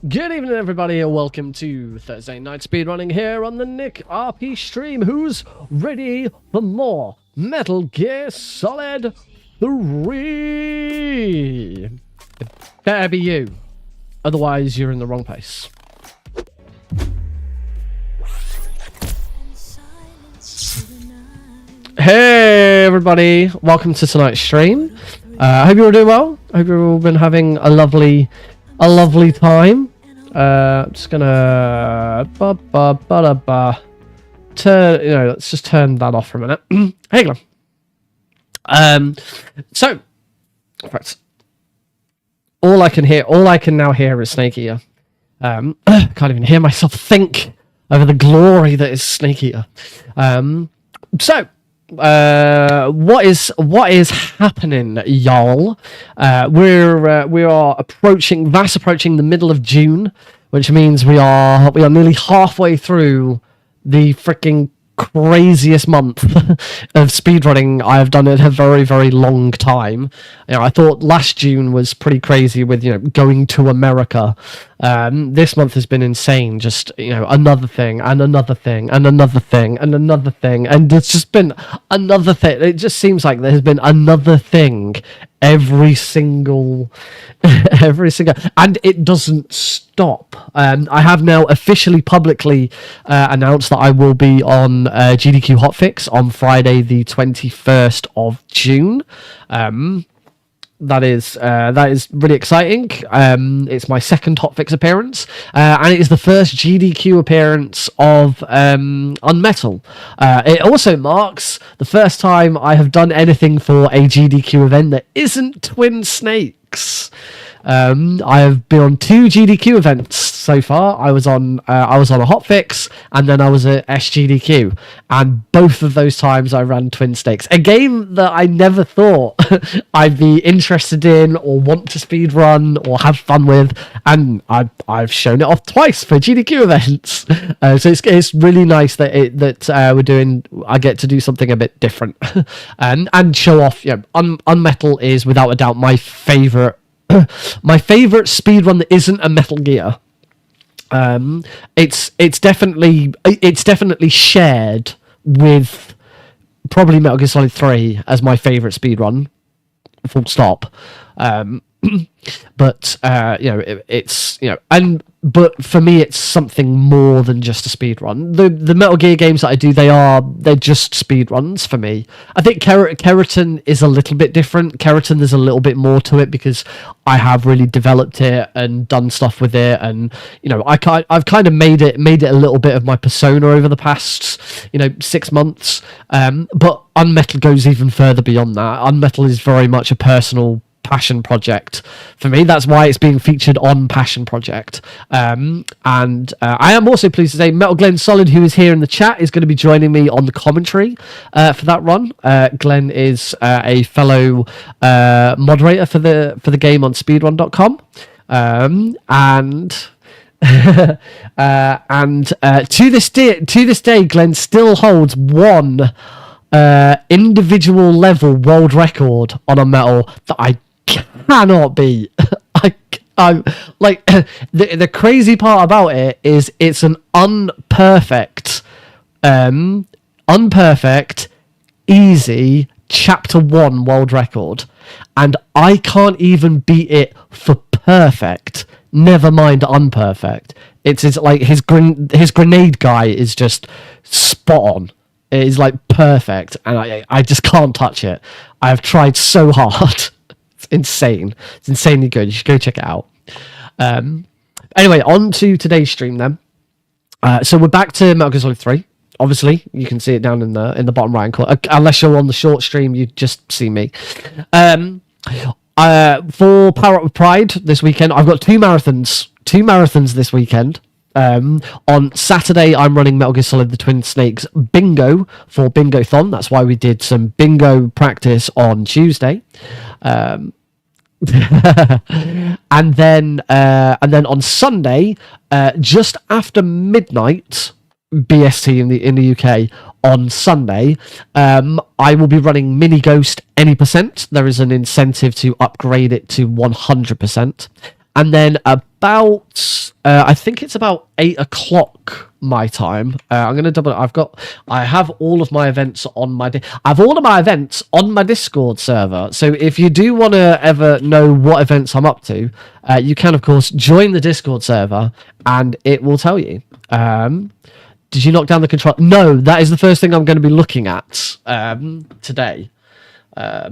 Good evening, everybody, and welcome to Thursday Night Speedrunning here on the Nick RP stream. Who's ready for more Metal Gear Solid 3? It better be you, otherwise you're in the wrong place. Hey everybody, welcome to tonight's stream. I hope you're all doing well. I hope you've all been having a lovely time. Just gonna turn, let's just turn that off for a minute. Hey Glenn. So in fact, all I can now hear is Snake Eater. Can't even hear myself think over the glory that is Snake Eater. What is happening, y'all? We are approaching the middle of June, which means we are nearly halfway through the freaking craziest month of speedrunning I have done in a very, very long time. I thought last June was pretty crazy with going to America. This month has been insane. Just another thing and another thing and another thing and another thing, and it's just been another thing. It just seems like there has been another thing every single, and it doesn't stop. I have now officially publicly announced that I will be on GDQ Hotfix on Friday the 21st of June. That is really exciting. It's my second Hotfix appearance, and it is the first GDQ appearance of Unmetal. It also marks the first time I have done anything for a GDQ event that isn't Twin Snakes. I have been on 2 GDQ events so far. I was on a Hotfix, and then I was at SGDQ, and both of those times I ran Twin Snakes, a game that I never thought I'd be interested in or want to speedrun or have fun with, and I've shown it off twice for GDQ events. So it's really nice that I get to do something a bit different and show off. Unmetal is without a doubt my favorite speedrun that isn't a Metal Gear. It's definitely shared with probably Metal Gear Solid 3 as my favorite speedrun, full stop. But but for me it's something more than just a speedrun. The Metal Gear games that I do, they're just speedruns for me. I think Keratin is a little bit different. Keratin, there's a little bit more to it because I have really developed it and done stuff with it, and I've kind of made it a little bit of my persona over the past 6 months. But Unmetal goes even further beyond that. Unmetal is very much a personal passion project for me. That's why it's being featured on Passion Project. And I am also pleased to say Metal Glenn Solid, who is here in the chat, is going to be joining me on the commentary for that run. Glenn is a fellow moderator for the game on speedrun.com. To this day, Glenn still holds one individual level world record on a metal that I cannot beat. I'm like, the crazy part about it is it's an unperfect, easy chapter 1 world record, and I can't even beat it for perfect. Never mind unperfect. It's like his grenade guy is just spot on. It is like perfect, and I just can't touch it. I have tried so hard. It's insane. It's insanely good. You should go check it out. Anyway, on to today's stream then. So we're back to Metal Gear Solid 3. Obviously, you can see it down in the bottom right corner. Unless you're on the short stream, you just see me. For Power Up with Pride this weekend, I've got 2 marathons this weekend. On Saturday, I'm running Metal Gear Solid the Twin Snakes Bingo for Bingo-thon. That's why we did some bingo practice on Tuesday. And then on Sunday, just after midnight, BST in the UK on Sunday, I will be running Mini Ghost Any %. There is an incentive to upgrade it to 100%. and then about I think it's about 8 o'clock my time. I'm gonna double. I have all of my events on my. I have all of my events on my Discord server. So if you do want to ever know what events I'm up to, you can of course join the Discord server, and it will tell you. Did you knock down the control? No, that is the first thing I'm going to be looking at today. Let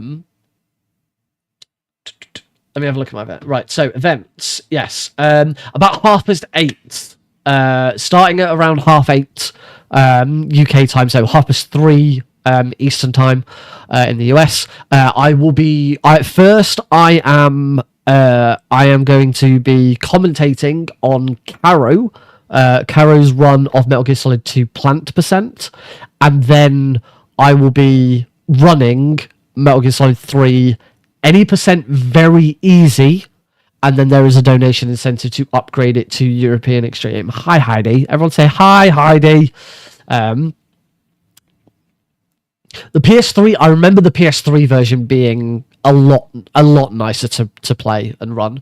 me have a look at my event. Right, so events, yes. About 8:30, starting at around 8:30 UK time, so 3:30 Eastern time in the US. I will be. First, I am going to be commentating on Caro's run of Metal Gear Solid 2 Plant Percent, and then I will be running Metal Gear Solid 3 Any Percent Very Easy, and then there is a donation incentive to upgrade it to European Extreme. Hi Heidi, everyone say hi Heidi. The PS3, I remember the PS3 version being a lot nicer to play and run.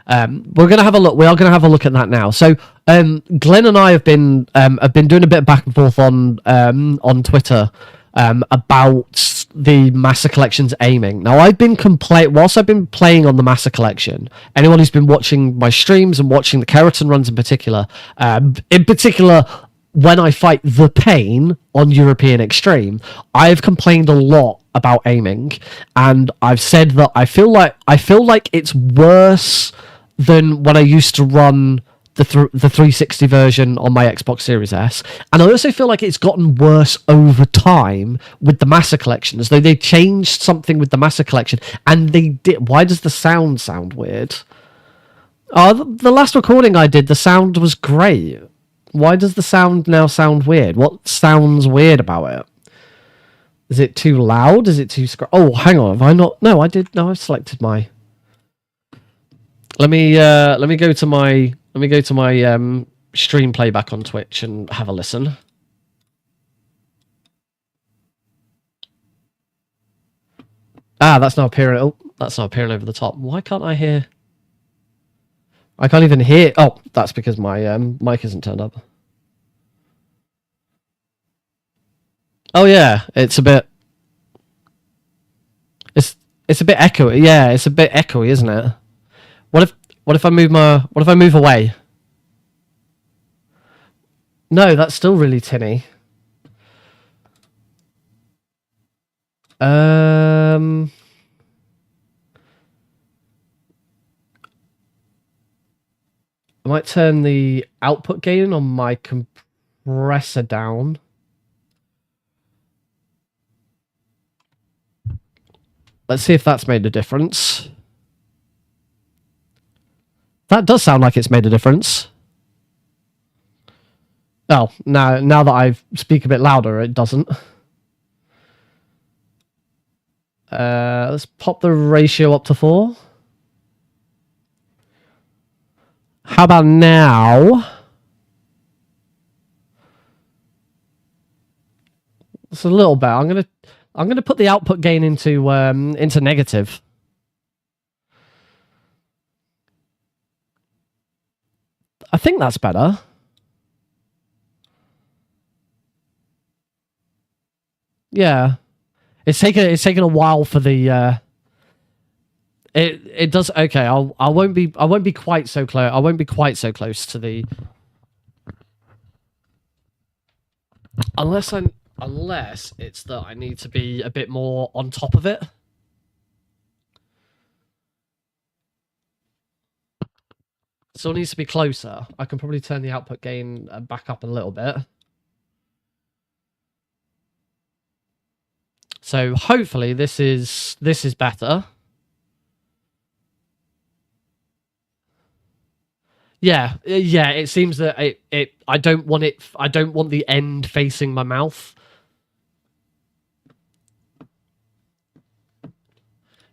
We're gonna have a look. We are gonna have a look at that now. So, Glenn and I have been doing a bit of back and forth on Twitter about the Master Collection's aiming. Now, whilst I've been playing on the Master Collection. Anyone who's been watching my streams and watching the Keratin runs in particular, when I fight the Pain on European Extreme, I've complained a lot about aiming, and I've said that I feel like it's worse than when I used to run the 360 version on my Xbox Series S, and I also feel like it's gotten worse over time with the Master Collection, as though they changed something with the Master Collection, and they did. Why does the sound weird? Oh, the last recording I did, the sound was great. Why does the sound now sound weird? What sounds weird about it? Is it too loud? Is it too oh, hang on. Have I not? No, I did. No, I've selected my. Let me go to my stream playback on Twitch and have a listen. Ah, that's not appearing. Oh, that's not appearing over the top. Why can't I hear? I can't even hear. Oh, that's because my mic isn't turned up. Oh yeah, it's a bit. It's a bit echoey. Yeah, it's a bit echoey, isn't it? What if I move away? No, that's still really tinny. I might turn the output gain on my compressor down. Let's see if that's made a difference. That does sound like it's made a difference. Oh, now that I speak a bit louder, it doesn't. Let's pop the ratio up to 4. How about now? It's a little bit. I'm gonna put the output gain into negative. I think that's better. Yeah, it's taken a while for the. It does okay. I won't be quite so close. I won't be quite so close to the. Unless it's that I need to be a bit more on top of it. Still needs to be closer. I can probably turn the output gain back up a little bit. So hopefully this is better. Yeah, it seems that I don't want the end facing my mouth.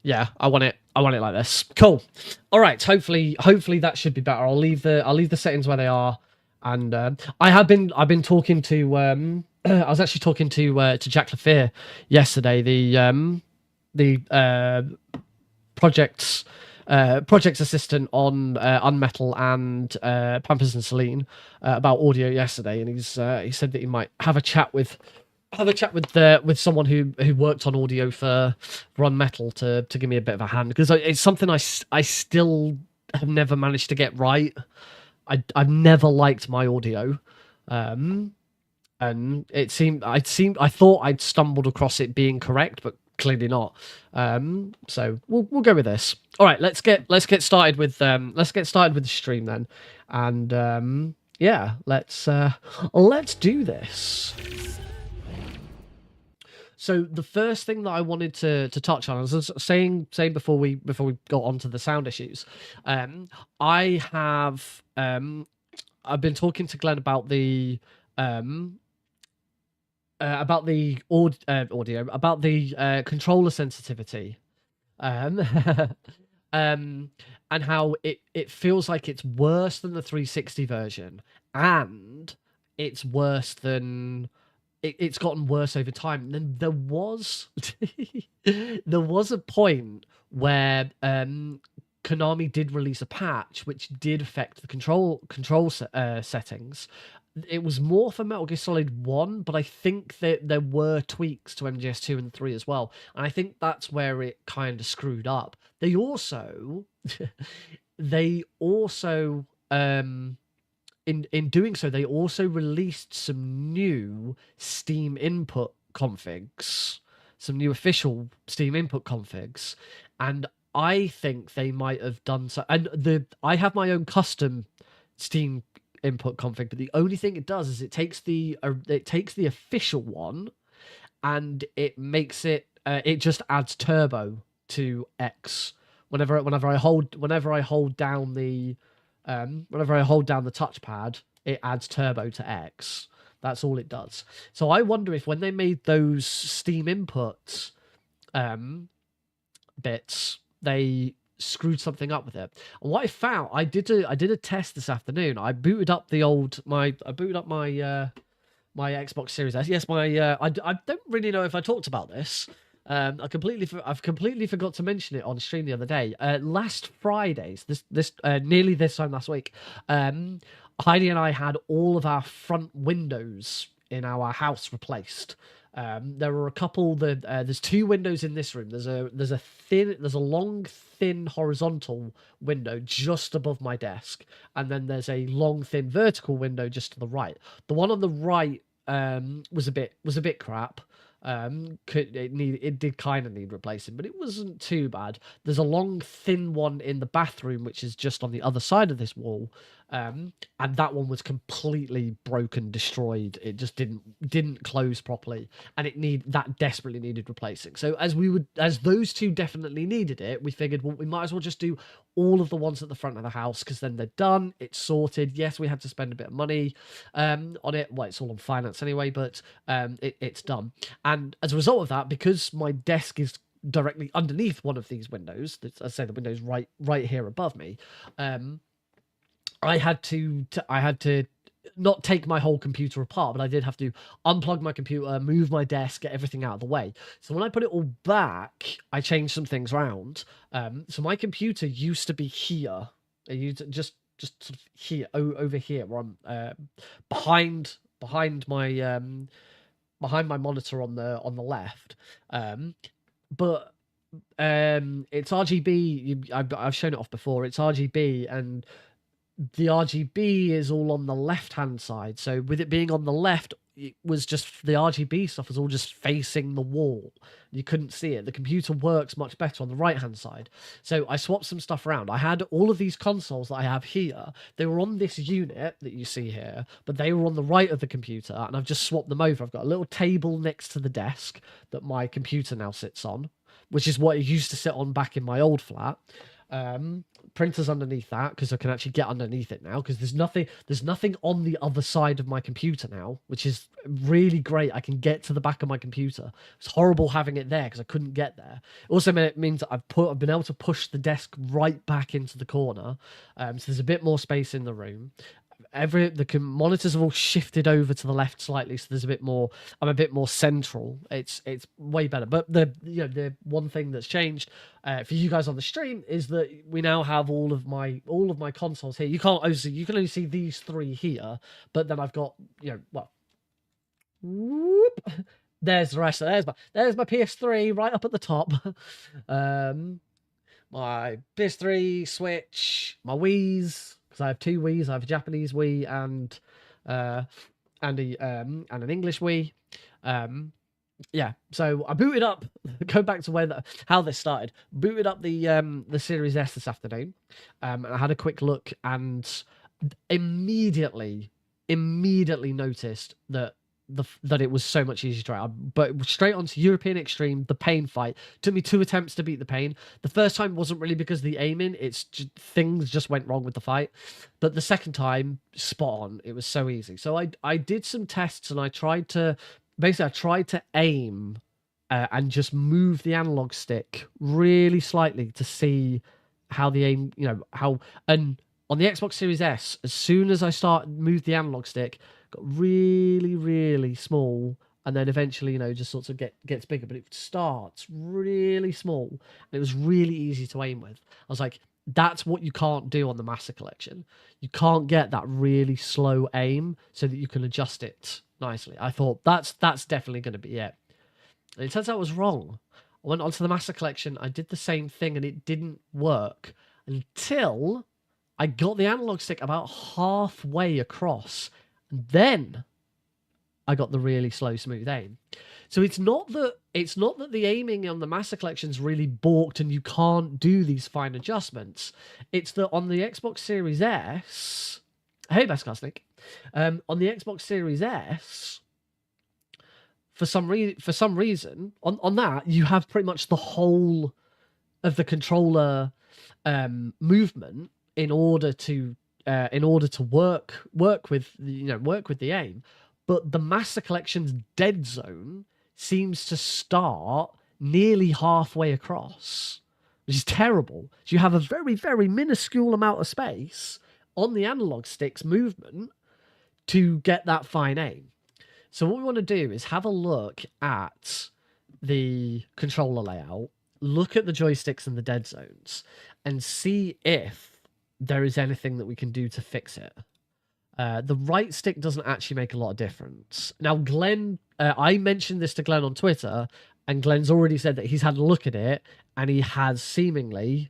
Yeah, I want it like this. Cool. All right, hopefully that should be better. I'll leave the settings where they are, and I've been talking to I was actually talking to Jack LaFear yesterday, the project's project assistant on Unmetal and Pampers and Celine about audio yesterday, and he said that he might have a chat with someone who worked on audio for Unmetal to give me a bit of a hand, because it's something I still have never managed to get right. I've never liked my audio. And I thought I'd stumbled across it being correct, but clearly not. So we'll go with this. All right, let's get started with the stream then, and yeah, let's do this. So the first thing that I wanted to touch on, as I was saying before we got onto the sound issues, I've been talking to Glenn about the audio, about the controller sensitivity, and how it feels like it's worse than the 360 version, and it's worse than it's gotten worse over time. And then there was there was a point where Konami did release a patch which did affect the control settings. It was more for Metal Gear Solid 1, but I think that there were tweaks to MGS2 and 3 as well. And I think that's where it kind of screwed up. They also in doing so, they also released some new Steam input configs, some new official Steam input configs, and I think they might have done so. And I have my own custom Steam input config, but the only thing it does is it takes the official one, and it makes it it just adds turbo to X whenever I hold down the touchpad, it adds turbo to X. That's all it does. So I wonder if when they made those Steam inputs bits, they screwed something up with it. And what I found, I did a test this afternoon. I booted up my Xbox Series S. Yes, I don't really know if I talked about this. I've completely forgot to mention it on stream the other day. Last Fridays, nearly this time last week, Heidi and I had all of our front windows in our house replaced. There were a couple that there's two windows in this room. There's a long thin horizontal window just above my desk, and then there's a long thin vertical window just to the right. The one on the right was a bit crap. It did kind of need replacing, but it wasn't too bad. There's a long thin one in the bathroom which is just on the other side of this wall, and that one was completely broken, destroyed. It just didn't close properly, and that desperately needed replacing. So as those two definitely needed it, we figured, well, we might as well just do all of the ones at the front of the house, because then they're done, it's sorted. Yes, we had to spend a bit of money on it. Well, it's all on finance anyway, but it's done. And as a result of that, because my desk is directly underneath one of these windows, I say the window's right here above me, I had to not take my whole computer apart, but I did have to unplug my computer, move my desk, get everything out of the way. So when I put it all back, I changed some things around. So my computer used to be here. It used to just sort of here, over here, where I'm behind my monitor on the left. But it's RGB. I've shown it off before. It's RGB, and the RGB is all on the left-hand side. So with it being on the left, it was just the RGB stuff was all just facing the wall. You couldn't see it. The computer works much better on the right-hand side. So I swapped some stuff around. I had all of these consoles that I have here. They were on this unit that you see here, but they were on the right of the computer, and I've just swapped them over. I've got a little table next to the desk that my computer now sits on, which is what it used to sit on back in my old flat. Printers underneath that, because I can actually get underneath it now, because there's nothing on the other side of my computer now, which is really great. I can get to the back of my computer. It's horrible having it there because I couldn't get there. It also means that I've been able to push the desk right back into the corner, so there's a bit more space in the room. the monitors have all shifted over to the left slightly, so there's a bit more. I'm a bit more central. It's way better. But the one thing that's changed for you guys on the stream is that we now have all of my consoles here. You can only see these three here, but then I've got whoop, there's the rest. There's my PS3 right up at the top. My PS3, Switch, my Wii's, because I have two Wii's. I have a Japanese Wii and an English Wii. Yeah, so I booted up. Go back to how this started. Booted up the Series S this afternoon, and I had a quick look and immediately noticed that it was so much easier to try. But straight onto European Extreme, the pain fight. Took me 2 attempts to beat the pain. The first time wasn't really because of the aiming, it's just, things just went wrong with the fight. But the second time, spot on. It was so easy. So I did some tests and I tried to aim and just move the analog stick really slightly to see how the aim, and on the Xbox Series S, as soon as I moved the analog stick, got really, really small, and then eventually, just sort of gets bigger. But it starts really small, and it was really easy to aim with. I was like, that's what you can't do on the Master Collection. You can't get that really slow aim so that you can adjust it nicely. I thought that's definitely going to be it. And it turns out I was wrong. I went onto the Master Collection, I did the same thing, and it didn't work until I got the analog stick about halfway across. And then I got the really slow, smooth aim. So it's not that the aiming on the Master Collection's really balked and you can't do these fine adjustments. It's that on the Xbox Series S, hey Best Nick, on the Xbox Series S, for some reason, on that you have pretty much the whole of the controller movement in order to work with the aim. But the Master Collection's dead zone seems to start nearly halfway across, which is terrible. So you have a very, very minuscule amount of space on the analog stick's movement to get that fine aim. So what we want to do is have a look at the controller layout, look at the joysticks and the dead zones, and see if there is anything that we can do to fix it. The right stick doesn't actually make a lot of difference. Now, Glenn, I mentioned this to Glenn on Twitter, and Glenn's already said that he's had a look at it, and he has seemingly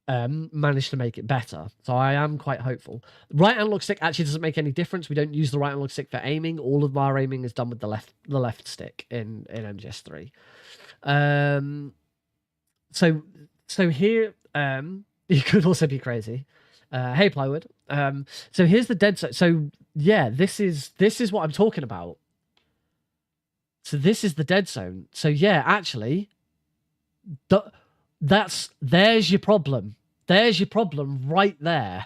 managed to make it better. So I am quite hopeful. Right analog stick actually doesn't make any difference. We don't use the right analog stick for aiming. All of our aiming is done with the left stick in MGS3. So here, you could also be crazy. Hey Plywood. So here's the dead zone. So yeah, this is what I'm talking about. So this is the dead zone. So yeah, actually, there's your problem. There's your problem right there.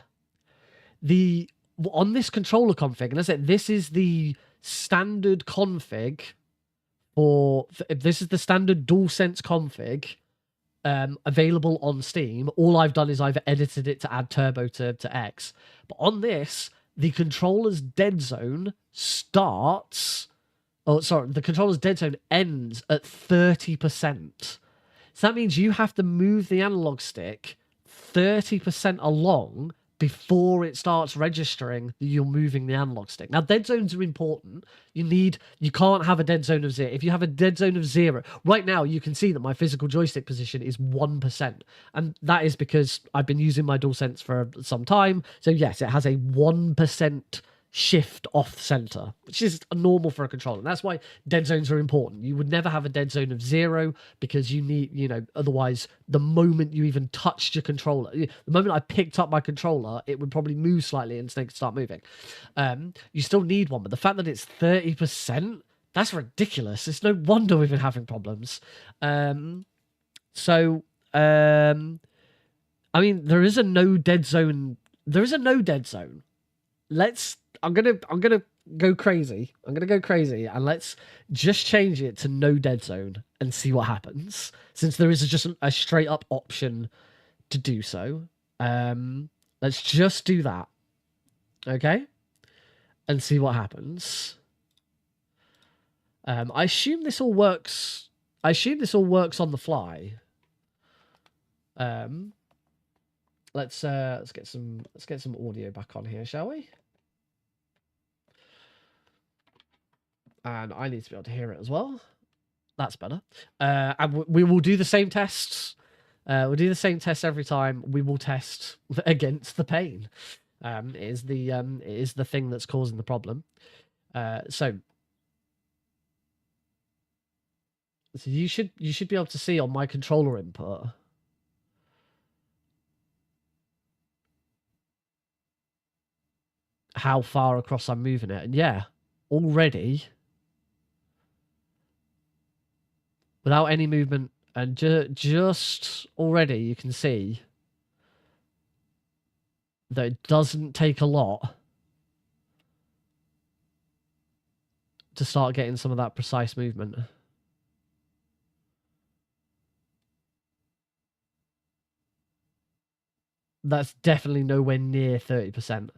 On this controller config, and I said this is the standard config this is the standard DualSense config available on Steam. All I've done is I've edited it to add turbo to X. But on this, the controller's dead zone the controller's dead zone ends at 30%. So that means you have to move the analog stick 30% along before it starts registering that you're moving the analog stick. Now, dead zones are important. You can't have a dead zone of 0. If you have a dead zone of 0, right now you can see that my physical joystick position is 1%. And that is because I've been using my DualSense for some time. So yes, it has a 1% shift off center, which is normal for a controller. And that's why dead zones are important. You would never have a dead zone of 0 because you need, otherwise the moment you even touched your controller, the moment I picked up my controller, it would probably move slightly and snake start moving. You still need one, but the fact that it's 30%, that's ridiculous. It's no wonder we've been having problems. I mean, there is a no dead zone. I'm gonna go crazy. And let's just change it to no dead zone and see what happens. Since there is just a straight up option to do so, let's just do that. Okay, and see what happens. I assume this all works. I assume this all works on the fly. Let's get some audio back on here, shall we? And I need to be able to hear it as well. That's better. And we will do the same tests. We'll do the same test every time. We will test against the pain. It is the thing that's causing the problem. So you should be able to see on my controller input how far across I'm moving it. And yeah, already without any movement and just already you can see that it doesn't take a lot to start getting some of that precise movement. That's definitely nowhere near 30%.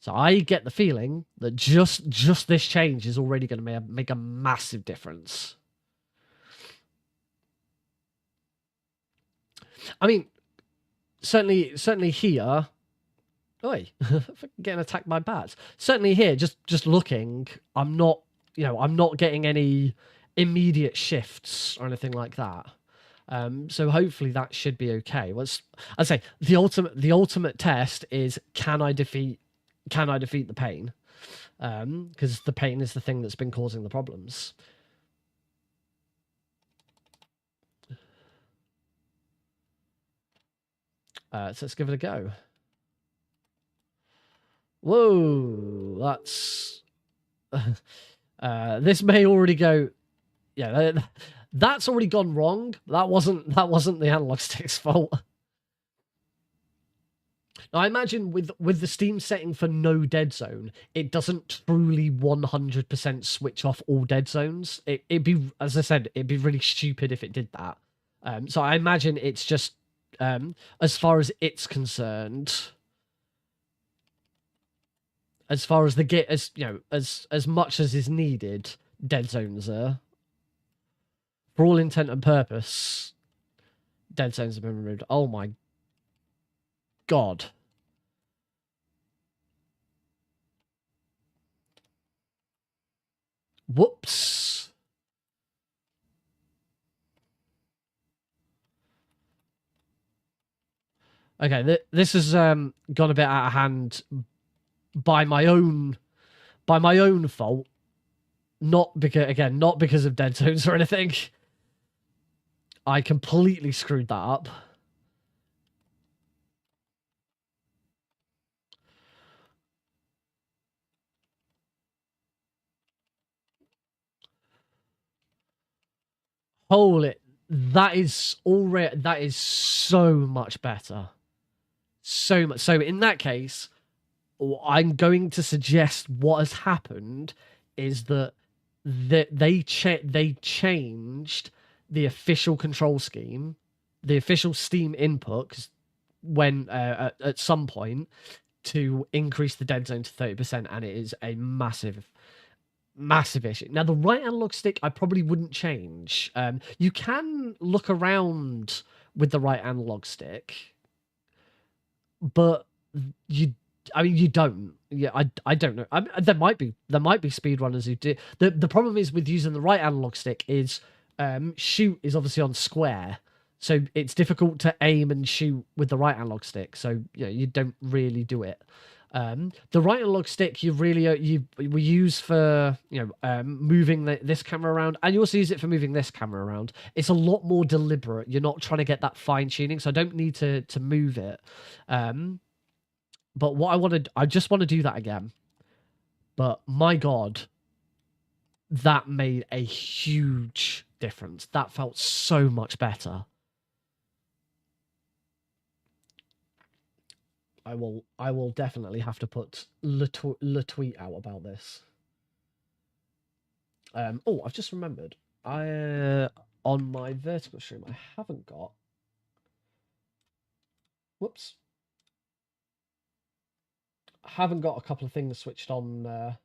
So I get the feeling that just this change is already going to make a massive difference. I mean, certainly here. Oi, getting attacked by bats. Certainly here, just looking, I'm not getting any immediate shifts or anything like that. So hopefully that should be okay. I say the ultimate test is can I defeat the pain? Because the pain is the thing that's been causing the problems. So let's give it a go. Whoa, that's this may already go. Yeah, that's already gone wrong. That wasn't the analog stick's fault. Now, I imagine with the Steam setting for no dead zone, it doesn't truly 100% switch off all dead zones. It'd be, as I said, it'd be really stupid if it did that. So I imagine it's just as far as it's concerned, as far as as much as is needed, dead zones are, for all intent and purpose, dead zones have been removed. Oh my god. Whoops. Okay, this has gone a bit out of hand by my own fault. Not because of dead zones or anything. I completely screwed that up. Holy, that is so much better. So much. So in that case, I'm going to suggest what has happened is that they changed the official control scheme, the official Steam input, when at some point to increase the dead zone to 30%, and it is a massive issue. Now, the right analog stick, I probably wouldn't change. You can look around with the right analog stick, but you don't. Yeah, I don't know. There might be speedrunners who do. The problem is with using the right analog stick is shoot is obviously on square, so it's difficult to aim and shoot with the right analog stick. So you don't really do it. The right analog stick we use for moving this camera around, and you also use it for moving this camera around. It's a lot more deliberate. You're not trying to get that fine tuning, so I don't need to move it. But what I just want to do that again. But my god, that made a huge difference. That felt so much better. I will definitely have to put le tweet out about this. Oh, I've just remembered. I on my vertical stream, I haven't got. Whoops. haven't got a couple of things switched on.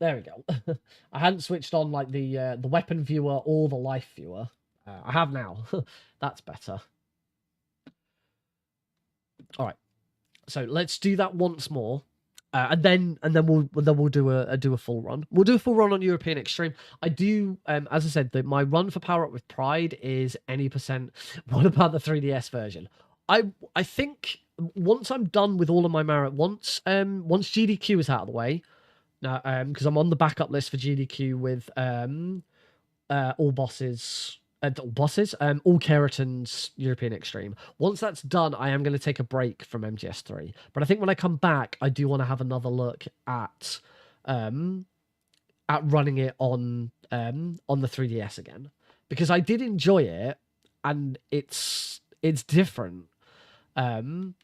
There we go. I hadn't switched on like the weapon viewer or the life viewer. I have now. That's better. All right. So let's do that once more. And then we'll do a full run. We'll do a full run on European Extreme. I do, as I said, my run for Power Up with Pride is any %. What about the 3DS version? I think once I'm done with all of my merit, once GDQ is out of the way, now because I'm on the backup list for GDQ with all bosses. All Keratin's European Extreme. Once that's done, I am going to take a break from MGS3. But I think when I come back, I do want to have another look at running it on the 3DS again, because I did enjoy it, and it's different. And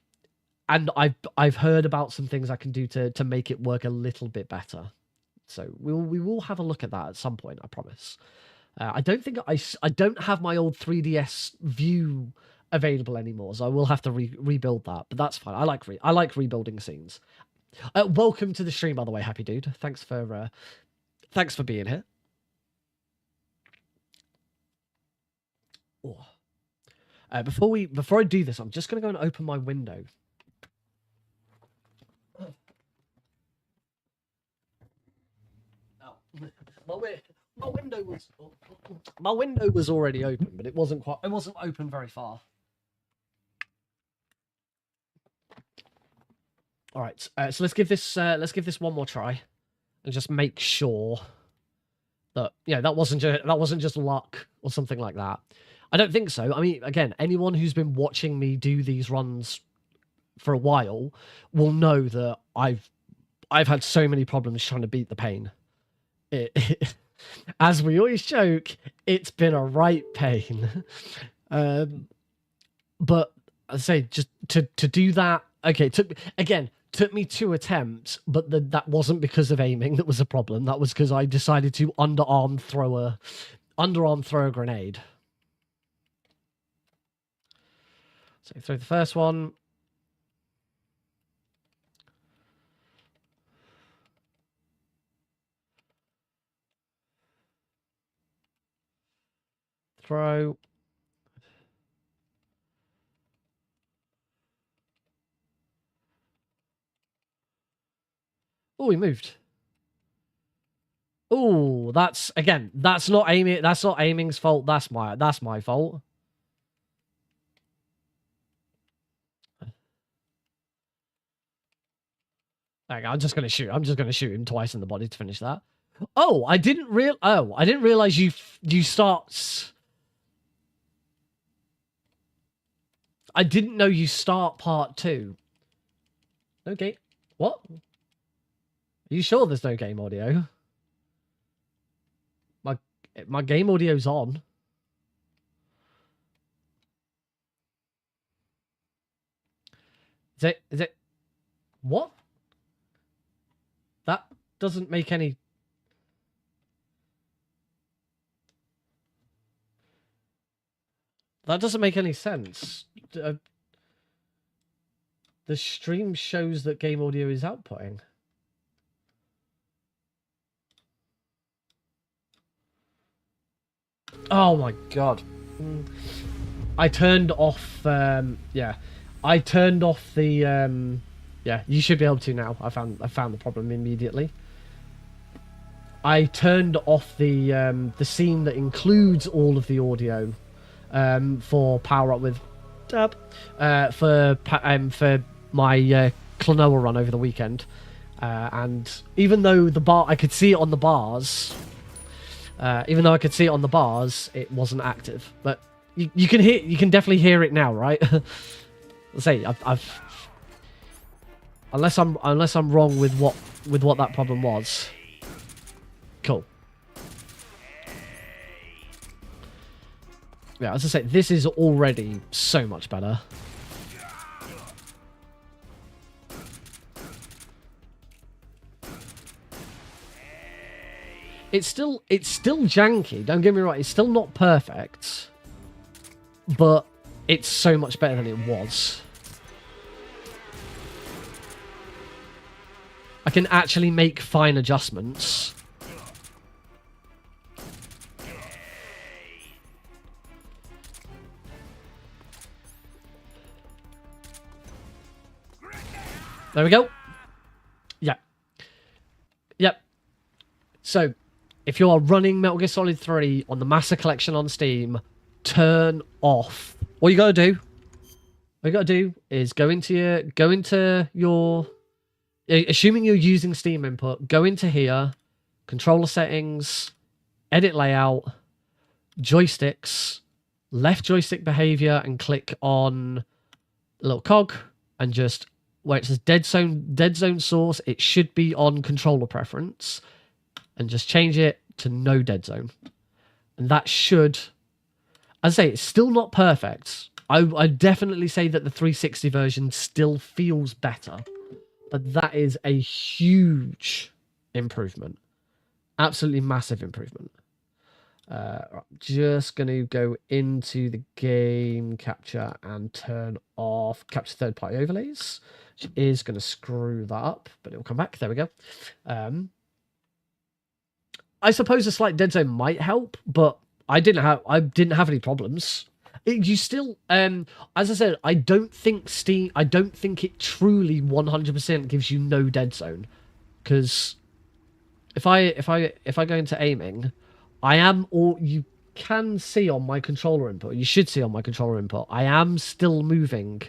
I've heard about some things I can do to make it work a little bit better. So we will have a look at that at some point, I promise. I don't think I don't have my old 3DS view available anymore, so I will have to rebuild that. But that's fine. I like rebuilding scenes. Welcome to the stream, by the way, Happy Dude. Thanks for being here. Oh. Before I do this, I'm just gonna go and open my window. Oh. My window was already open, but it wasn't open very far. All right, so let's give this one more try, and just make sure that that wasn't just luck or something like that. I don't think so. I mean, again, anyone who's been watching me do these runs for a while will know that I've had so many problems trying to beat the pain. As we always joke, it's been a right pain. But I say, just to do that, okay, took me 2 attempts, but that wasn't because of aiming that was a problem. That was because I decided to underarm throw a grenade. So throw the first one. Throw. Oh, he moved. Oh, that's not aiming. That's not aiming's fault. That's my fault. Okay, I'm just gonna shoot him twice in the body to finish that. Oh, I didn't realize you start. I didn't know you start part 2. Okay, what? Are you sure there's no game audio? My game audio's on. Is it? What? That doesn't make any. That doesn't make any sense. The stream shows that game audio is outputting. Oh my god. I turned off, yeah. I turned off the, yeah, you should be able to now. I found the problem immediately. I turned off the scene that includes all of the audio, for Power Up with Dab, for my Klonoa run over the weekend, and even though I could see it on the bars, it wasn't active. But you can definitely hear it now, right? Let's say I've unless I'm wrong with what that problem was. Cool. Yeah, as I say, this is already so much better. It's still janky, don't get me wrong, it's still not perfect, but it's so much better than it was. I can actually make fine adjustments. There we go. Yeah. Yep. So, if you are running Metal Gear Solid 3 on the Master Collection on Steam, turn off. All you gotta do is go into your assuming you're using Steam input, go into here, controller settings, edit layout, joysticks, left joystick behavior, and click on a little cog, and just where it says dead zone source, it should be on controller preference, and just change it to no dead zone. And that should, as I say, it's still not perfect. I definitely say that the 360 version still feels better, but that is a huge improvement. Absolutely massive improvement. Just going to go into the game capture and turn off capture third-party overlays, which is going to screw that up, but it'll come back. There we go. I suppose a slight dead zone might help, but I didn't have any problems. You still, as I said, I don't think it truly 100% gives you no dead zone, because if I go into aiming, you can see on my controller input, you should see on my controller input, I am still moving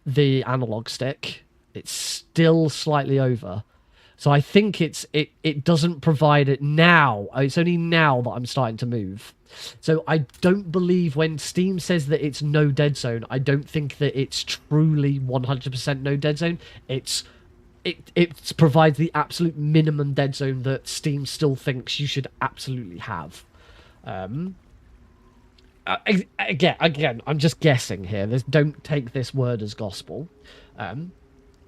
the analog stick. It's still slightly over. So I think it doesn't provide it now. It's only now that I'm starting to move. So I don't believe when Steam says that it's no dead zone, I don't think that it's truly 100% no dead zone. It provides the absolute minimum dead zone that Steam still thinks you should absolutely have. Again, I'm just guessing here. Don't take this word as gospel.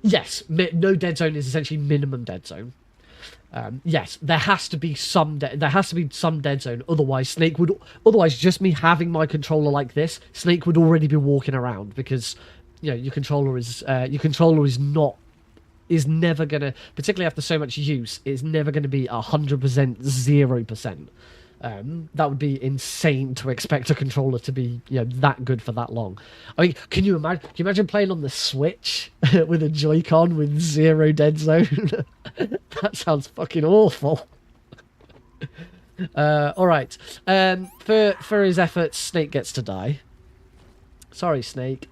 Yes, no dead zone is essentially minimum dead zone. Yes, there has to be some dead zone. Otherwise, just me having my controller like this, Snake would already be walking around, because your controller is never gonna, particularly after so much use, is never gonna be 100%, 0%. That would be insane to expect a controller to be that good for that long. I mean, can you imagine playing on the Switch with a Joy-Con with 0 dead zone? That sounds fucking awful. All right. For his efforts, Snake gets to die. Sorry, Snake.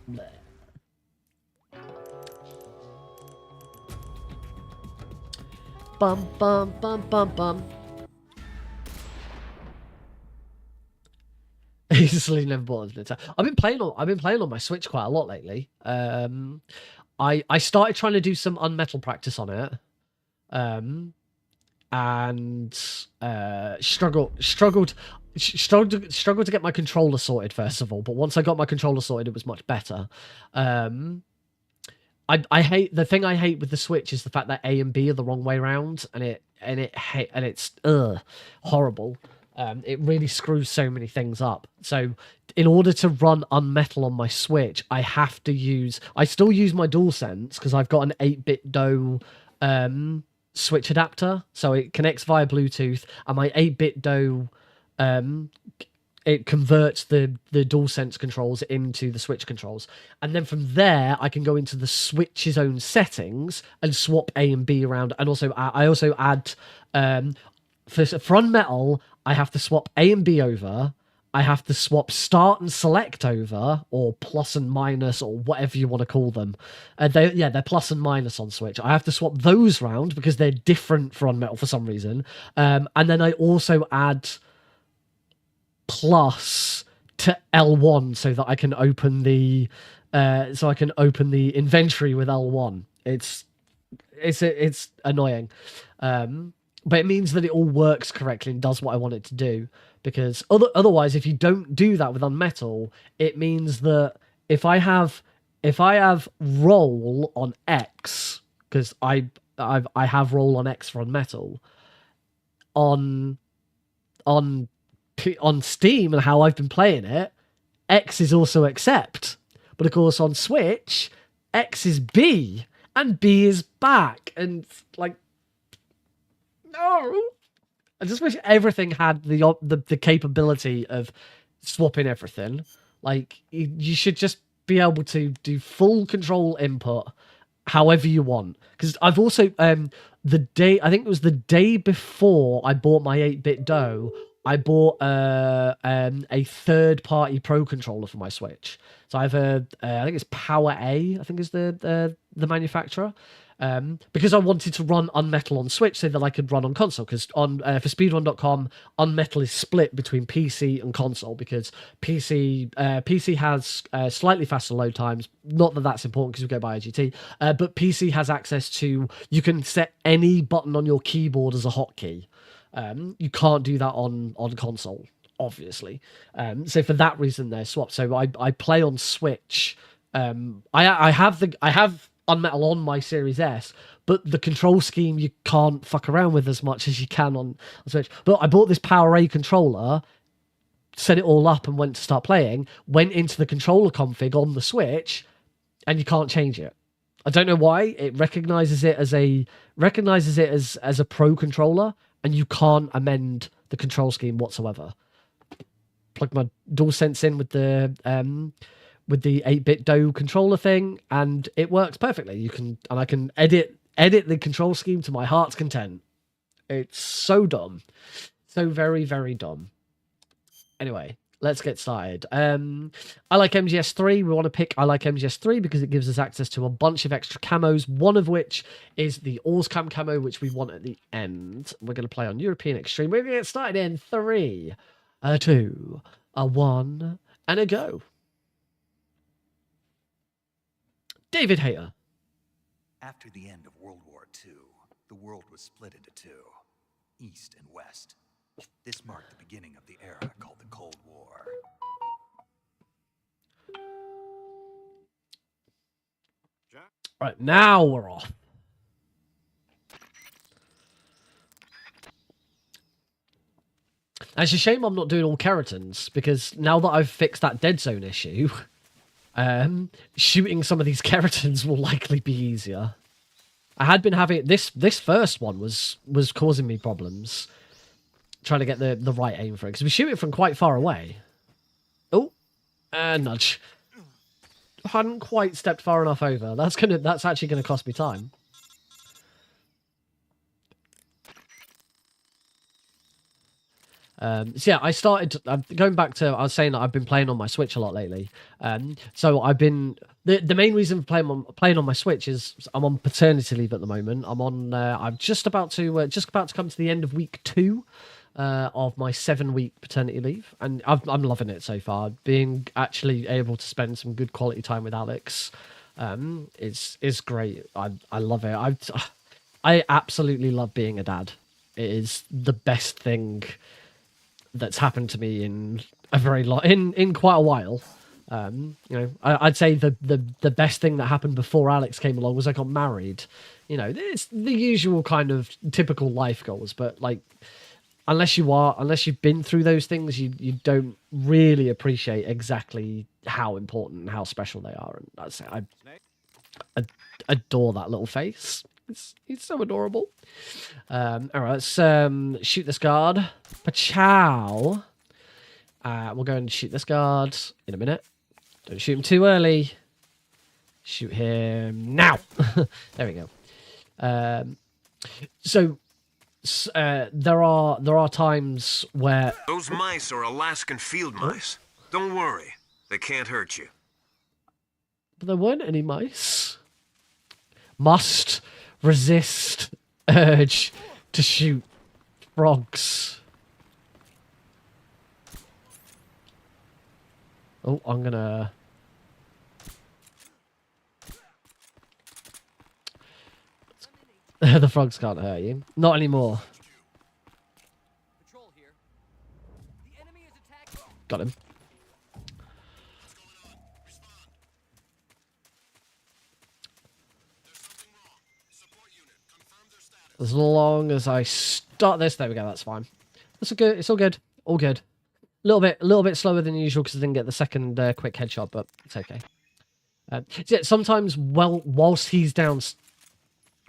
Bum bum bum bum bum. Easily never bought it. I've been playing on my Switch quite a lot lately. I started trying to do some unmetal practice on it, and struggled to get my controller sorted first of all. But once I got my controller sorted, it was much better. I hate with the Switch is the fact that A and B are the wrong way around, and it's horrible. It really screws so many things up. So in order to run Unmetal on my Switch, I still use my DualSense, because I've got an 8-bit DOE Switch adapter, so it connects via Bluetooth, and my 8-bit DOE it converts the DualSense controls into the Switch controls. And then from there, I can go into the Switch's own settings and swap A and B around. And also, I also add, for Unmetal, I have to swap A and B over. I have to swap start and select over, or plus and minus, or whatever you want to call them. They're plus and minus on Switch. I have to swap those round because they're different for Unmetal for some reason. And then I also add plus to L1 so that I can open the inventory with L1. It's annoying. But it means that it all works correctly and does what I want it to do. Because otherwise, if you don't do that with Unmetal, it means that if I have roll on X, because I have roll on X for Unmetal, on Steam and how I've been playing it, X is also accept. But of course on Switch, X is B. And B is back, and like, no. I just wish everything had the capability of swapping everything. Like, you should just be able to do full control input however you want. Because I've also I think it was the day before I bought my 8-bit dough, I bought a third-party Pro controller for my Switch. So I have I think it's Power A, I think is the manufacturer. Because I wanted to run Unmetal on Switch so that I could run on console. Because on for Speedrun.com, Unmetal is split between PC and console because PC has slightly faster load times. Not that that's important because we go by IGT, but PC has access to, you can set any button on your keyboard as a hotkey. You can't do that on console, obviously. So for that reason, they're swapped. So I play on Switch. I have Unmetal on my Series S, but the control scheme you can't fuck around with as much as you can on Switch. But I bought this Power A controller, set it all up, and went to start playing. Went into the controller config on the Switch, and you can't change it. I don't know why. It recognizes it as a Pro controller, and you can't amend the control scheme whatsoever. Plug my DualSense in with the 8-bit dough controller thing, and it works perfectly. I can edit the control scheme to my heart's content. It's so dumb, so very, very dumb. Anyway, let's get started. I like MGS3. We want to pick I like MGS3 because it gives us access to a bunch of extra camos, one of which is the Orscam camo, which we want at the end. We're going to play on European Extreme. We're going to get started in 3, 2, 1, and a go. David Hayter. After the end of World War II, the world was split into two, East and West. This marked the beginning of the era called the Cold War. Right, now we're off. It's a shame I'm not doing all keratins, because now that I've fixed that dead zone issue, shooting some of these keratins will likely be easier. I had been having this first one was causing me problems trying to get the right aim for it, because we shoot it from quite far away. Oh, nudge. Hadn't quite stepped far enough over. That's actually gonna cost me time. So yeah, I started going back to, I was saying that I've been playing on my Switch a lot lately. So I've been the main reason for playing on my Switch is I'm on paternity leave at the moment. I'm just about to come to the end of week 2 of my 7-week paternity leave, and I'm loving it so far. Being actually able to spend some good quality time with Alex is great. I love it. I absolutely love being a dad. It is the best thing that's happened to me in a very lot in quite a while. I'd say the best thing that happened before Alex came along was I got married. It's the usual kind of typical life goals, but like unless you've been through those things, you don't really appreciate exactly how important and how special they are. And that's it. I adore that little face. He's so adorable. All right, let's shoot this guard. Pachow. We'll go and shoot this guard in a minute. Don't shoot him too early. Shoot him now. There we go. So there are times where those mice are Alaskan field mice. Don't worry, they can't hurt you. But there weren't any mice. Must resist urge to shoot frogs. Oh, I'm gonna... The frogs can't hurt you. Not anymore. Got him. As long as I start this, there we go. That's fine. That's good. It's all good. All good. A little bit slower than usual because I didn't get the second quick headshot, but it's okay. Yeah, sometimes, whilst he's down,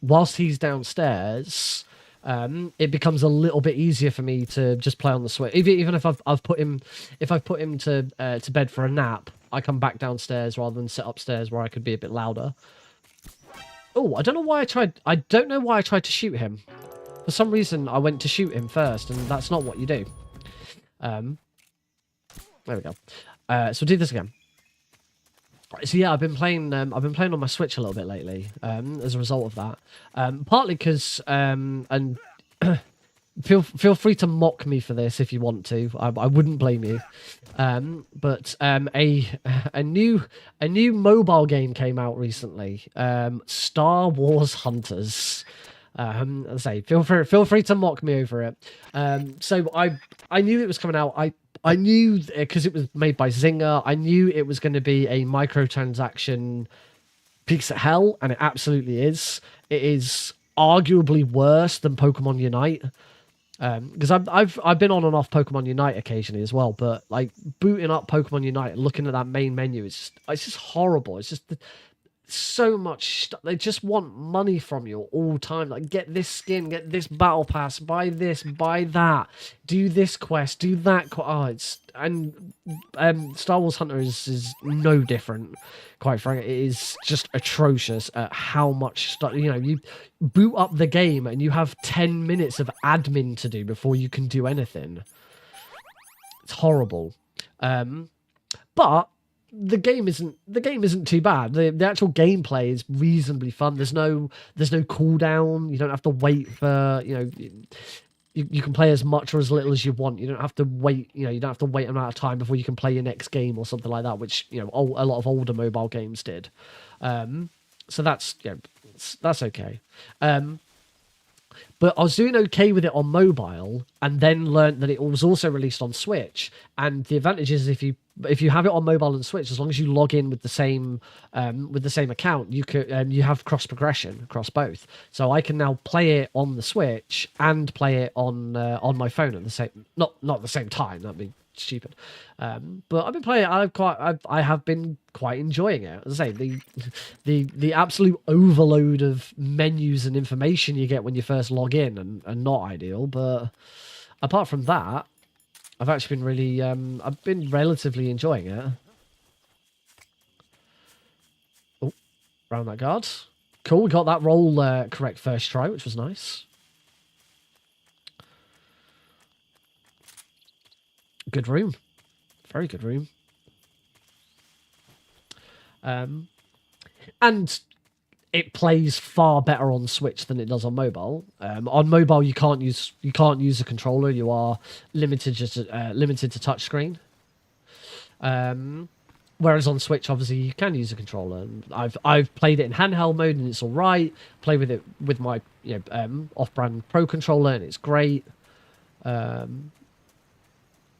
whilst he's downstairs, it becomes a little bit easier for me to just play on the Switch. Even if I've put him to bed for a nap, I come back downstairs rather than sit upstairs where I could be a bit louder. Oh, I don't know why I tried. I don't know why I tried to shoot him. For some reason, I went to shoot him first, and that's not what you do. There we go. So we'll do this again. So yeah, I've been playing on my Switch a little bit lately, as a result of that. Partly because, and feel free to mock me for this if you want to. I wouldn't blame you. But a new mobile game came out recently. Star Wars Hunters. As I say, feel free to mock me over it. So I knew it was coming out. I knew, because it was made by Zynga, I knew it was going to be a microtransaction piece of hell, and it absolutely is. It is arguably worse than Pokemon Unite. Because I've been on and off Pokemon Unite occasionally as well, but like booting up Pokemon Unite and looking at that main menu, it's just horrible. It's just so much stuff. They just want money from you all time. Like, get this skin, get this battle pass, buy this, buy that, do this quest, do that. Star Wars Hunter is no different. Quite frankly, it is just atrocious at how much stuff. You know, you boot up the game and you have 10 minutes of admin to do before you can do anything. It's horrible. But the game isn't too bad. The actual gameplay is reasonably fun. There's no cooldown. You don't have to wait for, you can play as much or as little as you want. You don't have to wait, you don't have to wait an amount of time before you can play your next game or something like that, which, a lot of older mobile games did. So that's okay. But I was doing okay with it on mobile, and then learned that it was also released on Switch. And the advantage is if you have it on mobile and Switch, as long as you log in with the same account, you have cross progression across both. So I can now play it on the Switch and play it on my phone at the same not at the same time. That'd be stupid. But I've been playing it. I have been quite enjoying it. As I say, the absolute overload of menus and information you get when you first log in and not ideal. But apart from that, I've actually been really I've been relatively enjoying it. Oh, round that guard. Cool, we got that roll correct first try, which was nice. Good room. Very good room. And it plays far better on Switch than it does on mobile. On mobile, you can't use a controller. You are limited to touchscreen. Whereas on Switch, obviously, you can use a controller. And I've played it in handheld mode, and it's all right. Play with it with my off-brand Pro controller, and it's great.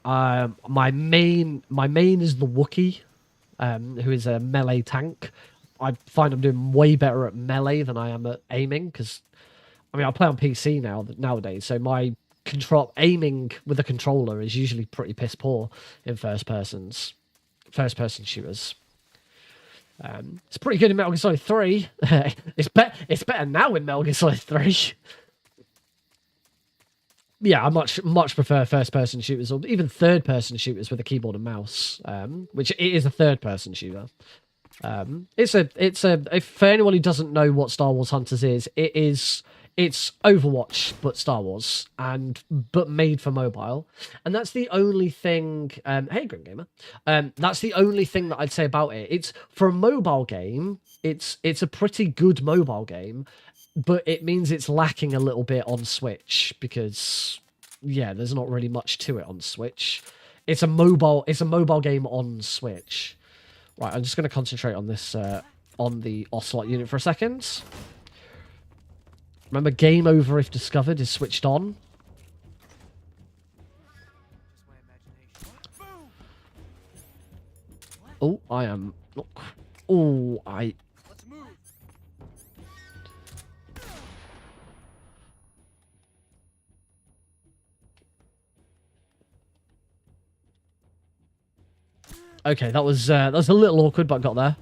My main is the Wookiee, who is a melee tank. I find I'm doing way better at melee than I am at aiming, because I play on PC nowadays, so my aiming with a controller is usually pretty piss poor in first person shooters. It's pretty good in Metal Gear Solid 3. It's better now in Metal Gear Solid 3. Yeah, I much prefer first-person shooters, or even third-person shooters with a keyboard and mouse, which it is a third-person shooter. If for anyone who doesn't know what Star Wars Hunters is, it's Overwatch but Star Wars, but made for mobile, and that's the only thing. Hey, Grim Gamer, that's the only thing that I'd say about it. It's for a mobile game. It's a pretty good mobile game. But it means it's lacking a little bit on Switch because, yeah, there's not really much to it on Switch. It's a mobile game on Switch. Right, I'm just going to concentrate on this, on the Ocelot unit for a second. Remember, game over if discovered is switched on. Oh, I am not. Oh, Okay, that was a little awkward, but got there.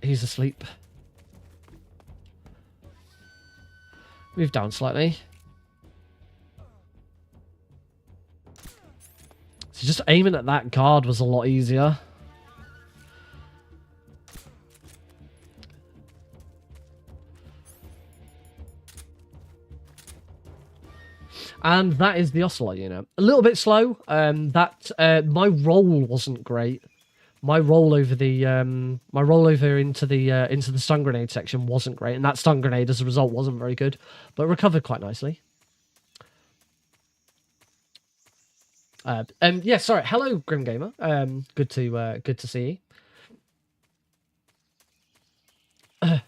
He's asleep. Move down slightly. So just aiming at that guard was a lot easier. And that is the Ocelot unit. A little bit slow. My roll wasn't great. My roll over into the stun grenade section wasn't great, and that stun grenade as a result wasn't very good, but recovered quite nicely. Yeah, sorry. Hello, Grim Gamer. Good to see you.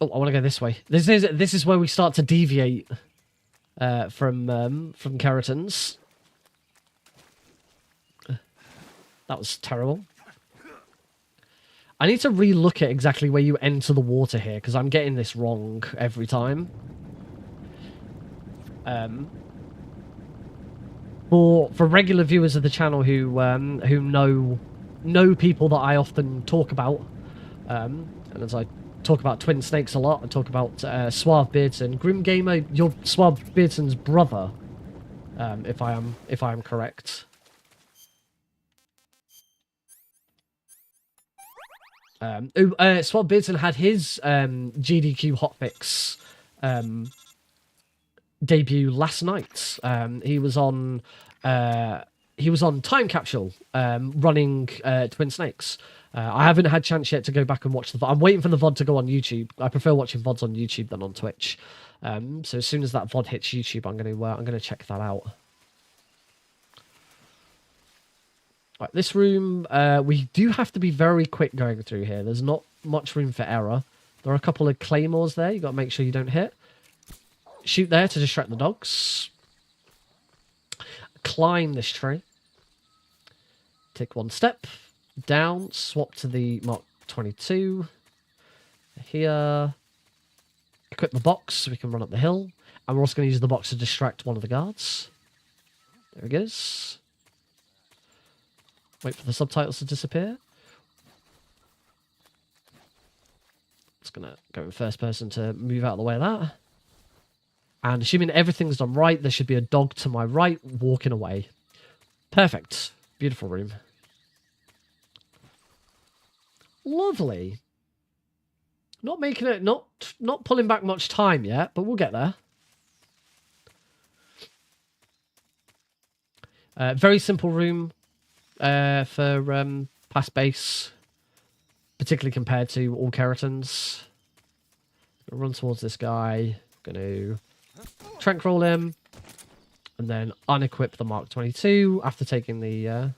Oh, I want to go this way. This is where we start to deviate from Keratons. That was terrible. I need to re-look at exactly where you enter the water here, because I'm getting this wrong every time. For regular viewers of the channel who know people that I often talk about, and as I talk about Twin Snakes a lot, I talk about Suave Beardson. Grim Gamer, you're Suave Beardson's brother, if I am correct. Suave Beardson had his GDQ hotfix debut last night. He was on Time Capsule running Twin Snakes. I haven't had chance yet to go back and watch the VOD. I'm waiting for the VOD to go on YouTube. I prefer watching VODs on YouTube than on Twitch. So as soon as that VOD hits YouTube, I'm gonna check that out. Right, this room, we do have to be very quick going through here. There's not much room for error. There are a couple of claymores there. You got to make sure you don't hit. Shoot there to distract the dogs. Climb this tree. Take one step. Down. Swap to the Mark 22. Here. Equip the box so we can run up the hill. And we're also going to use the box to distract one of the guards. There he goes. Wait for the subtitles to disappear. Just going to go in first person to move out of the way of that. And assuming everything's done right, there should be a dog to my right walking away. Perfect. Beautiful room. Lovely. Not making it, not pulling back much time yet, but we'll get there. Very simple room for past base, particularly compared to all Keratons. Run towards this guy. Going to trank roll him, and then unequip the Mark 22 after taking the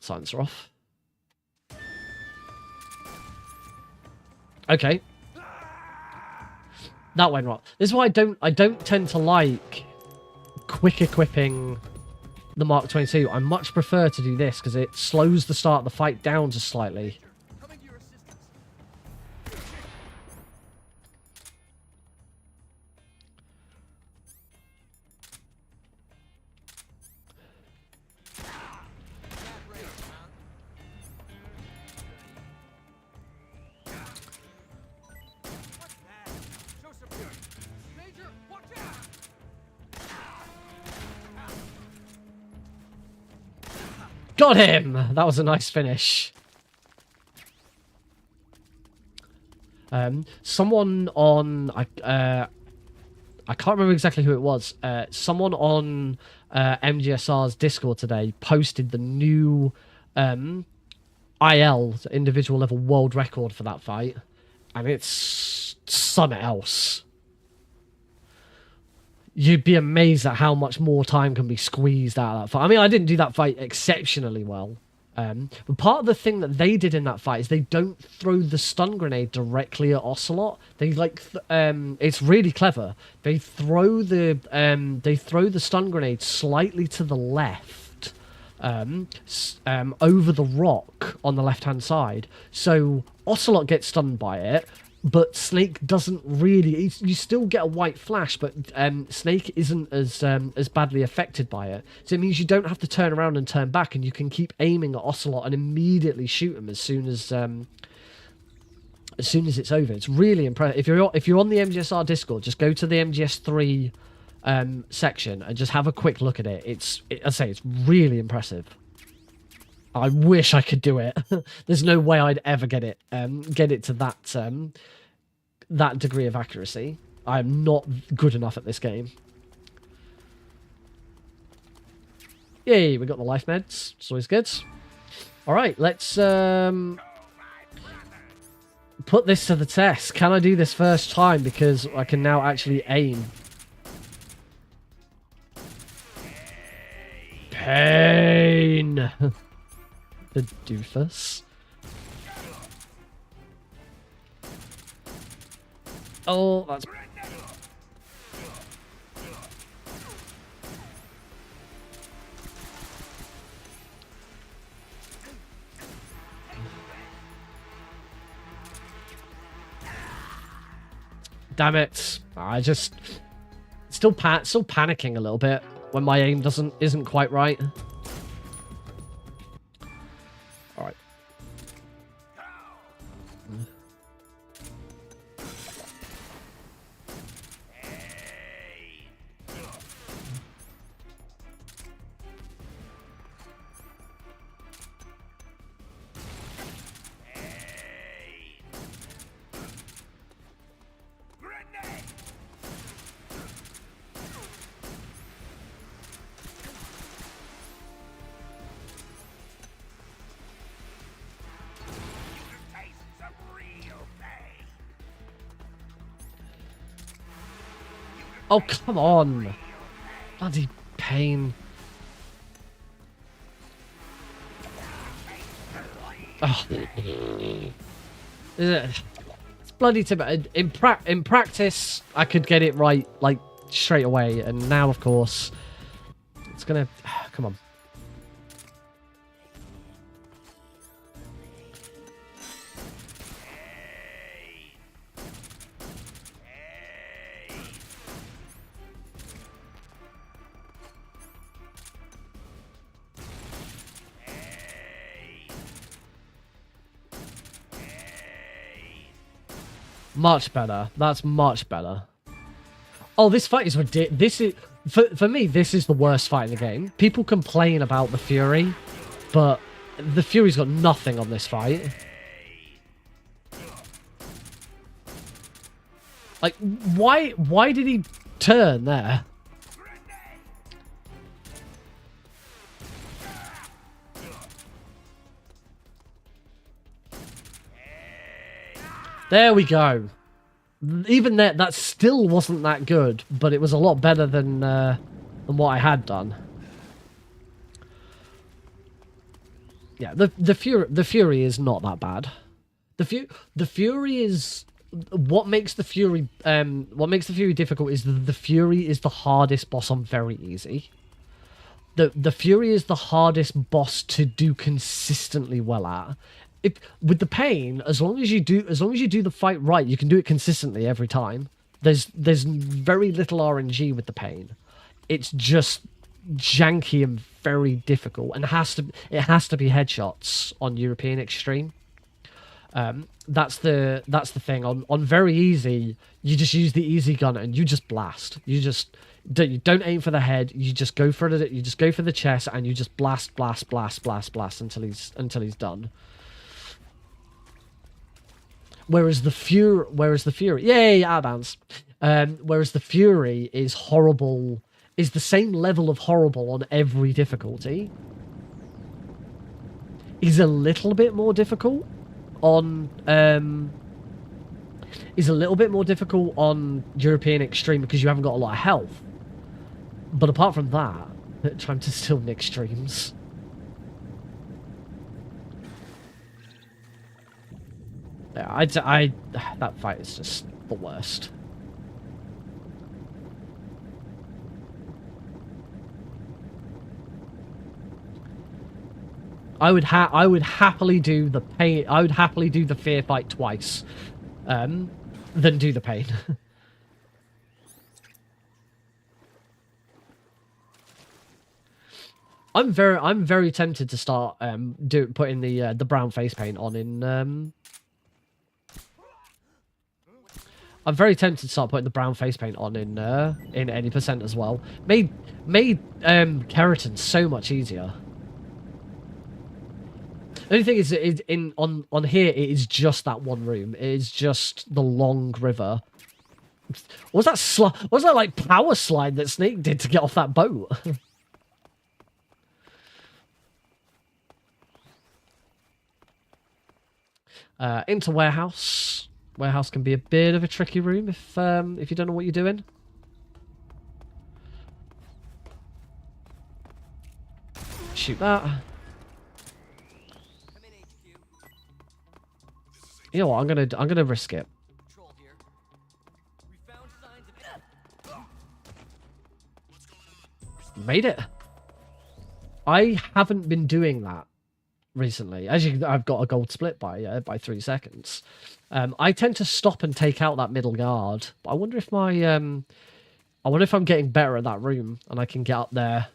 silencer off. Okay, that went wrong. This is why I don't tend to like quick equipping the Mark 22. I much prefer to do this because it slows the start of the fight down just slightly. Got him! That was a nice finish. Someone on... I can't remember exactly who it was. Someone on MGS3's Discord today posted the new IL, individual level world record for that fight. And it's something else. You'd be amazed at how much more time can be squeezed out of that fight. I mean, I didn't do that fight exceptionally well. But part of the thing that they did in that fight is they don't throw the stun grenade directly at Ocelot. They it's really clever. They throw the stun grenade slightly to the left, over the rock on the left-hand side. So Ocelot gets stunned by it. But Snake doesn't really... You still get a white flash, but Snake isn't as badly affected by it. So it means you don't have to turn around and turn back, and you can keep aiming at Ocelot and immediately shoot him as soon as as soon as it's over. It's really impressive. If you're on the MGSR Discord, just go to the MGS3 section and just have a quick look at it. I say it's really impressive. I wish I could do it. There's no way I'd ever get it to that degree of accuracy. I'm not good enough at this game. Yay, we got the life meds. It's always good. All right, let's put this to the test. Can I do this first time? Because I can now actually aim. Pain. The doofus. Oh, that's... Damn it. I just... Still panicking a little bit when my aim isn't quite right. Alright. Oh, come on. Bloody pain. Oh. It's bloody too... In practice, I could get it right, like, straight away. And now, of course, it's gonna... Come on. Much better. That's much better. Oh, this fight is ridiculous. This is... For me, this is the worst fight in the game. People complain about the Fury, but the Fury's got nothing on this fight. Like, why did he turn there? There we go. Even that still wasn't that good, but it was a lot better than what I had done. Yeah, the Fury is not that bad. The Fury is what makes the Fury difficult is the Fury is the hardest boss on very easy. The Fury is the hardest boss to do consistently well at. With the pain, as long as you do the fight right, you can do it consistently every time. There's very little RNG with the pain. It's just janky and very difficult, and it has to be headshots on European Extreme. That's the thing. On very easy, you just use the easy gun and you just blast. You don't aim for the head. You just go for it. You just go for the chest and you just blast until he's done. Whereas the Fury, yay, out of bounds. Whereas the Fury is horrible, is the same level of horrible on every difficulty. Is a little bit more difficult on European Extreme because you haven't got a lot of health. But apart from that, trying to still nick streams. Yeah, that fight is just the worst. I would happily do the pain. I would happily do the fear fight twice, than do the pain. I'm very tempted to start putting the brown face paint on I'm very tempted to start putting the brown face paint on in any percent as well. Made keratin so much easier. The only thing is, on here, it is just that one room. It is just the long river. What was that like power slide that Snake did to get off that boat? Into warehouse. Warehouse can be a bit of a tricky room if you don't know what you're doing. Shoot that. You know what? I'm gonna risk it. Made it. I haven't been doing that recently. As I've got a gold split by 3 seconds. I tend to stop and take out that middle guard. But I wonder if I'm getting better at that room and I can get up there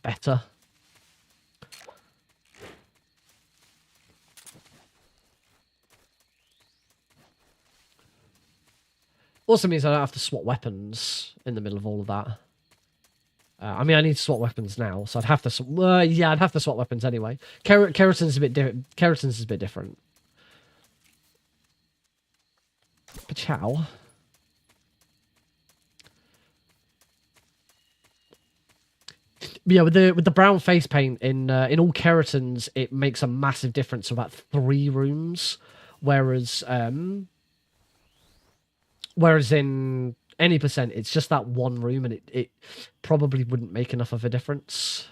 better. Also means I don't have to swap weapons in the middle of all of that. I mean, I need to swap weapons now, so I'd have to. Yeah, I'd have to swap weapons anyway. Keratin's a bit different. Keratin's is a bit different. Pachow. Yeah, with the brown face paint in all keratins, it makes a massive difference to about 3 rooms, whereas in any percent, it's just that one room, and it probably wouldn't make enough of a difference.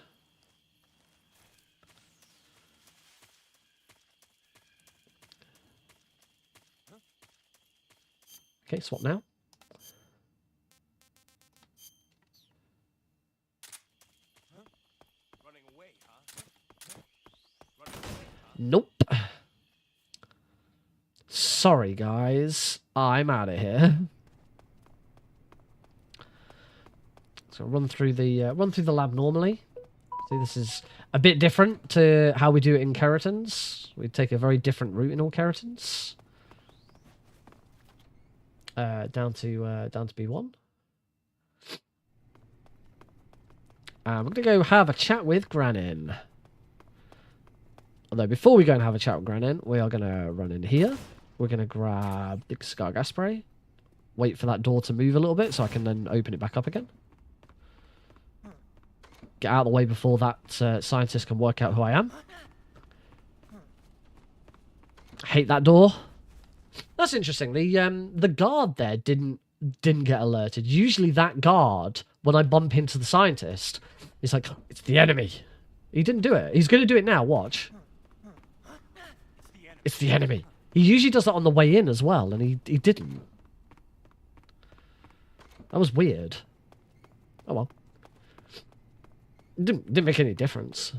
Okay, swap now. Nope. Sorry, guys. I'm out of here. So run through the lab normally. See, this is a bit different to how we do it in keratins. We take a very different route in all keratins. Down to B1. We're gonna go have a chat with Granin. Although before we go and have a chat with Granin, we are gonna run in here. We're gonna grab the cigar gas spray. Wait for that door to move a little bit so I can then open it back up again. Get out of the way before that scientist can work out who I am. Hate that door. That's interesting. The guard there didn't get alerted. Usually that guard, when I bump into the scientist, he's like, it's the enemy. He didn't do it. He's going to do it now. Watch. It's the enemy. He usually does that on the way in as well, and he didn't. That was weird. Oh well. Didn't make any difference.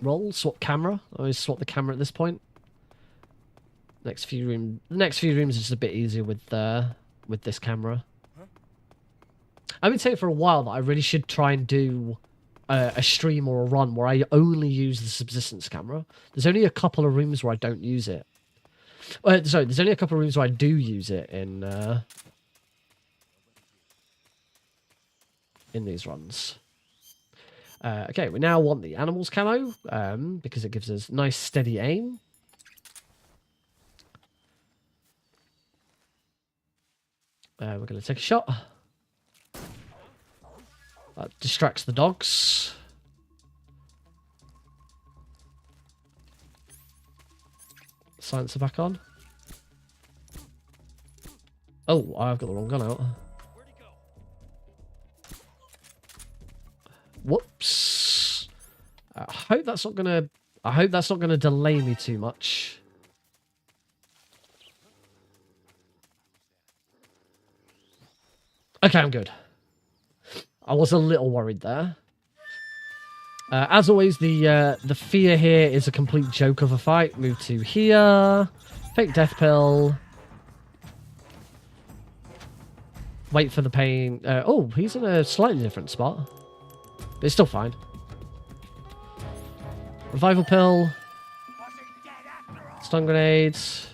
Roll, swap camera. I always swap the camera at this point. The next few rooms is just a bit easier with this camera. I've been saying for a while that I really should try and do a stream or a run where I only use the subsistence camera. There's only a couple of rooms where I don't use it. Sorry, there's only a couple of rooms where I do use it in these runs. Okay, we now want the animals camo because it gives us nice steady aim. We're going to take a shot. That distracts the dogs. Silencer back on. Oh, I've got the wrong gun out. Whoops. I hope that's not gonna delay me too much. Okay, I'm good. I was a little worried there. As always, the fear here is a complete joke of a fight. Move to here. Fake death pill. Wait for the pain. Oh, he's in a slightly different spot. But it's still fine. Revival pill. Stun grenades.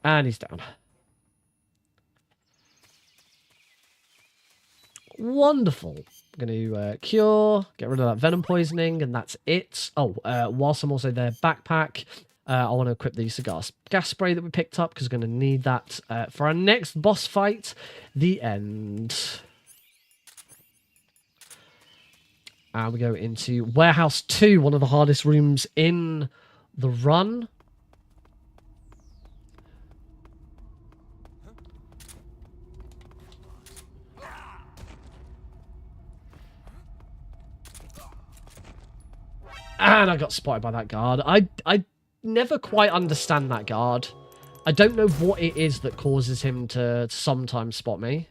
And he's down. Wonderful. I'm going to cure, get rid of that venom poisoning, and that's it. Oh, whilst I'm also there, backpack, I want to equip the cigar gas spray that we picked up, because we're going to need that for our next boss fight, the end. And we go into Warehouse 2, one of the hardest rooms in the run. And I got spotted by that guard. I never quite understand that guard. I don't know what it is that causes him to sometimes spot me.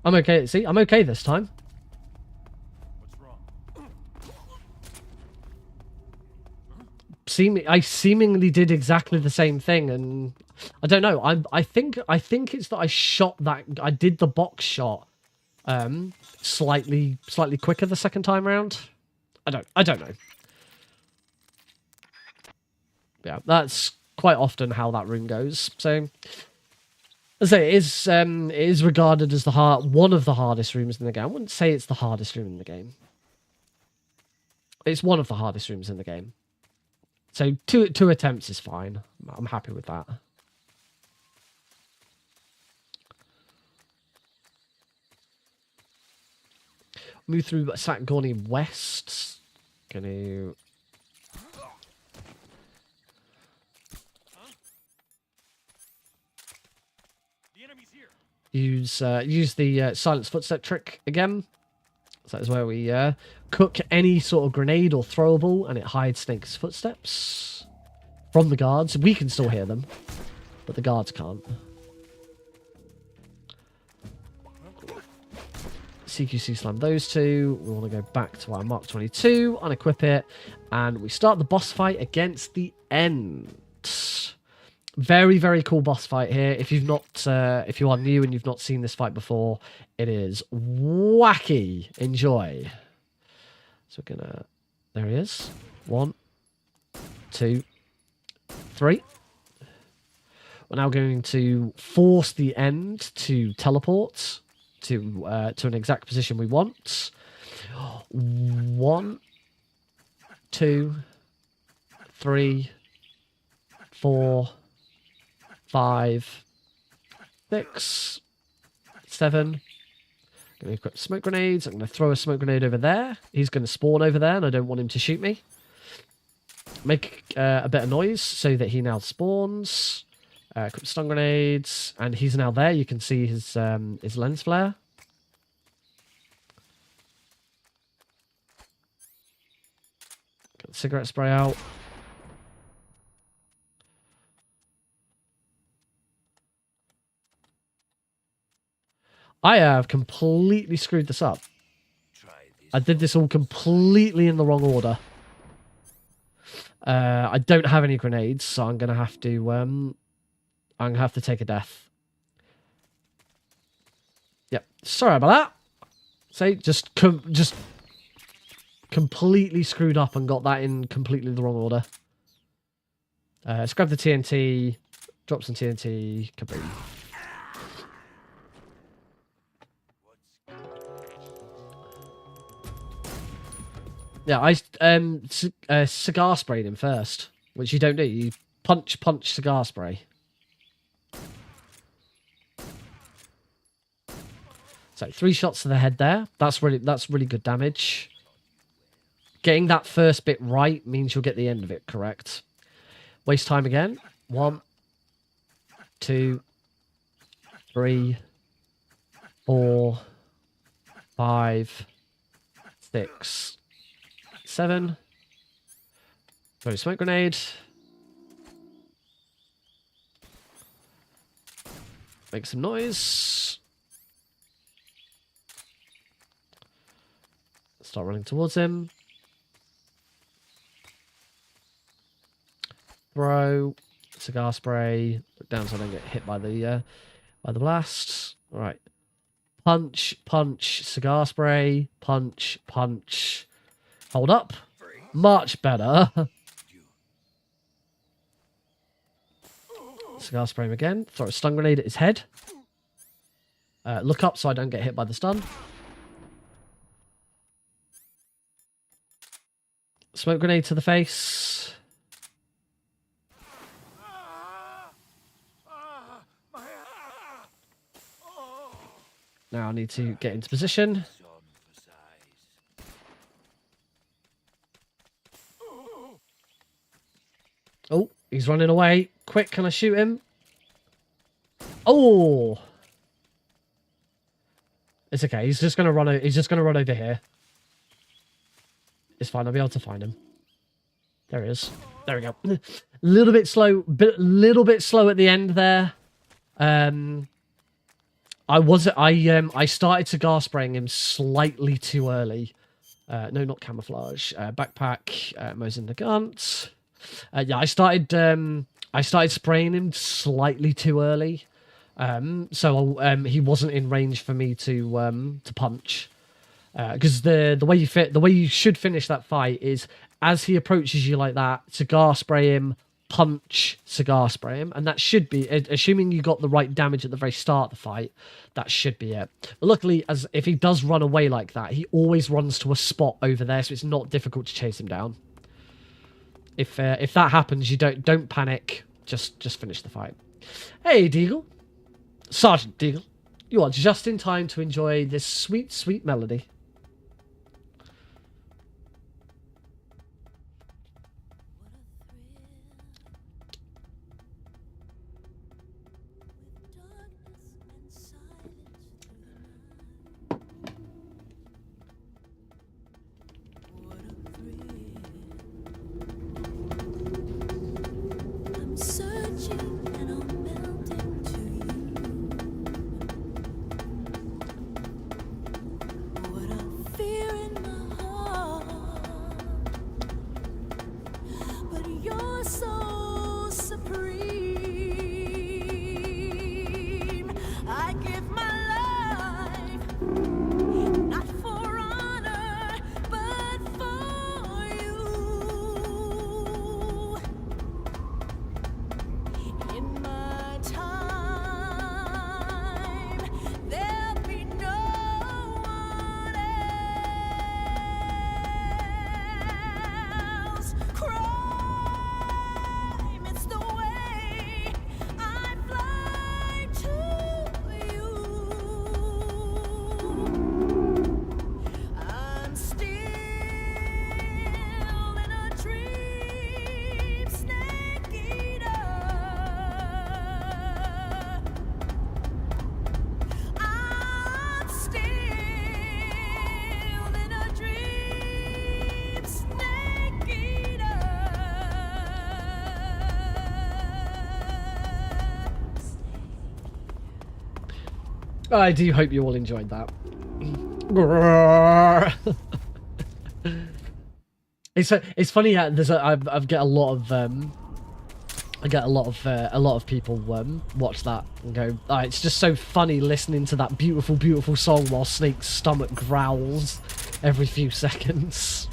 I'm okay. See, I'm okay this time. I seemingly did exactly the same thing, and I don't know. I think it's that I did the box shot slightly quicker the second time around. I don't know. Yeah, that's quite often how that room goes. So as I say, it is regarded as one of the hardest rooms in the game. I wouldn't say it's the hardest room in the game. It's one of the hardest rooms in the game. So two attempts is fine. I'm happy with that. Move through Satgorni West. Gonna use the silence footstep trick again. So that is where we cook any sort of grenade or throwable, and it hides Snake's footsteps from the guards. We can still hear them, but the guards can't. CQC slam those two. We want to go back to our Mark 22, unequip it, and we start the boss fight against the End. Very, very cool boss fight here. If you are new and you've not seen this fight before, it is wacky. Enjoy. So we're gonna. There he is. 1, 2, 3. We're now going to force the End to teleport to an exact position we want. 1, 2, 3, 4, 5, 6, 7. I'm going to equip smoke grenades. I'm going to throw a smoke grenade over there. He's going to spawn over there, and I don't want him to shoot me. Make a bit of noise so that he now spawns. Equip stun grenades, and he's now there. You can see his lens flare. Get the cigarette spray out. I have completely screwed this up. I did this all completely in the wrong order. I don't have any grenades, so I'm gonna have to take a death. Yep. Sorry about that. Say just completely screwed up and got that in completely the wrong order. Let's grab the TNT, drop some TNT, kaboom. Yeah, I cigar sprayed him first, which you don't do. You punch cigar spray. So 3 shots to the head there. That's really good damage. Getting that first bit right means you'll get the end of it correct. Waste time again. 1, 2, 3, 4, 5, 6, 7. Throw a smoke grenade. Make some noise. Start running towards him. throw, cigar spray, look down so I don't get hit by the blasts. All right, punch, punch, cigar spray, punch, punch. Hold up, much better. Cigar spray him again. Throw a stun grenade at his head. Look up so I don't get hit by the stun. Smoke grenade to the face. Now I need to get into position. Oh, he's running away. Quick, can I shoot him? Oh! It's okay. He's just gonna run. He's just gonna run over here. It's fine. I'll be able to find him. There he is. There we go. Little bit slow. Little bit slow at the end there. I started cigar spraying him slightly too early. No, not camouflage. Backpack. Mosin the Gunt. Yeah, I started spraying him slightly too early. So he wasn't in range for me to punch. Because the way you should finish that fight is as he approaches you like that, cigar spray him, punch, cigar spray him, and that should be, assuming you got the right damage at the very start of the fight, that should be it. But luckily, as if he does run away like that, he always runs to a spot over there, so it's not difficult to chase him down. If that happens, you don't panic. Just finish the fight. Hey, Deagle. Sergeant Deagle. You are just in time to enjoy this sweet, sweet melody. I do hope you all enjoyed that. It's funny how I get a lot of people watch that and go, oh, it's just so funny listening to that beautiful, beautiful song while Snake's stomach growls every few seconds.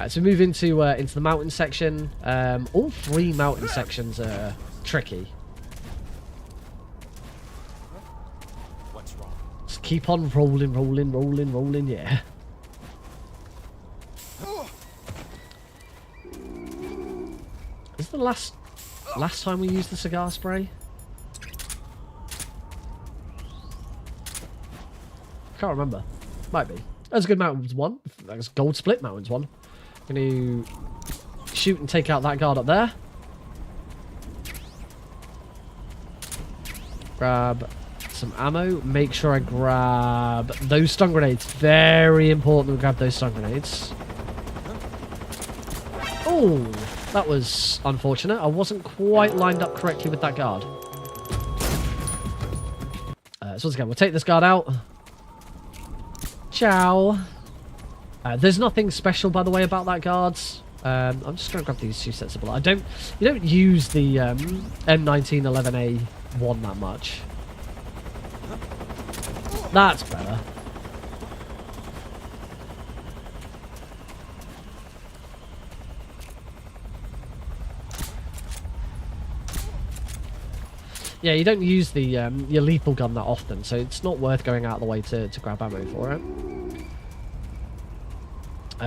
So move into the mountain section. All three mountain sections are tricky. Just keep on rolling, rolling, rolling, rolling, yeah. Is the last time we used the cigar spray? Can't remember. Might be. That's a good mountains one. That's gold split mountains one. Gonna shoot and take out that guard up there. Grab some ammo. Make sure I grab those stun grenades. Very important to grab those stun grenades. Oh, that was unfortunate. I wasn't quite lined up correctly with that guard. So once again, we'll take this guard out. Ciao. There's nothing special, by the way, about that guard. I'm just going to grab these 2 sets of bullets. You don't use the M1911A1 that much. That's better. Yeah, you don't use the your lethal gun that often, so it's not worth going out of the way to grab ammo for it.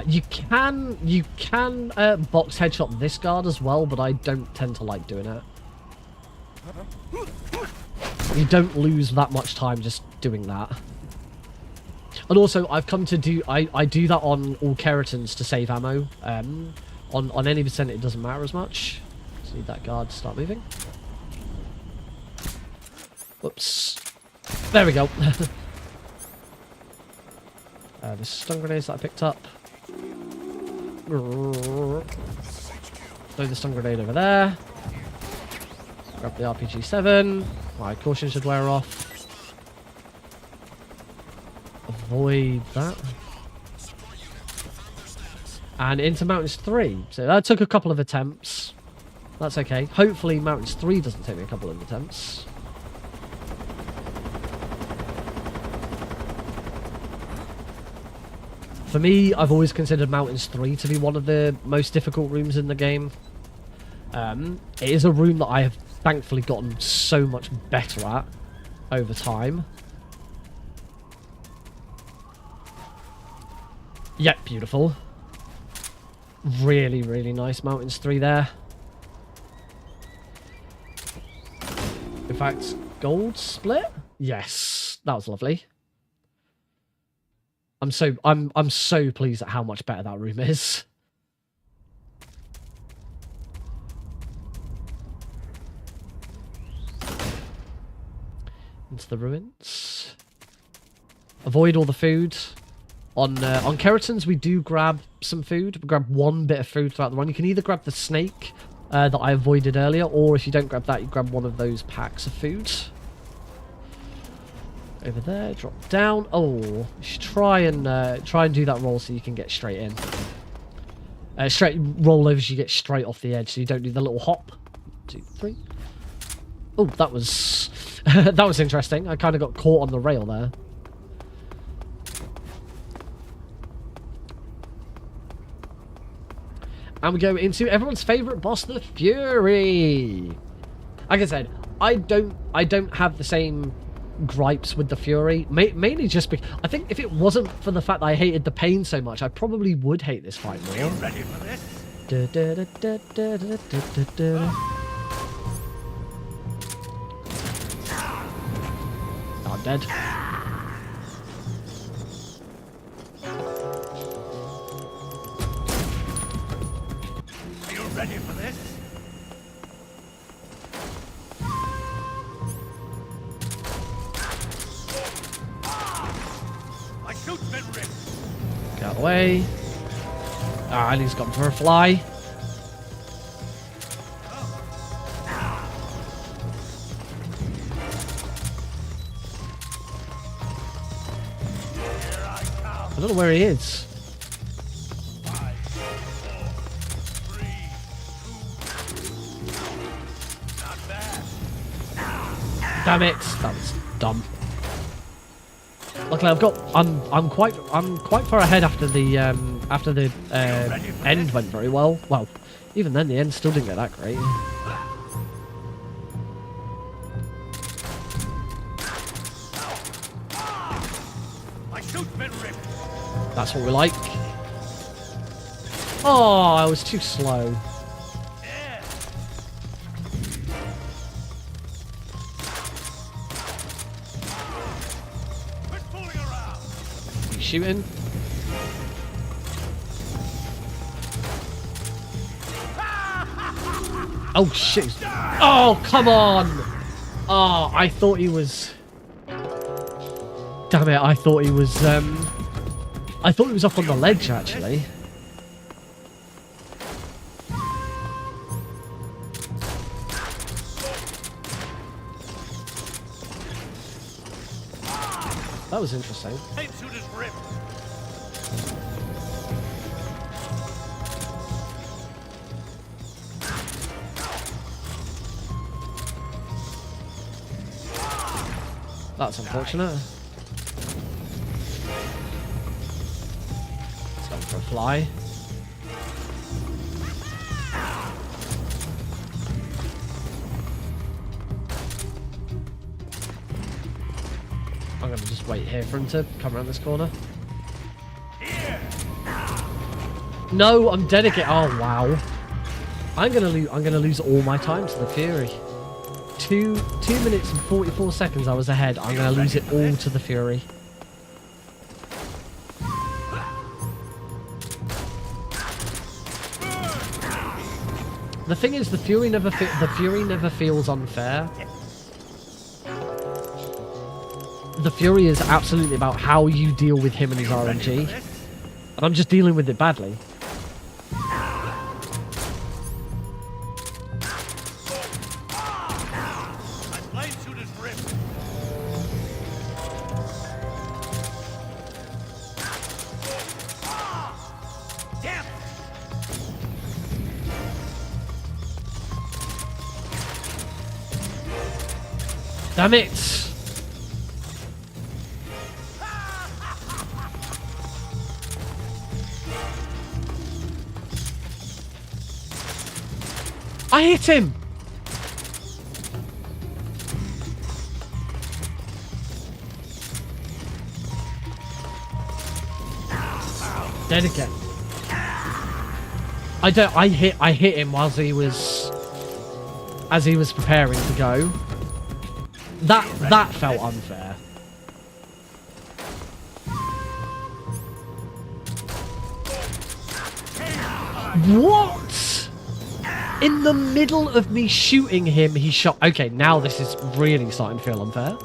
You can box headshot this guard as well, but I don't tend to like doing it. You don't lose that much time just doing that. And also, I've come to do I do that on all keratins to save ammo. On any percent, it doesn't matter as much. Just need that guard to start moving. Whoops. There we go. The stun grenades that I picked up. Throw the stun grenade over there. Grab the RPG-7. My caution should wear off. Avoid that. And into Mountains 3. So that took a couple of attempts. That's okay. Hopefully Mountains 3 doesn't take me a couple of attempts. For me, I've always considered Mountains 3 to be one of the most difficult rooms in the game. It is a room that I have thankfully gotten so much better at over time. Yep, beautiful. Really, really nice Mountains 3 there. In fact, gold split? Yes, that was lovely. I'm so pleased at how much better that room is. Into the ruins. Avoid all the food. On keratins, we do grab some food. We grab 1 bit of food throughout the run. You can either grab the snake that I avoided earlier, or if you don't grab that, you grab one of those packs of food. Over there, drop down. Oh, you should try and do that roll so you can get straight in. Straight roll over so you get straight off the edge, so you don't do the little hop. 1, 2, 3. Oh, that was that was interesting. I kind of got caught on the rail there. And we go into everyone's favourite boss, the Fury. Like I said, I don't have the same gripes with the Fury, mainly just because I think if it wasn't for the fact that I hated the pain so much, I probably would hate this fight more. Are you ready for this? Oh, I'm dead. Are you ready for this? My suit's been ripped. Get out of the way. Ah, he's gone for a fly. I don't know where he is. 5, 4, 3, 2. Not bad. Damn it! That was dumb. Luckily, I'm quite far ahead after the end went very well. Well, even then the end still didn't get that great. My suit's been ripped. That's what we like. Oh, I was too slow. Yeah. Quit fooling around. You shooting? Oh shit! Oh come on! Oh, I thought he was. Damn it! I thought he was. I thought he was up on the ledge actually. That was interesting. Tape suit is ripped. That's unfortunate. It's going for a fly. I'm gonna just wait here for him to come around this corner. No, I'm dead again. Oh wow. I'm gonna lose all my time to the Fury. 2 minutes and 44 seconds I was ahead. I'm gonna lose it all to the Fury. The thing is, the Fury never feels unfair. The Fury is absolutely about how you deal with him and his RNG, and I'm just dealing with it badly. Damn it! I hit him! Dead again. I hit him whilst as he was preparing to go. That felt unfair. What? In the middle of me shooting him, he shot. Okay, now this is really starting to feel unfair.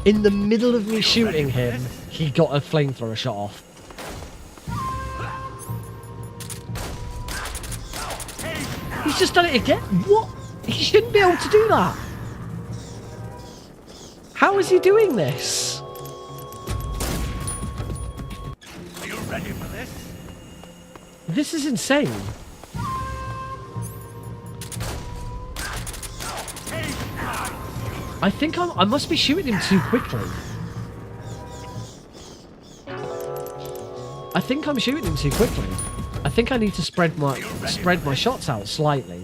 In the middle of me shooting him, he got a flamethrower shot off. He's just done it again? What? He shouldn't be able to do that. How is he doing this? Are you ready for this? This is insane. I think I must be shooting him too quickly. I think I'm shooting him too quickly. I think I need to spread my shots out slightly.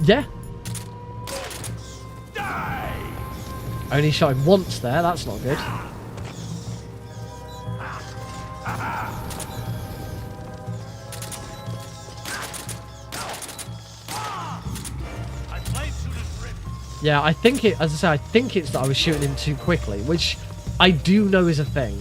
Yeah. I only shot him once there, that's not good. Yeah, I think it, as I say, I think it's that I was shooting him too quickly, which I do know is a thing.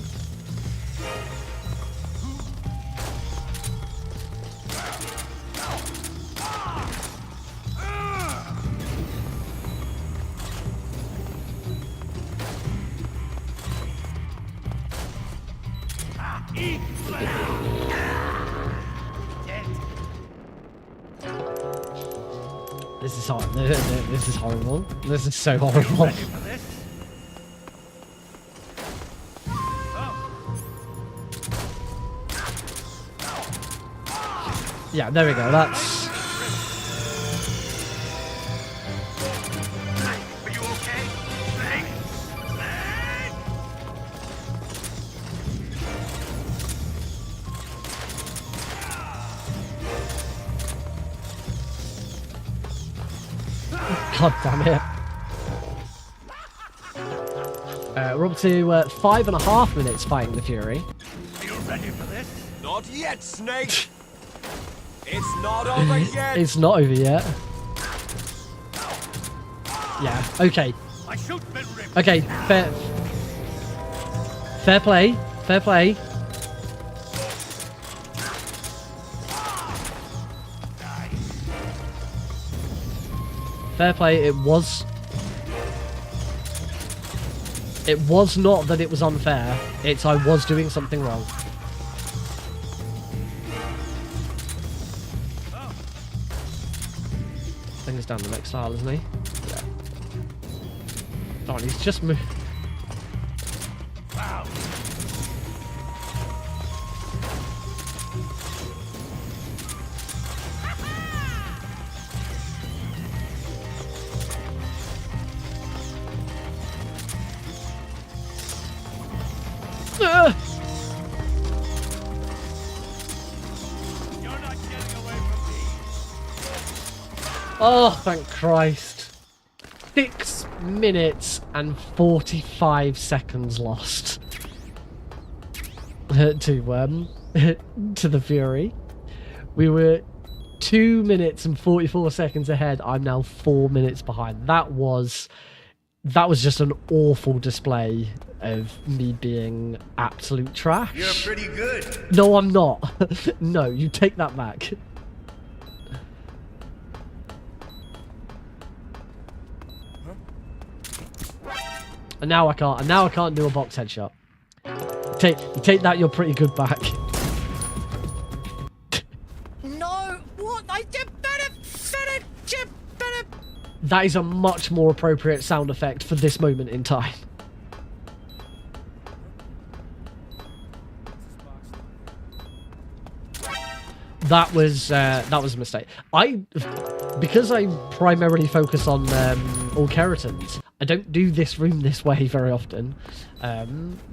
This is hard. This is horrible. This is so horrible. Yeah, there we go. That's. Are you okay? God damn it. We're up to 5.5 minutes fighting the Fury. Are you ready for this? Not yet, Snake! It's not over yet! It's not over yet. Yeah, okay. My shoot's been ripped. Okay, fair play. Fair play. Fair play, it was not that it was unfair, it's I was doing something wrong. I think he's down the next tile, isn't he? Yeah. Darn, he's just moved. Wow. Oh, thank Christ. 6 minutes and 45 seconds lost to to the Fury. We were 2 minutes and 44 seconds ahead. I'm now 4 minutes behind. That was just an awful display of me being absolute trash. You're pretty good. No, I'm not. No, you take that back. And now I can't. And now I can't do a box headshot. You take that. You're pretty good back. No, what? I did better. That is a much more appropriate sound effect for this moment in time. That was a mistake. Because I primarily focus on all keratins, I don't do this room this way very often,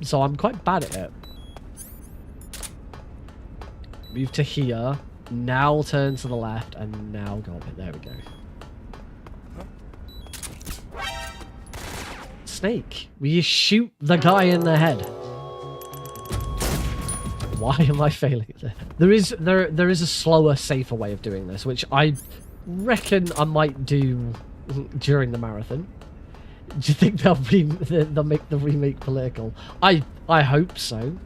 so I'm quite bad at it. Move to here, now turn to the left, and now go up it. There we go. Snake, will you shoot the guy in the head? Why am I failing there? There is a slower, safer way of doing this, which I reckon I might do during the marathon. Do you think they'll make the remake political? I hope so.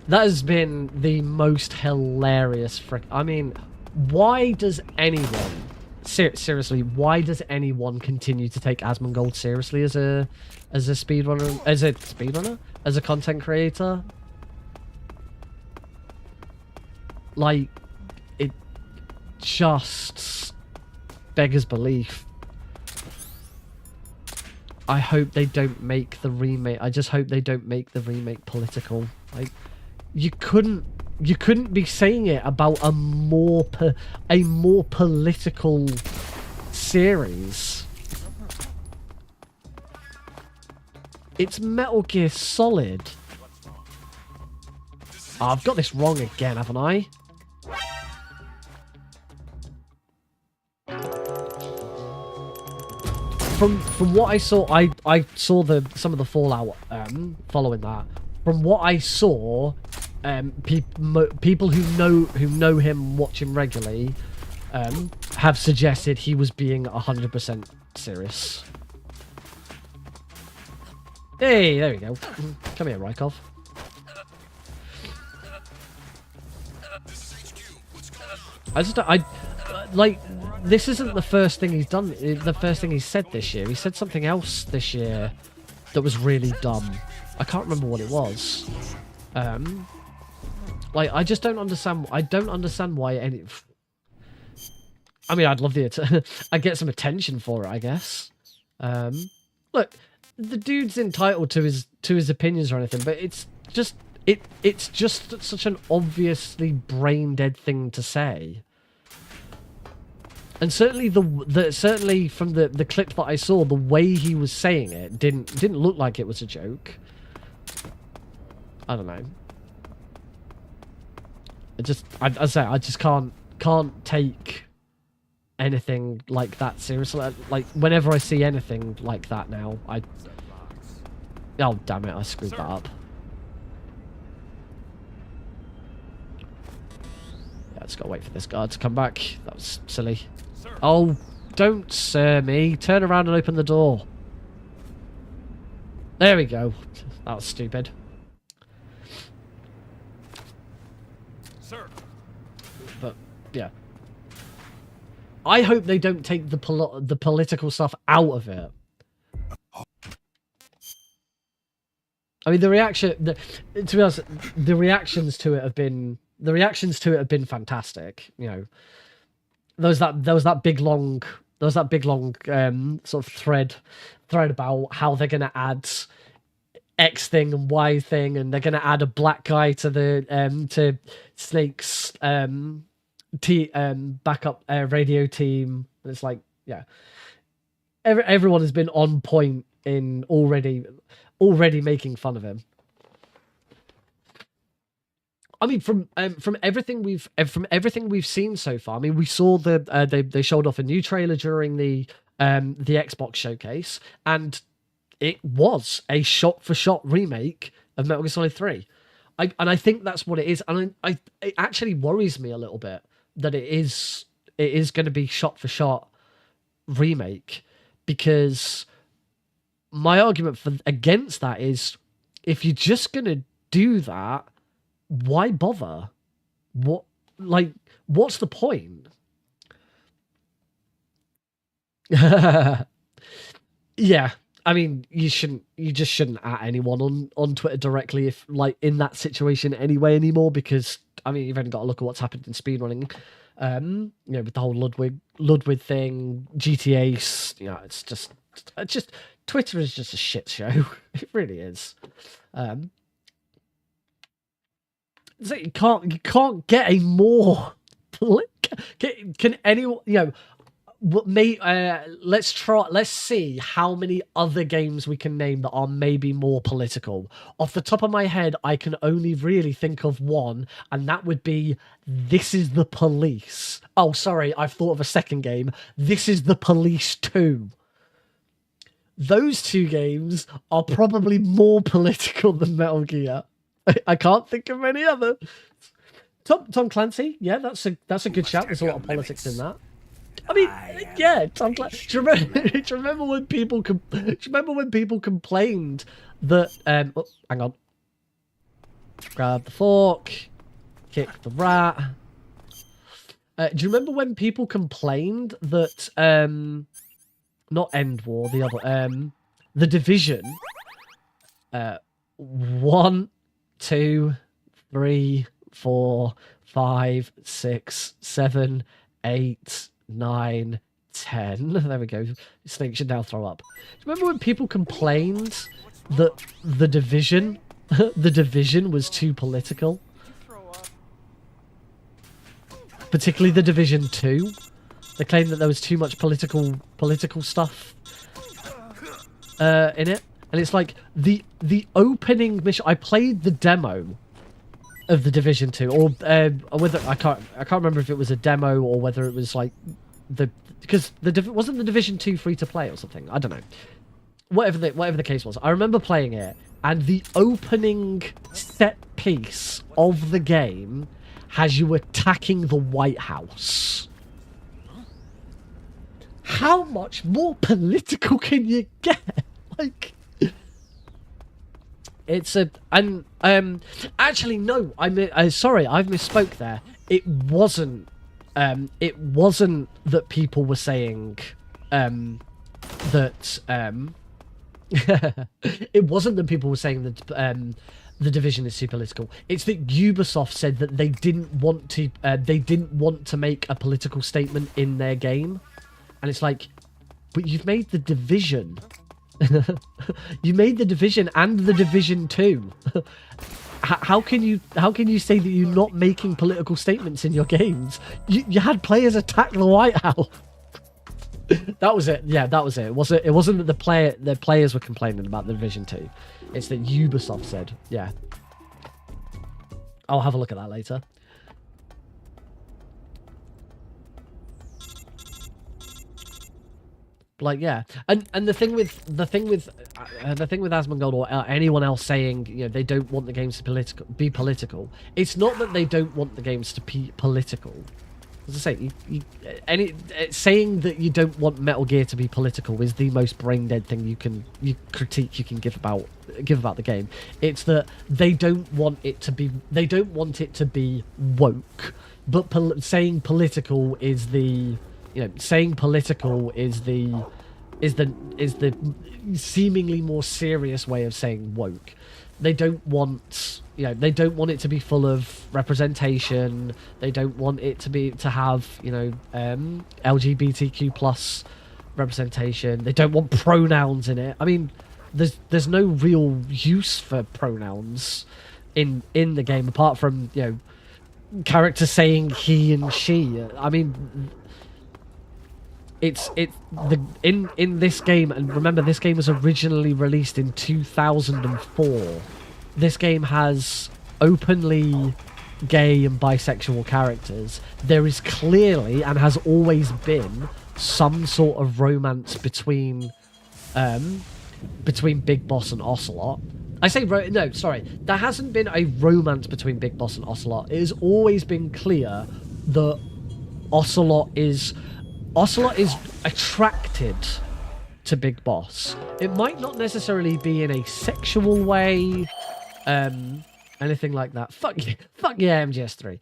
That has been the most hilarious I mean, why does anyone seriously? Why does anyone continue to take Asmongold seriously as a speedrunner? As a content creator? Like, it just beggars belief. I hope they don't make the remake. I just hope they don't make the remake political. Like, you couldn't be saying it about a more political series. It's Metal Gear Solid. Oh, I've got this wrong again, haven't I? From what I saw, I saw some of the fallout following that. From what I saw, people who know him, watch him regularly, have suggested he was being 100% serious. Hey, there we go. Come here, Rykov. Like, this isn't the first thing he's done, the first thing he's said this year. He said something else this year that was really dumb. I can't remember what it was. Like, I just don't understand. I don't understand why any. I mean, I'd love I'd get some attention for it, I guess. Look, the dude's entitled to his opinions or anything, but it's just such an obviously brain dead thing to say. And certainly certainly from the clip that I saw, the way he was saying it didn't look like it was a joke. I don't know. I just can't take anything like that seriously. Like, whenever I see anything like that now, oh damn it, I screwed that up. Yeah, I just gotta wait for this guard to come back. That was silly. Oh, don't sir me. Turn around and open the door. There we go. That was stupid. Sir. But yeah, I hope they don't take the political stuff out of it. I mean, to be honest, the reactions to it have been fantastic. You know, there was that big long sort of thread about how they're gonna add X thing and Y thing, and they're gonna add a black guy to the to Snake's backup radio team. And it's like, yeah, everyone has been on point in already making fun of him. I mean, from everything we've seen so far. I mean, we saw they showed off a new trailer during the Xbox showcase, and it was a shot-for-shot remake of Metal Gear Solid 3. I think that's what it is, and it actually worries me a little bit that it is going to be shot-for-shot remake, because my argument against that is, if you're just going to do that, why bother? What's the point? Yeah, I mean, you just shouldn't at anyone on Twitter directly if, like, in that situation anyway anymore, because, I mean, you've only got to look at what's happened in speedrunning, with the whole Ludwig thing, GTA, it's just Twitter is just a shit show. It really is. So you can't get a more. Can anyone? Let's see how many other games we can name that are maybe more political. Off the top of my head, I can only really think of one, and that would be This Is the Police. Oh, sorry, I've thought of a second game. This Is the Police 2. Those two games are probably more political than Metal Gear. I can't think of any other. Tom Clancy, yeah, that's a good shout. There's a lot of politics in that. I mean, yeah, Tom Clancy. Do you remember when people complained that? Oh, hang on. Grab the fork. Kick the rat. Do you remember when people complained that? Not End War, the other. The Division. 1, 2, 3, 4, 5, 6, 7, 8, 9, 10. There we go. Snake should now throw up. Do you remember when people complained that the Division, the Division was too political? Particularly the Division 2. They claimed that there was too much political stuff in it. And it's like the opening mission. I played the demo of the Division 2, or whether I can't remember if it was a demo or whether it was like because wasn't the Division 2 free to play or something. I don't know. Whatever the case was, I remember playing it, and the opening set piece of the game has you attacking the White House. How much more political can you get? Like. It's actually no. Sorry, I've misspoke there. It wasn't that people were saying that it wasn't that people were saying that the Division is too political. It's that Ubisoft said that they didn't want to make a political statement in their game, and it's like, but you've made the Division. You made the Division and the Division 2. How can you say that you're not making political statements in your games? You had players attack the White House. That was it. Yeah, that was it. It wasn't that the players were complaining about the Division 2. It's that Ubisoft said, yeah. I'll have a look at that later. Like, yeah, and the thing with Asmongold or anyone else saying, they don't want the games to be political. It's not that they don't want the games to be political. As I say, saying that you don't want Metal Gear to be political is the most brain dead thing you can give about the game. It's that they don't want it to be woke, but saying political is the seemingly more serious way of saying woke. They don't want it to be full of representation. They don't want it to have LGBTQ plus representation. They don't want pronouns in it. I mean, there's no real use for pronouns in the game apart from characters saying he and she. I mean, in this game, and remember, this game was originally released in 2004. This game has openly gay and bisexual characters, there is clearly and has always been some sort of romance between Big Boss and Ocelot. I say no, sorry. There hasn't been a romance between Big Boss and Ocelot. It has always been clear that Ocelot is attracted to Big Boss. It might not necessarily be in a sexual way, anything like that. Fuck yeah, MGS3.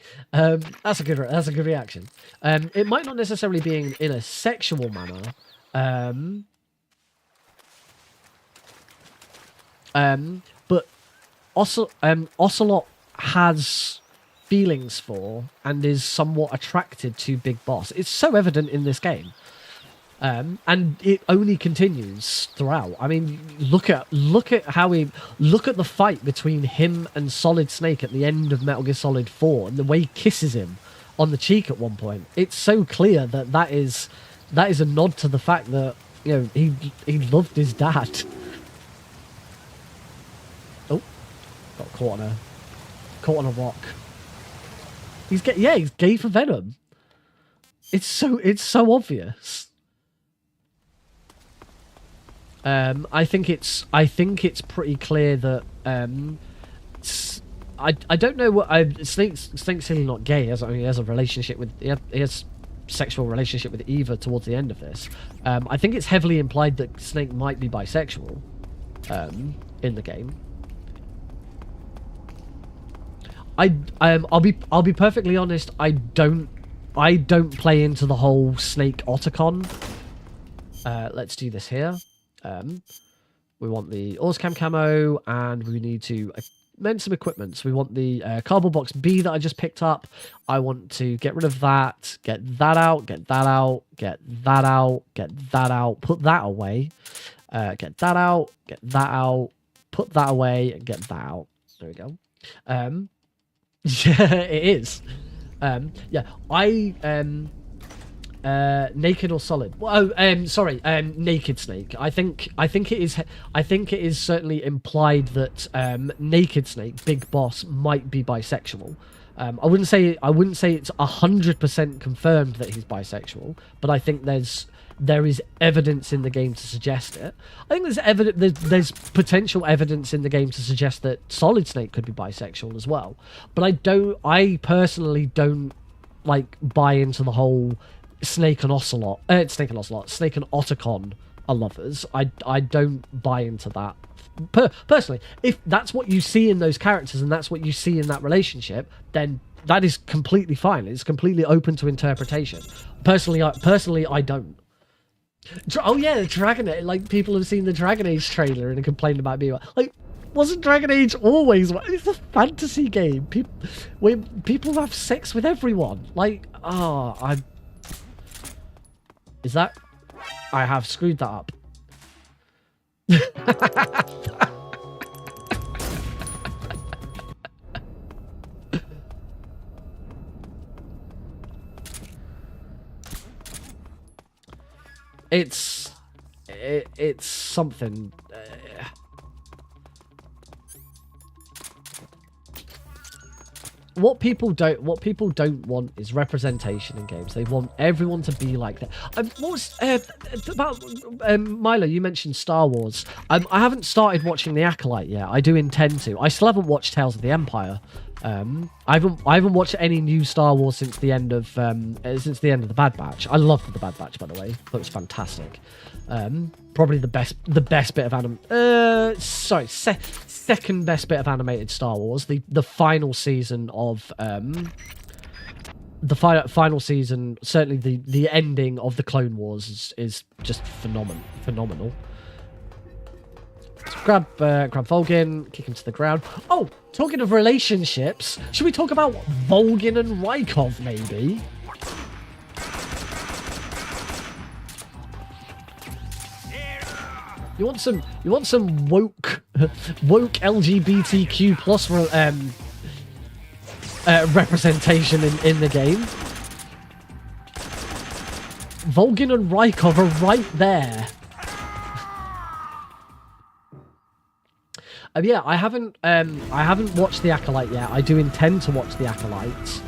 That's a good reaction. It might not necessarily be in a sexual manner. But Ocelot has feelings for and is somewhat attracted to Big Boss. It's so evident in this game. And it only continues throughout. I mean, look at the fight between him and Solid Snake at the end of Metal Gear Solid 4 and the way he kisses him on the cheek at one point. It's so clear that is a nod to the fact that, you know, he loved his dad. Oh, got caught on a rock. He's gay for Venom. It's so obvious. I think it's pretty clear that I don't know what Snake's really not gay. He has a relationship with he has sexual relationship with Eva towards the end of this. I think it's heavily implied that Snake might be bisexual in the game. I'll be perfectly honest. I don't play into the whole Snake Otacon. Let's do this here. We want the Orscam camo, and we need to amend some equipment. So we want the cardboard box B that I just picked up. I want to get rid of that, get that out, get that out, get that out, get that out, put that away, get that out, get that out, put that away, and get that out. There we go. Yeah, it is. Yeah, naked or solid? Well, sorry, naked Snake. I think it is certainly implied that naked Snake, Big Boss, might be bisexual. I wouldn't say it's 100% confirmed that he's bisexual, but I think there is evidence in the game to suggest it. I think there's potential evidence in the game to suggest that Solid Snake could be bisexual as well. But I personally don't like buy into the whole Snake and Otacon are lovers. I don't buy into that. Personally, if that's what you see in those characters and that's what you see in that relationship, then that is completely fine. It's completely open to interpretation. Personally, I don't. Oh yeah, the Dragon Age. Like, people have seen the Dragon Age trailer and complained about being like, wasn't Dragon Age always? It's a fantasy game. People have sex with everyone. Like, is that? I have screwed that up. It's something. What people don't want is representation in games. They want everyone to be like that. What was about Milo? You mentioned Star Wars. I haven't started watching The Acolyte yet. I do intend to. I still haven't watched Tales of the Empire. I haven't watched any new Star Wars since the end of the Bad Batch. I loved the Bad Batch, by the way. That was fantastic. Probably the best bit of second best bit of animated Star Wars. The final season of final season, certainly the ending of the Clone Wars is just phenomenal. Let's grab Volgin, kick him to the ground. Oh, talking of relationships, should we talk about Volgin and Rykov maybe? You want some woke LGBTQ plus representation in the game? Volgin and Rykov are right there. Yeah, I haven't watched The Acolyte yet. I do intend to watch The Acolyte.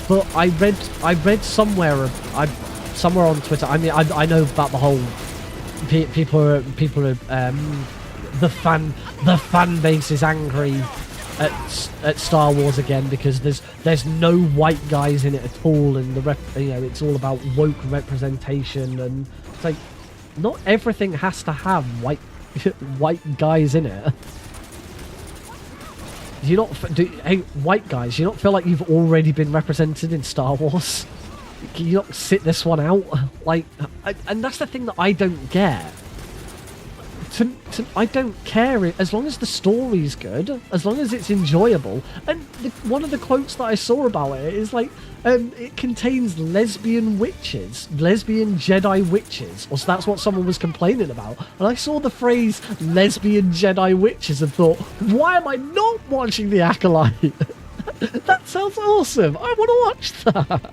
But I read somewhere on Twitter. I mean, I know about the whole people are the fan base is angry at Star Wars again because there's no white guys in it at all, and it's all about woke representation, and it's like not everything has to have white guys in it. Hey, white guys, do you not feel like you've already been represented in Star Wars? Can you not sit this one out? And that's the thing that I don't get. I don't care as long as the story's good, as long as it's enjoyable. And one of the quotes that I saw about it is like, it contains lesbian Jedi witches, or so that's what someone was complaining about. And I saw the phrase lesbian Jedi witches and thought, why am I not watching The Acolyte? That sounds awesome. I want to watch that.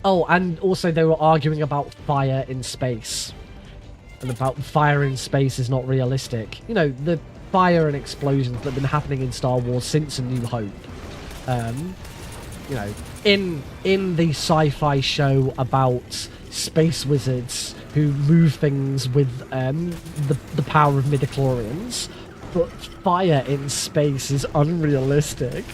Oh, and also they were arguing about fire in space. And about fire in space is not realistic. You know, the fire and explosions that have been happening in Star Wars since A New Hope. You know, in the sci-fi show about space wizards who move things with the power of midichlorians. But fire in space is unrealistic.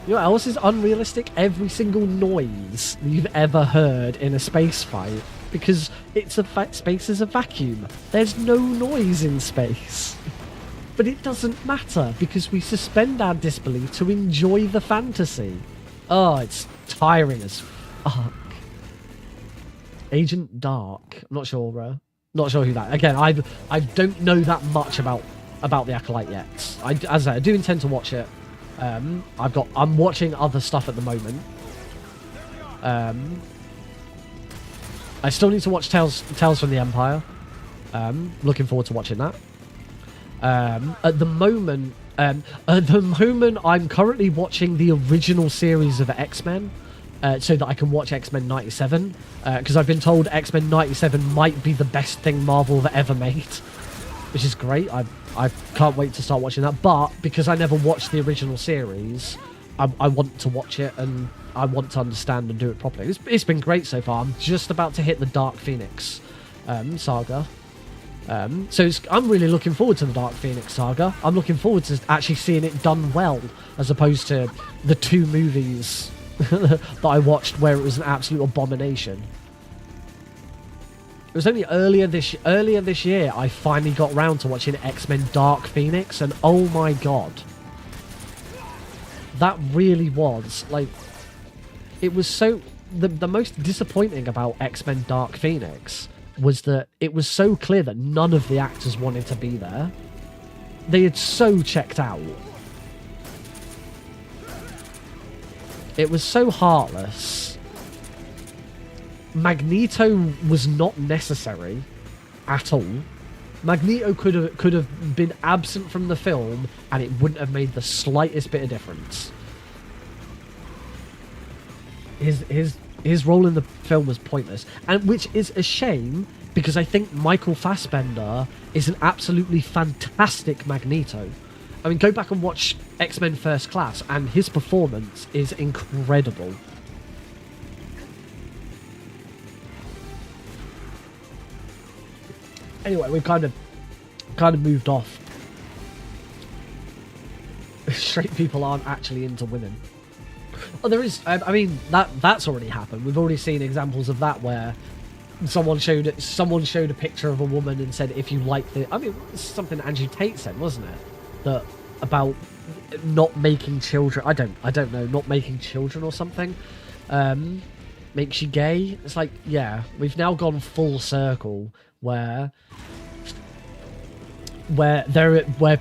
You know what else is unrealistic? Every single noise you've ever heard in a space fight. Because space is a vacuum. There's no noise in space. But it doesn't matter, because we suspend our disbelief to enjoy the fantasy. Oh, it's tiring as fuck. Agent Dark. I'm not sure, bro. Not sure who that... Again, I don't know that much about The Acolyte yet. As I said, I do intend to watch it. I'm watching other stuff at the moment. I still need to watch Tales from the Empire. Looking forward to watching that. At the moment, I'm currently watching the original series of X-Men, so that I can watch X-Men 97. Because I've been told X-Men 97 might be the best thing Marvel have ever made, which is great. I can't wait to start watching that. But because I never watched the original series, I want to watch it, and I want to understand and do it properly. It's been great so far. I'm just about to hit the Dark Phoenix saga. So I'm really looking forward to the Dark Phoenix saga. I'm looking forward to actually seeing it done well, as opposed to the 2 movies that I watched where it was an absolute abomination. It was only earlier this year I finally got round to watching X-Men Dark Phoenix, and oh my god. That really was, like... It was so... The most disappointing about X-Men Dark Phoenix was that it was so clear that none of the actors wanted to be there. They had so checked out. It was so heartless. Magneto was not necessary at all. Magneto could have been absent from the film and it wouldn't have made the slightest bit of difference. His role in the film was pointless, and which is a shame, because I think Michael Fassbender is an absolutely fantastic Magneto. I mean, go back and watch X-Men First Class, and his performance is incredible. Anyway, we've kind of moved off. Straight people aren't actually into women. Oh, there is. I mean, that's already happened. We've already seen examples of that where someone showed a picture of a woman and said, "If you like the," I mean, it's something Andrew Tate said, wasn't it? That about not making children. I don't know, not making children or something. Makes you gay. It's like, yeah, we've now gone full circle where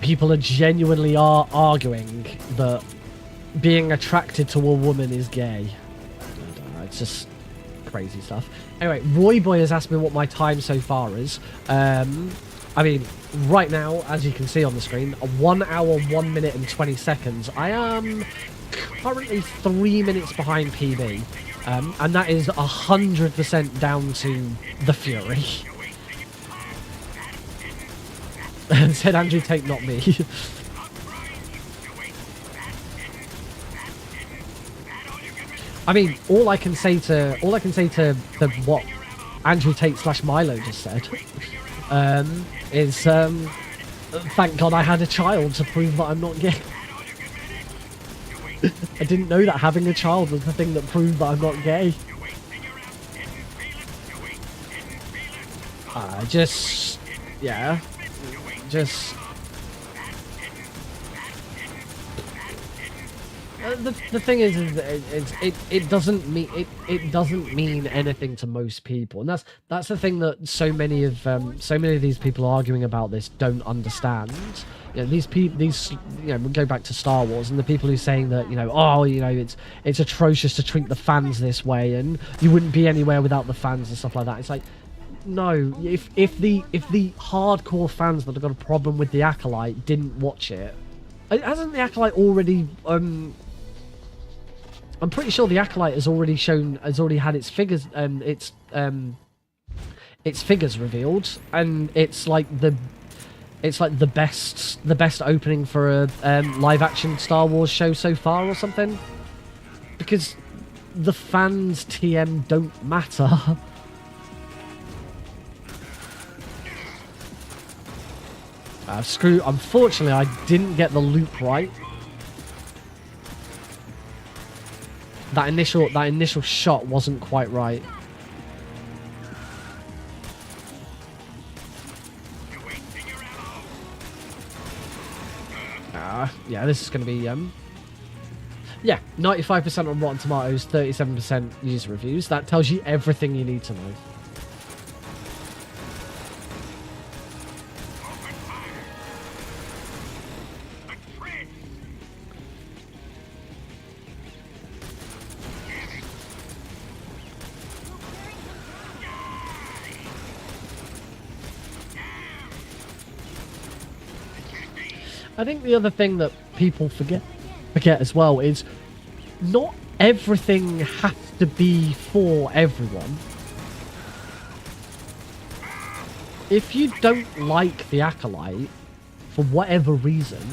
people are genuinely arguing that being attracted to a woman is gay. I don't know, it's just crazy stuff. Anyway, Roy Boy has asked me what my time so far is. I mean, right now, as you can see on the screen, 1 hour, 1 minute and 20 seconds. I am currently 3 minutes behind PB, and that is 100% down to the Fury. Said Andrew Tate, not me. I mean, all I can say to what Andrew Tate / Milo just said is thank God I had a child to prove that I'm not gay. I didn't know that having a child was the thing that proved that I'm not gay. Yeah, just the thing is it doesn't mean anything to most people, and that's the thing that so many of these people arguing about this don't understand. You know, these we go back to Star Wars and the people who are saying that it's atrocious to treat the fans this way and you wouldn't be anywhere without the fans and stuff like that. It's like, no, if the hardcore fans that have got a problem with the Acolyte didn't watch it, hasn't the Acolyte already? I'm pretty sure the Acolyte has already had its figures revealed, and it's like the best opening for a live action Star Wars show so far or something, because the fans TM don't matter. Unfortunately, I didn't get the loop right. That initial shot wasn't quite right. Yeah, this is going to be yeah, 95% on Rotten Tomatoes, 37% user reviews. That tells you everything you need to know. I think the other thing that people forget as well is not everything has to be for everyone. If you don't like the Acolyte for whatever reason,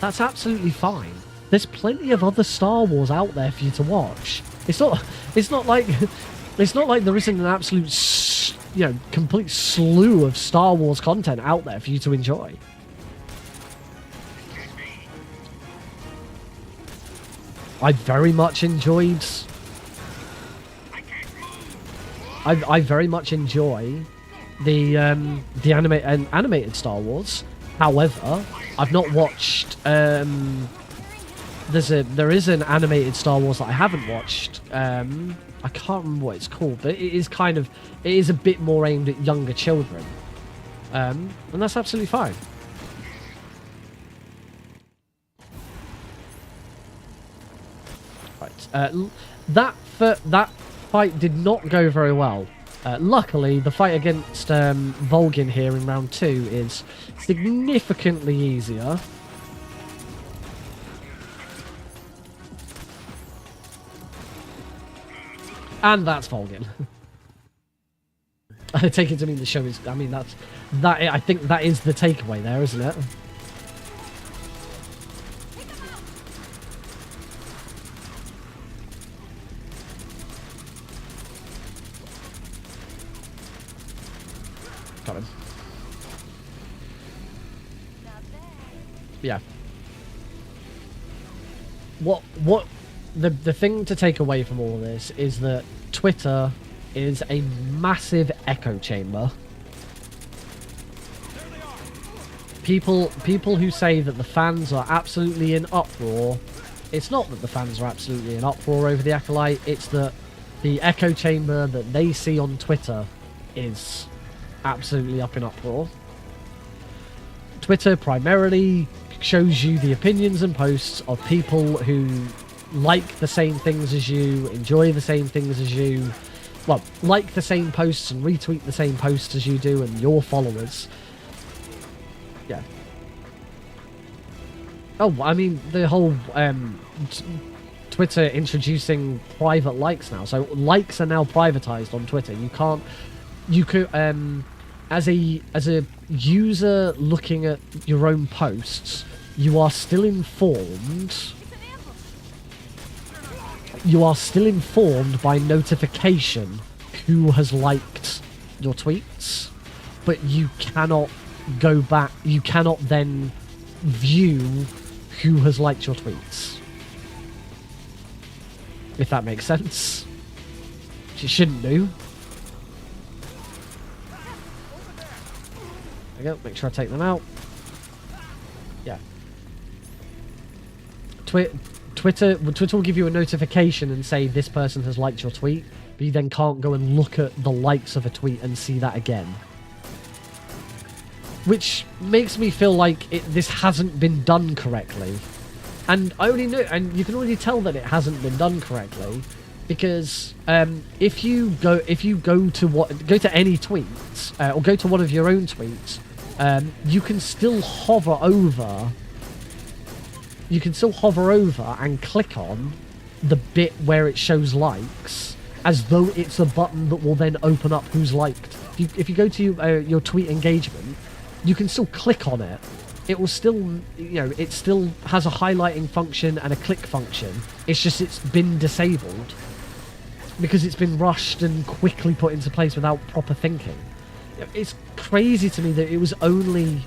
that's absolutely fine. There's plenty of other Star Wars out there for you to watch. It's not like there isn't an absolute complete slew of Star Wars content out there for you to enjoy. I very much enjoyed. I very much enjoy the animated Star Wars. However, I've not watched. There is an animated Star Wars that I haven't watched. I can't remember what it's called, but it is a bit more aimed at younger children, and that's absolutely fine. That fight did not go very well. Luckily, the fight against Volgin here in round 2 is significantly easier. And that's Volgin. I take it to mean the show is. I mean I think that is the takeaway there, isn't it? Got him. Yeah. What the thing to take away from all of this is that Twitter is a massive echo chamber. People who say that the fans are absolutely in uproar, it's not that the fans are absolutely in uproar over the Acolyte, it's that the echo chamber that they see on Twitter is absolutely up in uproar. Twitter primarily shows you the opinions and posts of people who like the same things as you, enjoy the same things as you, well, like the same posts and retweet the same posts as you do, and your followers. Yeah. Oh, I mean, the whole Twitter introducing private likes now. So likes are now privatized on Twitter. You could as a user looking at your own posts, you are still informed. You are still informed by notification who has liked your tweets, but you cannot go back. You cannot then view who has liked your tweets. If that makes sense. Which it shouldn't do. There we go. Make sure I take them out. Yeah. Twitter will give you a notification and say this person has liked your tweet, but you then can't go and look at the likes of a tweet and see that again. Which makes me feel like this hasn't been done correctly. And I only know, and you can already tell that it hasn't been done correctly, because if you go to any tweets or go to one of your own tweets, you can still hover over. You can still hover over and click on the bit where it shows likes, as though it's a button that will then open up who's liked. If you go to your tweet engagement, you can still click on it. It will still, it still has a highlighting function and a click function. It's just it's been disabled because it's been rushed and quickly put into place without proper thinking. It's crazy to me that it was only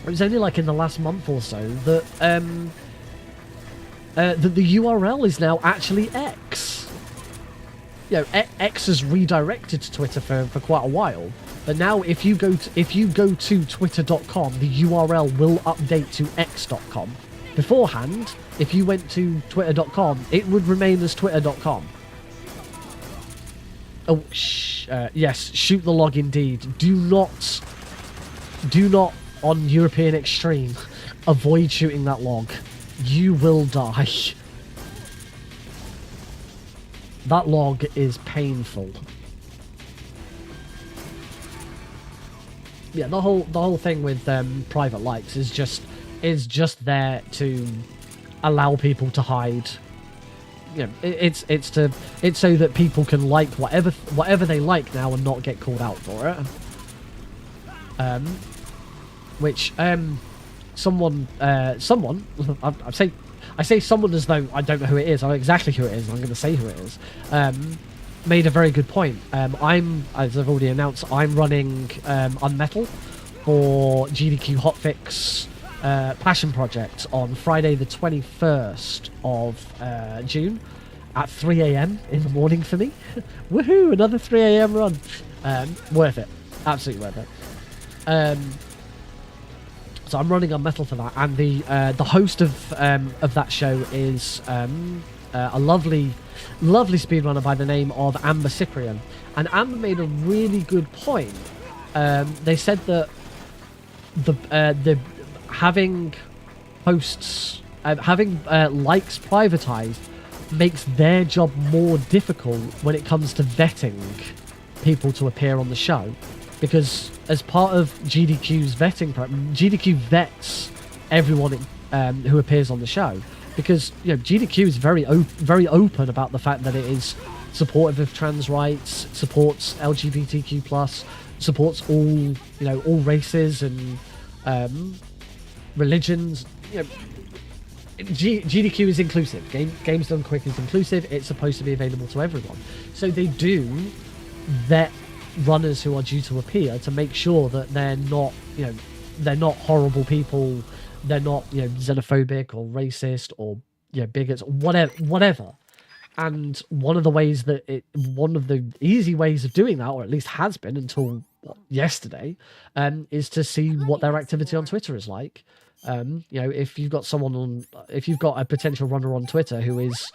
like in the last month or so that that the URL is now actually X. X has redirected to Twitter for quite a while, but now if you go to twitter.com, the URL will update to x.com. Beforehand, if you went to twitter.com, it would remain as twitter.com. Oh, yes, shoot the log indeed. Do not on European Extreme avoid shooting that log. You will die. That log is painful. Yeah, the whole thing with private likes is just there to allow people to hide. It's so that people can like whatever they like now and not get called out for it. Which someone I say someone as though I don't know who it is. I know exactly who it is. I'm going to say who it is. Made a very good point. I'm, as I've already announced, I'm running Unmetal for GDQ Hotfix Passion Project on Friday the 21st of June at 3 a.m. in the morning for me. Woohoo! Another 3 a.m. run. Worth it. Absolutely worth it. So I'm running Unmetal for that, and the host of that show is a lovely speedrunner by the name of Amber Cyprian. And Amber made a really good point. They said that the having posts, having likes privatized makes their job more difficult when it comes to vetting people to appear on the show. Because as part of GDQ's vetting program, GDQ vets everyone who appears on the show. Because GDQ is very open about the fact that it is supportive of trans rights, supports LGBTQ+, supports all races and religions. GDQ is inclusive. Games Done Quick is inclusive. It's supposed to be available to everyone. So they do vet runners who are due to appear to make sure that they're not horrible people, they're not xenophobic or racist or bigots, whatever. And one of the easy ways of doing that, or at least has been until yesterday, is to see what their activity on Twitter is like. If you've got a potential runner on Twitter who is,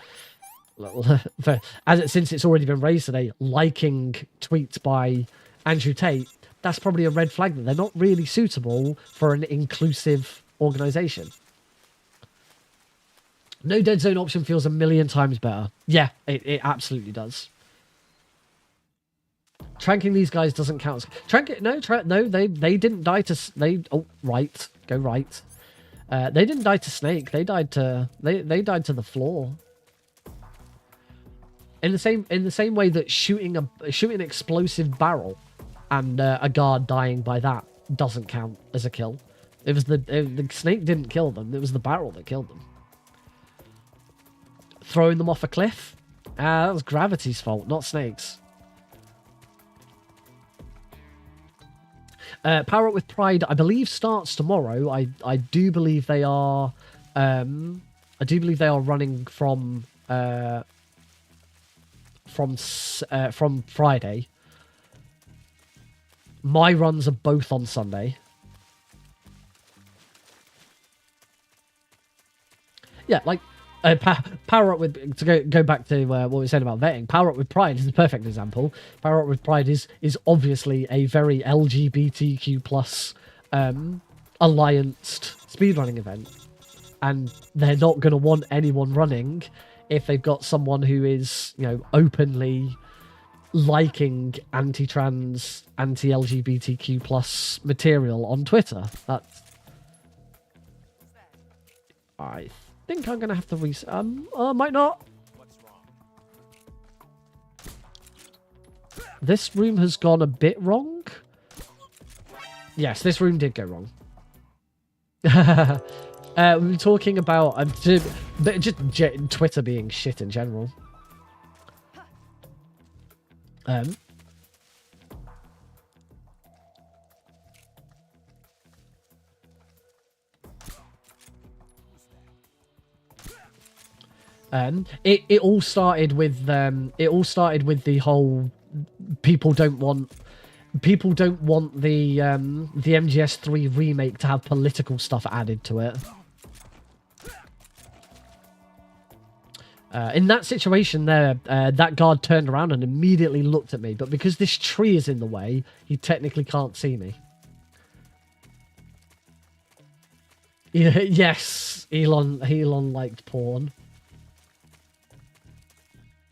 since it's already been raised today, liking tweets by Andrew Tate, that's probably a red flag that they're not really suitable for an inclusive organization. No dead zone option feels a million times better. Yeah, it absolutely does. Tranking these guys doesn't count. No, they didn't die to. Go right. They didn't die to Snake. They died to they died to the floor. In the same way that shooting an explosive barrel and a guard dying by that doesn't count as a kill. It was the Snake didn't kill them. It was the barrel that killed them. Throwing them off a cliff? That was Gravity's fault, not Snake's. Power Up with Pride, I believe, starts tomorrow. I do believe they are. I do believe they are running from Friday. My runs are both on Sunday. Yeah, like Power Up with, to go back to what we were saying about vetting. Power Up with Pride is the perfect example. Power Up with Pride is obviously a very LGBTQ plus allianced speedrunning event, and they're not going to want anyone running if they've got someone who is, you know, openly liking anti-trans, anti-LGBTQ plus material on Twitter. That's, I think I'm gonna have to reset. Might not. This room has gone a bit wrong. Yes, this room did go wrong. We were talking about just Twitter being shit in general. It all started with the whole people don't want the MGS3 remake to have political stuff added to it. In that situation there, that guard turned around and immediately looked at me, but because this tree is in the way, he technically can't see me. Yeah, yes, Elon liked porn.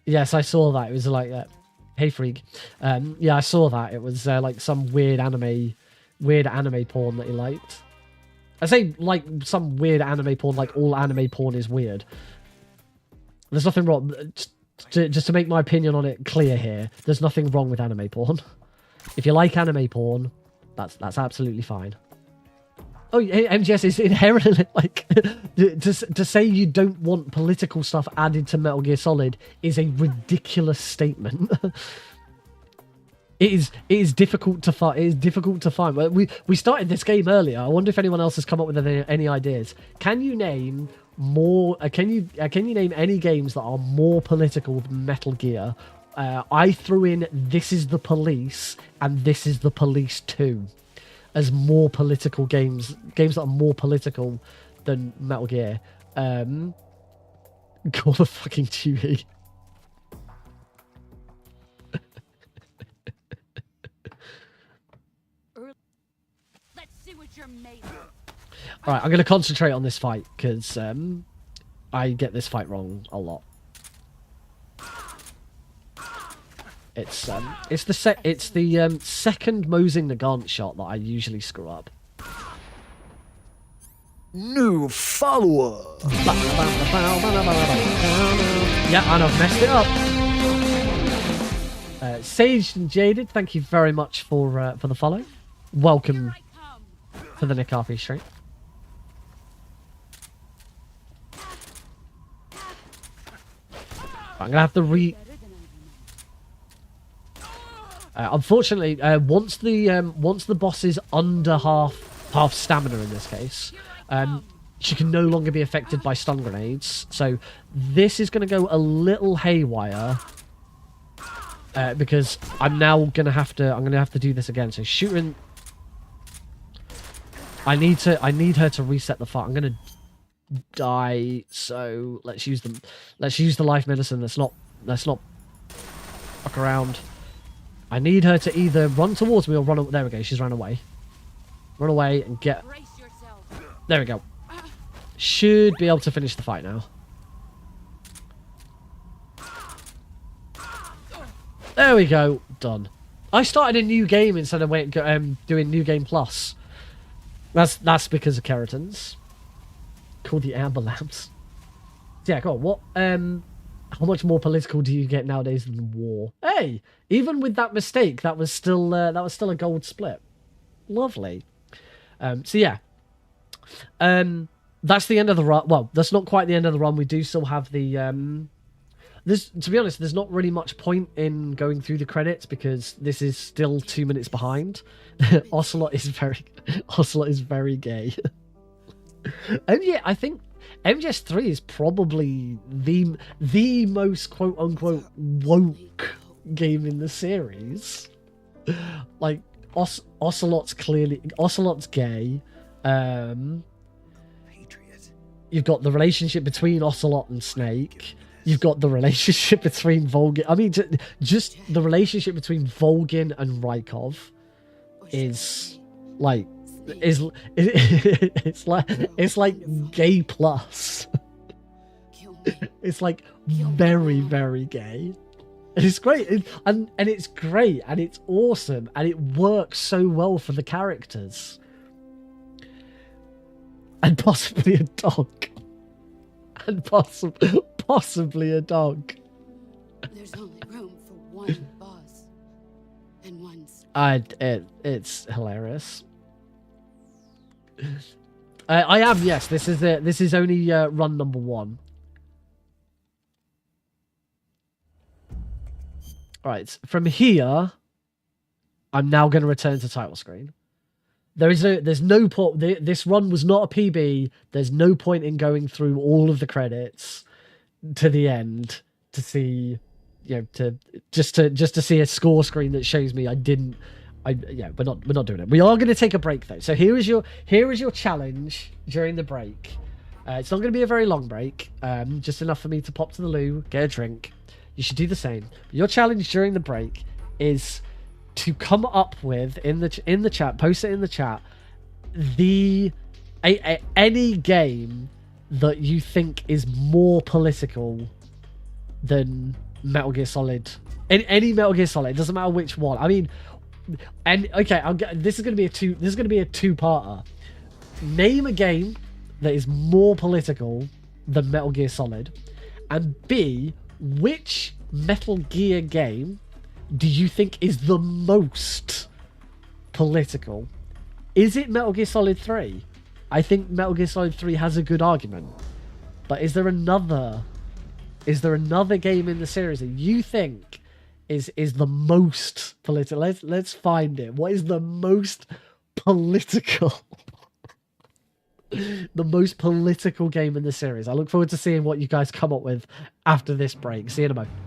Yes, I saw that. It was like, hey freak. Yeah, I saw that. It was like some weird anime porn that he liked. I say like some weird anime porn, like all anime porn is weird. There's nothing wrong. Just to make my opinion on it clear here, there's nothing wrong with anime porn. If you like anime porn, that's absolutely fine. Oh, MGS is inherently like to say you don't want political stuff added to Metal Gear Solid is a ridiculous statement. It is difficult to find. It is difficult to find. We started this game earlier. I wonder if anyone else has come up with any ideas. Can you name more? Can you name any games that are more political than Metal Gear? I threw in This Is the Police and This Is the Police 2 as more political games that are more political than Metal Gear. Call of fucking Duty. Let's see what you're made of. Alright, I'm going to concentrate on this fight, because I get this fight wrong a lot. It's the second Mosing Nagant shot that I usually screw up. New follower. Yeah, and I've messed it up. Sage and Jaded, thank you very much for the follow. Welcome to the Nick RP stream. I'm gonna have to unfortunately, once the boss is under half stamina in this case, she can no longer be affected by stun grenades. So this is going to go a little haywire because I'm gonna have to do this again. So shooting, I need her to reset the fire. I'm gonna die. So let's use the life medicine. Let's not fuck around. I need her to either run towards me or run. There we go. She's run away. Run away and get. There we go. Should be able to finish the fight now. There we go. Done. I started a new game instead of doing New Game Plus. That's because of Keratins. Called the ambulance. Yeah, go on. What? How much more political do you get nowadays than war? Hey, even with that mistake, that was still a gold split. Lovely. So yeah. That's the end of the run. Well, that's not quite the end of the run. We do still have the to be honest, there's not really much point in going through the credits because this is still 2 minutes behind. Ocelot is very gay. And yeah, I think MGS3 is probably the most quote unquote woke game in the series. Like Ocelot's gay. Patriot. You've got the relationship between Ocelot and Snake. You've got the relationship between Volgin. I mean, just the relationship between Volgin and Rykov is like it's like gay plus. It's like very, very gay. And it's great, and it's great, and it's awesome, and it works so well for the characters. And possibly a dog. And possibly a dog. There's only room for one boss and one. It's hilarious. I am, yes. This is only run number 1. Right, from here, I'm now going to return to title screen. There's no point. This run was not a PB. There's no point in going through all of the credits to the end to see, you know, just to see a score screen that shows me we're not doing it. We are going to take a break though. So here is your challenge during the break. It's not going to be a very long break. Just enough for me to pop to the loo, get a drink. You should do the same. Your challenge during the break is to come up with in the chat, post it in the chat, any game that you think is more political than Metal Gear Solid. Any Metal Gear Solid, it doesn't matter which one. I mean, and okay, this is going to be a two-parter. Name a game that is more political than Metal Gear Solid, and B, which Metal Gear game do you think is the most political? Is it Metal Gear Solid 3? I think Metal Gear Solid 3 has a good argument. But is there another game in the series that you think is the most political? Let's find it. What is the most political? The most political game in the series. I look forward to seeing what you guys come up with after this break. See you in a moment.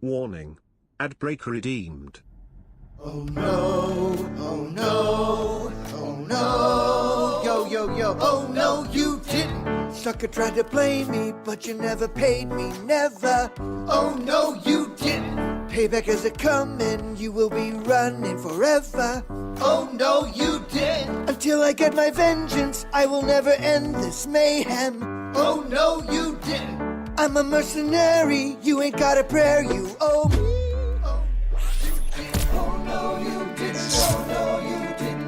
Warning. Ad break redeemed. Oh no, oh no, oh no, yo, yo, yo, oh no, you didn't. Sucker tried to play me, but you never paid me, never. Oh no, you didn't. Payback is a coming, you will be running forever. Oh no, you didn't. Until I get my vengeance, I will never end this mayhem. Oh no, you didn't. I'm a mercenary, you ain't got a prayer, you owe me. Oh no, you didn't. Oh no, you didn't. Oh no, you didn't.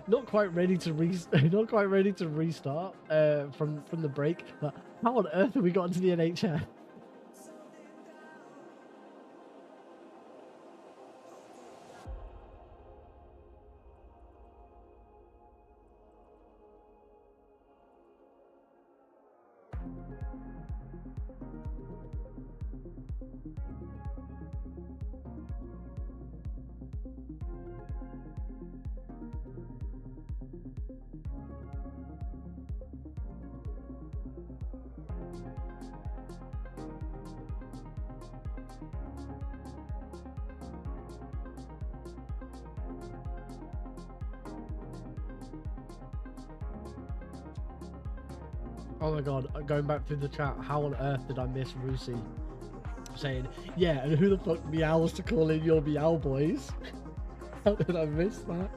Not quite ready to not quite ready to restart from the break. But how on earth have we got into the NHS? Oh my god, going back through the chat, how on earth did I miss Rusi saying, yeah, and who the fuck meows to call in your meow boys? How did I miss that?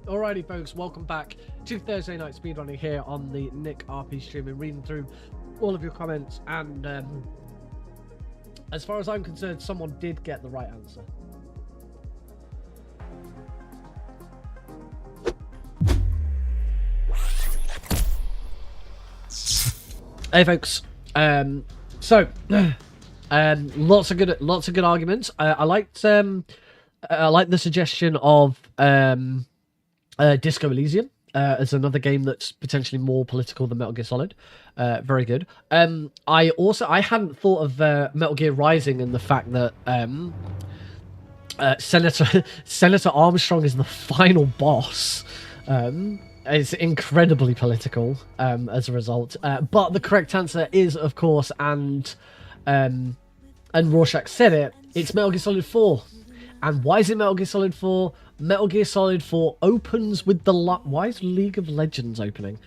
Alrighty folks, welcome back to Thursday Night Speedrunning here on the Nick RP stream, and reading through all of your comments, and as far as I'm concerned, someone did get the right answer. Hey folks, lots of good arguments. I liked the suggestion of Disco Elysium as another game that's potentially more political than Metal Gear Solid. Very good. I hadn't thought of Metal Gear Rising and the fact that Senator Armstrong is the final boss. It's incredibly political as a result. But the correct answer is, of course, and Rorschach said it, it's Metal Gear Solid 4. And why is it Metal Gear Solid 4? Metal Gear Solid 4 opens with the why is League of Legends opening?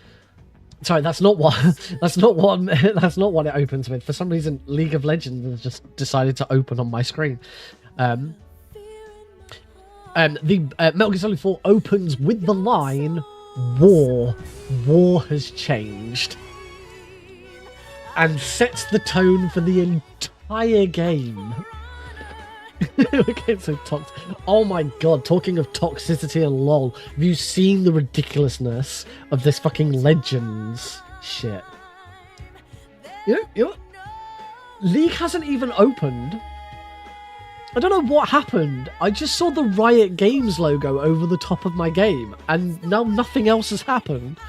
Sorry, that's not what it opens with. For some reason, League of Legends has just decided to open on my screen. The Metal Gear Solid 4 opens with the line, "War has changed," and sets the tone for the entire game. We're getting so toxic. Oh my god, talking of toxicity and lol, have you seen the ridiculousness of this fucking Legends shit? You know, League hasn't even opened. I don't know what happened. I just saw the Riot Games logo over the top of my game, and now nothing else has happened.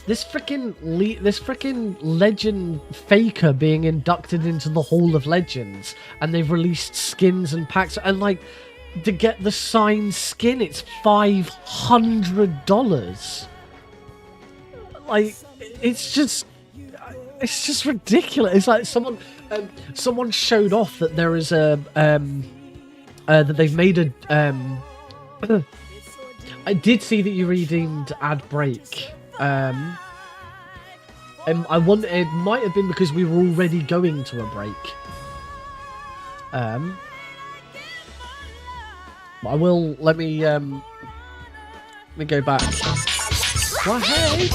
This freaking Legend faker being inducted into the Hall of Legends, and they've released skins and packs, and like, to get the signed skin, it's $500. Like, it's just ridiculous. It's like someone showed off that there is a that they've made a I did see that you redeemed ad break. I wonder, it might have been because we were already going to a break. I will let me go back. Well, hey.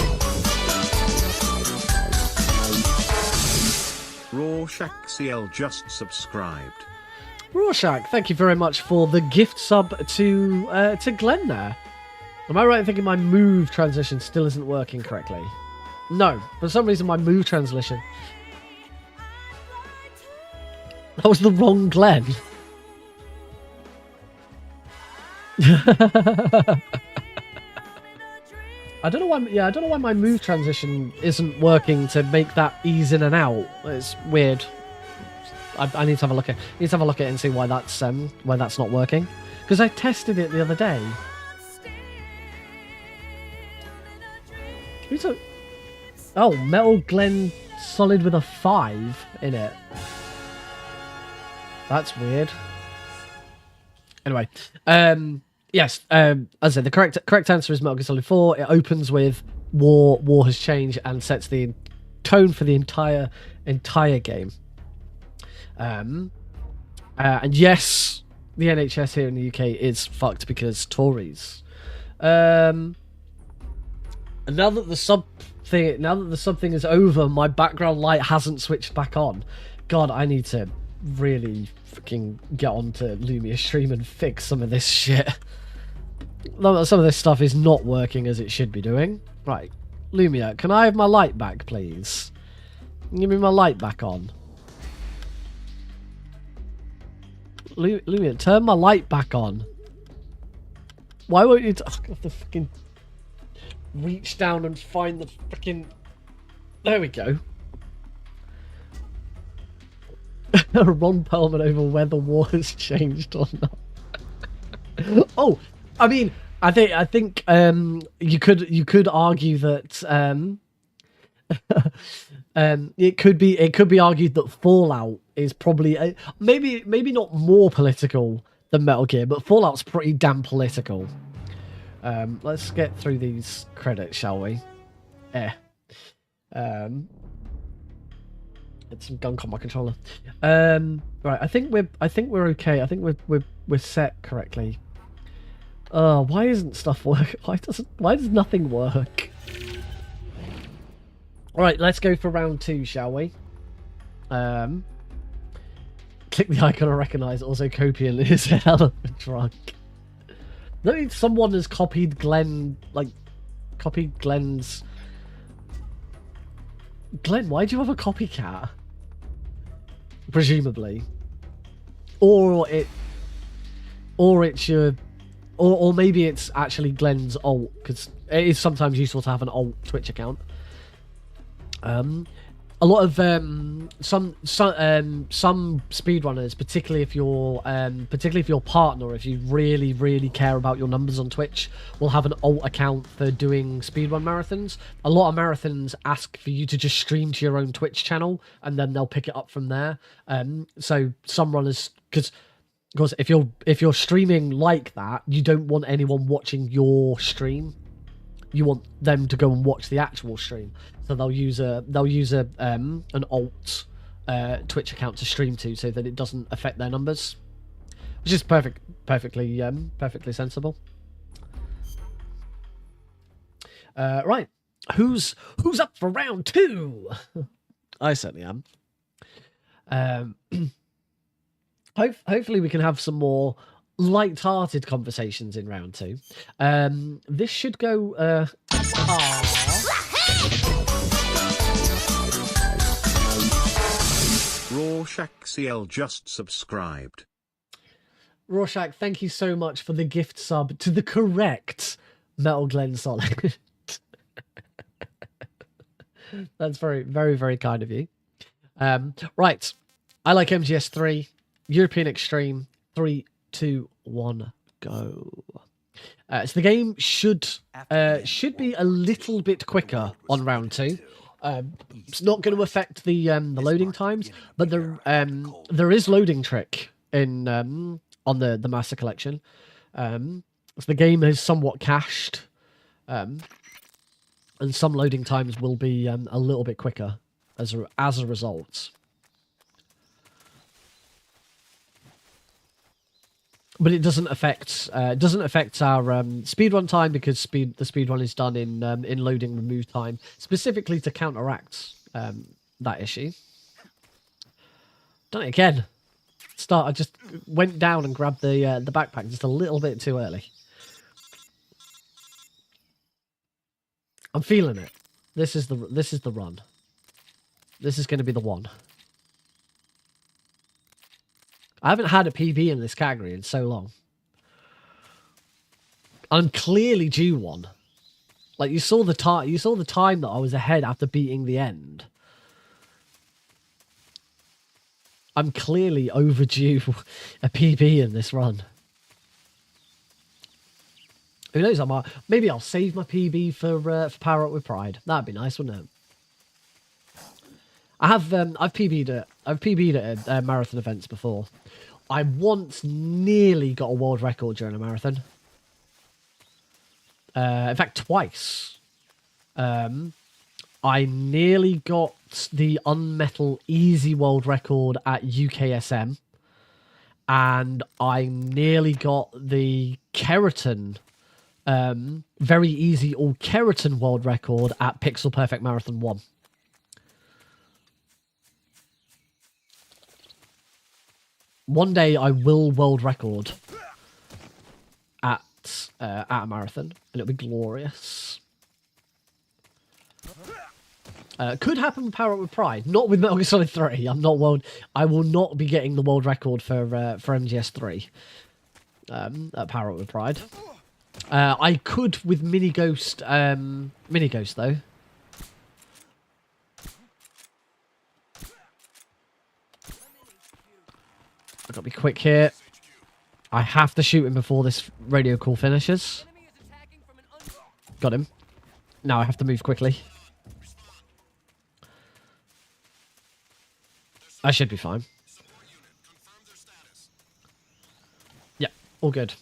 Rorschach CL just subscribed. Rorschach, thank you very much for the gift sub to Glenn there. Am I right in thinking my move transition still isn't working correctly? No, for some reason my move transition. That was the wrong Glenn. I don't know why. Yeah, I don't know why my move transition isn't working to make that ease in and out. It's weird. I need to have a look at. Need to have a look at it and see why that's not working. Because I tested it the other day. Who's a? Oh, Metal Glen Solid with a 5 in it. That's weird. Anyway, yes, as I said, the correct answer is Metal Gear Solid 4. It opens with war has changed and sets the tone for the entire game. And yes, the NHS here in the UK is fucked because Tories. And now that the sub thing is over, my background light hasn't switched back on. God, I need to really fucking get onto Lumia's stream and fix some of this shit. Some of this stuff is not working as it should be doing. Right, Lumia, can I have my light back, please? Give me my light back on. Lumia, turn my light back on. Why won't you? I have to fucking reach down and find the fucking. There we go. Ron Perlman over whether war has changed or not. Oh, I mean, I think you could argue that it could be argued that Fallout is probably maybe not more political than Metal Gear, but Fallout's pretty damn political. Let's get through these credits, shall we? Get some gunk on my controller. Right, I think we're okay. I think we're set correctly. Why isn't stuff work? Why does nothing work? All right, let's go for round 2, shall we? Click the icon I recognise. Also, Copian is a hell of a drunk. No, someone has copied Glenn's. Glenn, why do you have a copycat? Presumably, or maybe it's actually Glenn's alt, because it is sometimes useful to have an alt Twitch account. A lot of some speedrunners, particularly if your partner, if you really care about your numbers on Twitch, will have an alt account for doing speedrun marathons. A lot of marathons ask for you to just stream to your own Twitch channel, and then they'll pick it up from there. So some runners, because if you're streaming like that, you don't want anyone watching your stream. You want them to go and watch the actual stream. So they'll use an alt Twitch account to stream to, so that it doesn't affect their numbers, which is perfectly sensible. Right, who's up for round 2? I certainly am. Hopefully we can have some more light-hearted conversations in round 2. This should go. Rorschach CL just subscribed. Rorschach, thank you so much for the gift sub to the correct Metal Glen Solid. That's very kind of you. Right, I like MGS3, European Extreme. 3, 2, 1, go. So the game should be a little bit quicker on round 2. It's not going to affect the loading times, but there is loading trick in on the Master Collection. So the game is somewhat cached, and some loading times will be a little bit quicker as a result. But it doesn't affect our speedrun time, because the speedrun is done in loading remove time, specifically to counteract that issue. Done it again. I just went down and grabbed the backpack just a little bit too early. I'm feeling it. This is the run. This is going to be the one. I haven't had a PB in this category in so long. I'm clearly due one. Like you saw the time. You saw the time that I was ahead after beating the end. I'm clearly overdue a PB in this run. Who knows? Maybe I'll save my PB for Power Up with Pride. That'd be nice, wouldn't it? I've PB'd at marathon events before. I once nearly got a world record during a marathon. In fact, twice. I nearly got the Unmetal Easy World Record at UKSM. And I nearly got the Keratin, Very Easy All Keratin World Record at Pixel Perfect Marathon 1. One day I will world record at a marathon, and it'll be glorious. Could happen with Power Up with Pride, not with Metal Gear Solid 3. I will not be getting the world record for MGS3 at Power Up with Pride. I could with Mini Ghost though. I've got to be quick here. I have to shoot him before this radio call finishes. Got him. Now I have to move quickly. I should be fine. Yeah, all good.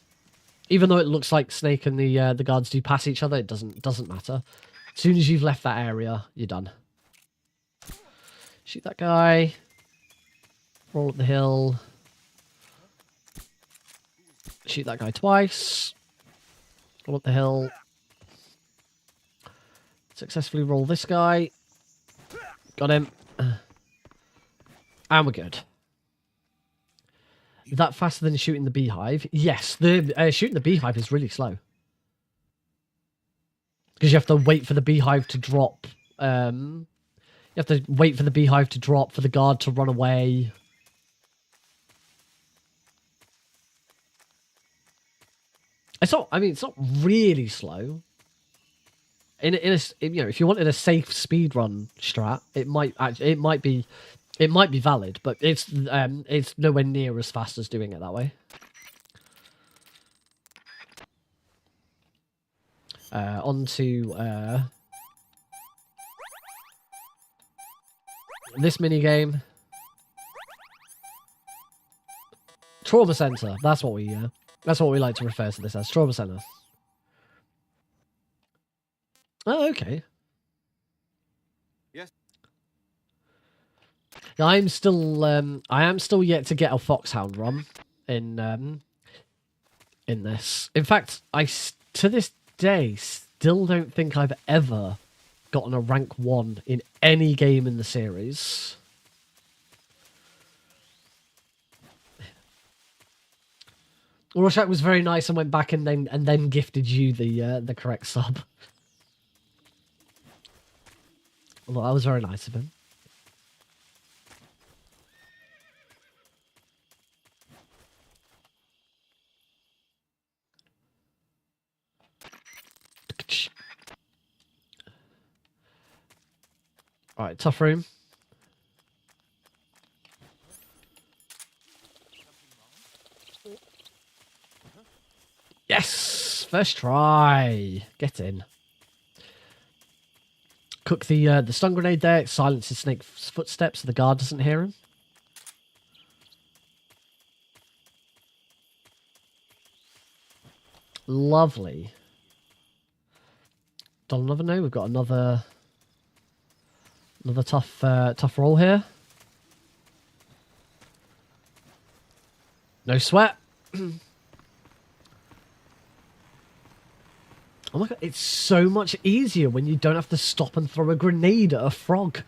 Even though it looks like Snake and the guards do pass each other, it doesn't matter. As soon as you've left that area, you're done. Shoot that guy. Roll up the hill. Shoot that guy twice. Roll up the hill. Successfully roll this guy. Got him. And we're good. Is that faster than shooting the beehive? Yes, the shooting the beehive is really slow. Because you have to wait for the beehive to drop. You have to wait for the beehive to drop, for the guard to run away. It's not really slow. If you wanted a safe speedrun strat, it might be valid, but it's nowhere near as fast as doing it that way. On to this mini game. Trauma Center. That's what we like to refer to this as. Trauma Center. Oh, okay. Yes. I am still yet to get a Foxhound run in this. In fact, to this day still don't think I've ever gotten a rank 1 in any game in the series. Rorschach was very nice and went back and then gifted you the correct sub. Well, that was very nice of him. Alright, tough room. Yes! First try! Get in. Cook the stun grenade there. It silences Snake's footsteps so the guard doesn't hear him. Lovely. Don't never know. We've got another tough roll here. No sweat. Oh my god, it's so much easier when you don't have to stop and throw a grenade at a frog.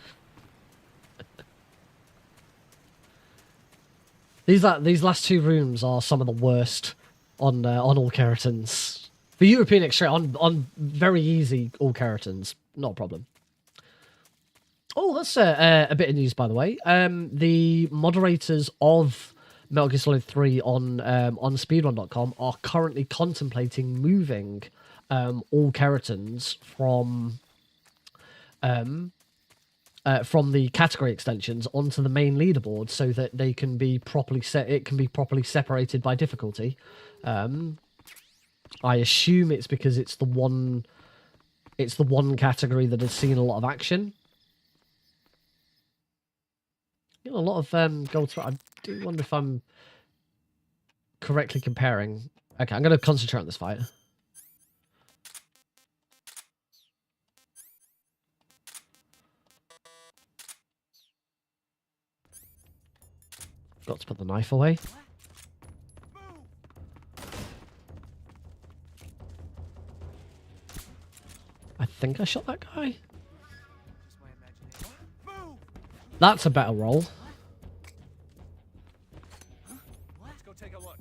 These last two rooms are some of the worst on all Keratons. For European Extreme, on very easy all Keratons, not a problem. Oh, that's a bit of news, by the way. The moderators of Metal Gear Solid 3 on speedrun.com are currently contemplating moving all Keratons from the category extensions onto the main leaderboard so that they can be properly properly separated by difficulty. I assume it's because it's the one category that has seen a lot of action. You know, a lot of gold. I do wonder if I'm correctly comparing. Okay, I'm going to concentrate on this fight. Got to put the knife away. I think I shot that guy. That's a better roll. Let's go take a look.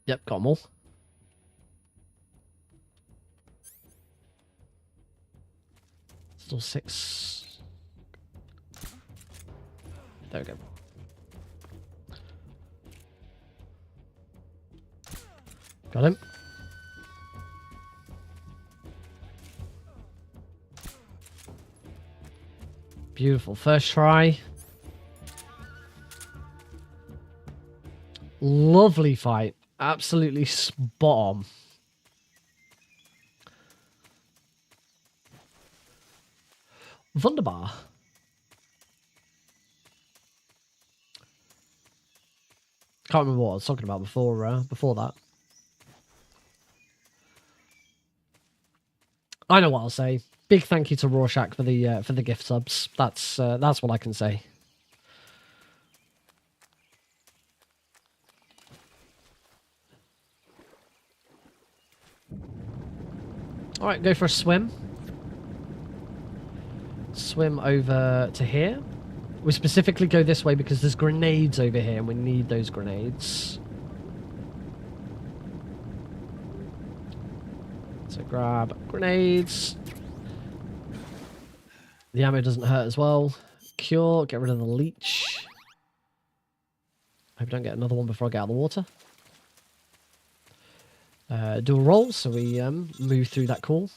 Yep, got them all. Still 6. There we go. Got him. Beautiful. First try. Lovely fight. Absolutely spot on. Wunderbar. Can't remember what I was talking about before that. I know what I'll say. Big thank you to Rorschach for the gift subs. That's what I can say. All right, go for a swim. Swim over to here. We specifically go this way because there's grenades over here and we need those grenades. So grab grenades. The ammo doesn't hurt as well. Cure, get rid of the leech. Hope I don't get another one before I get out of the water. Do a roll so we move through that call.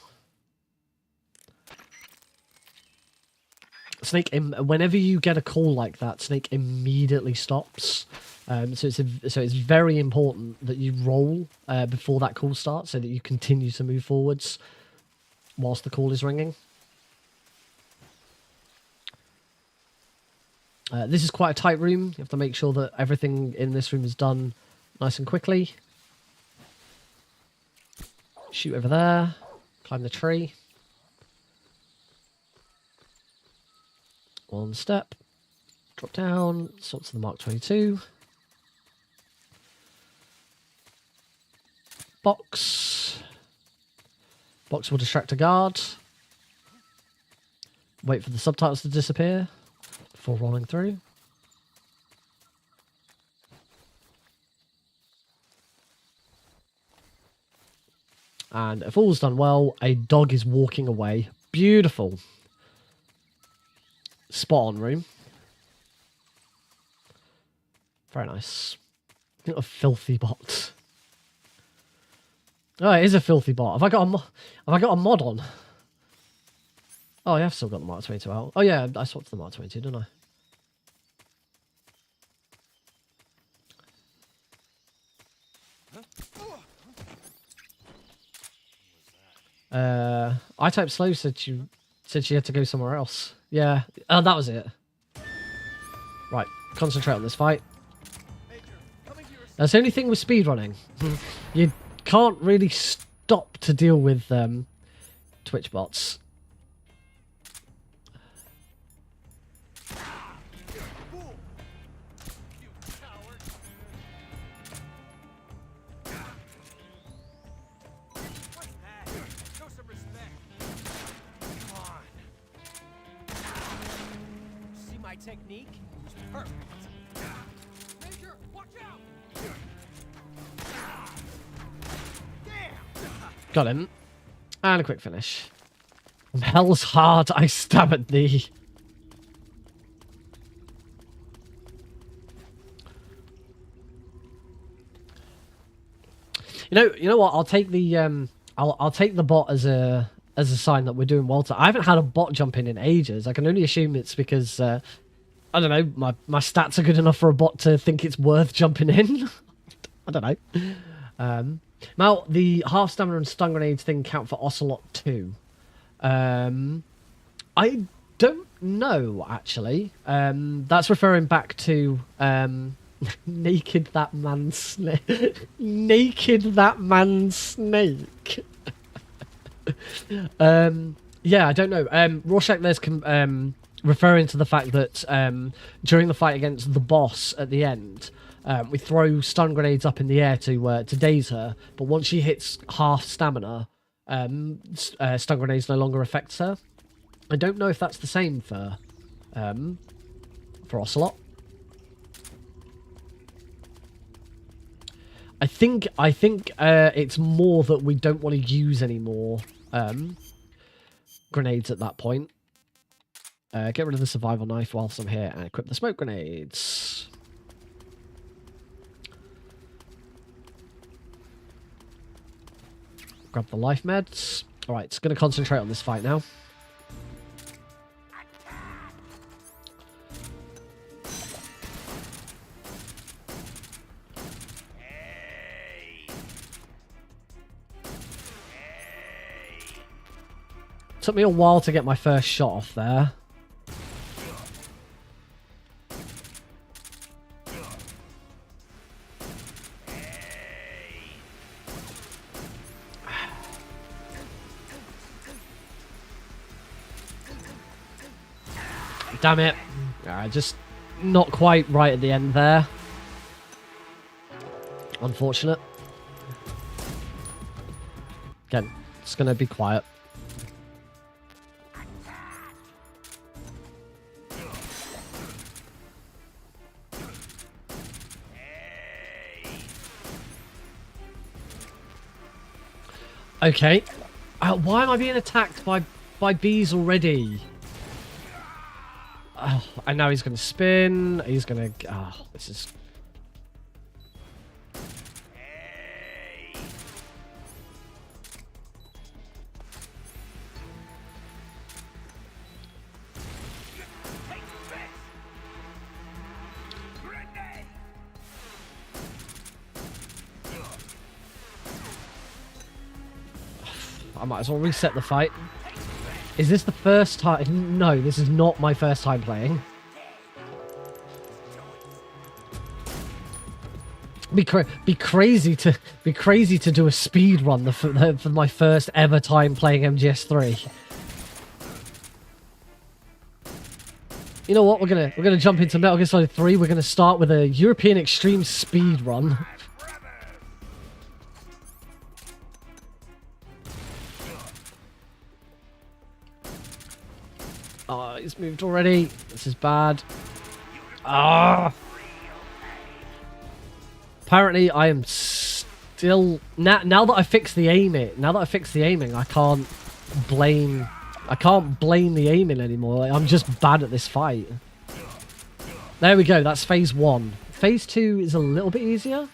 Snake, whenever you get a call like that, Snake immediately stops. So it's very important that you roll before that call starts, so that you continue to move forwards whilst the call is ringing. This is quite a tight room. You have to make sure that everything in this room is done nice and quickly. Shoot over there. Climb the tree. One step. Drop down. Swap to the Mark 22. Box. Box will distract a guard. Wait for the subtitles to disappear before rolling through. And if all's done well, a dog is walking away. Beautiful. Spot on room. Very nice. A filthy bot. Oh, it is a filthy bot. Have I got a mod on? Oh, yeah, I've still got the Mark 22 out. Oh yeah, I swapped to the Mark 22, didn't I? I typed slow said she had to go somewhere else. Yeah, that was it. Right, concentrate on this fight. That's the only thing with speedrunning. You can't really stop to deal with Twitch bots. Technique? Major, watch out! Got him. And a quick finish. From hell's heart, I stab at thee. You know what? I'll take the I'll take the bot as a sign that we're doing well. I haven't had a bot jump in ages. I can only assume it's because I don't know, my stats are good enough for a bot to think it's worth jumping in. I don't know. Now the half stamina and stun grenades thing count for Ocelot too. I don't know actually. That's referring back to naked that man snake. Naked that man snake. Yeah, I don't know. Rorschach there's referring to the fact that during the fight against the boss at the end, we throw stun grenades up in the air to daze her, but once she hits half stamina, stun grenades no longer affects her. I don't know if that's the same for Ocelot. I think it's more that we don't want to use any more grenades at that point. Get rid of the survival knife whilst I'm here and equip the smoke grenades. Grab the life meds. Alright, it's going to concentrate on this fight now. Took me a while to get my first shot off there. Damn it. Just not quite right at the end there. Unfortunate. Again, it's going to be quiet. Okay. Why am I being attacked by bees already? Oh, and now he's going to spin. He's going to... Oh, this is... I might as well reset the fight. Is this the first time? No, this is not my first time playing. Be crazy to do a speed run for my first ever time playing MGS3. You know what? We're gonna jump into Metal Gear Solid 3. We're gonna start with a European Extreme speed run. Oh, he's moved already. This is bad. Ah. Apparently, I am still now that I fixed the aiming. Now that I fixed the aiming, I can't blame the aiming anymore. Like, I'm just bad at this fight. There we go. That's phase 1. Phase 2 is a little bit easier.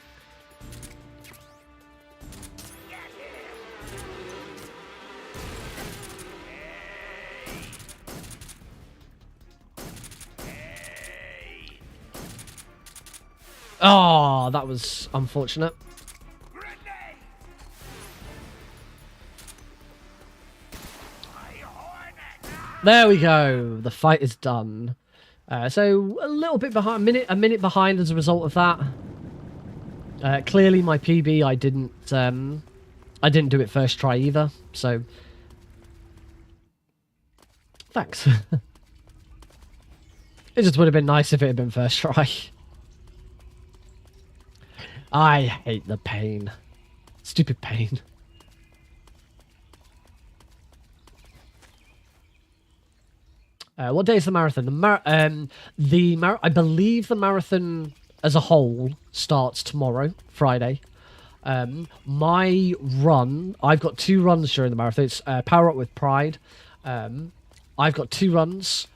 Oh, that was unfortunate. There we go. The fight is done. So a little bit behind, a minute behind as a result of that. Clearly, my PB, I didn't do it first try either. So thanks. It just would have been nice if it had been first try. I hate the pain. Stupid pain. What day is the marathon? I believe the marathon as a whole starts tomorrow, Friday. My run, I've got 2 runs during the marathon. It's Power Up with Pride. I've got 2 runs.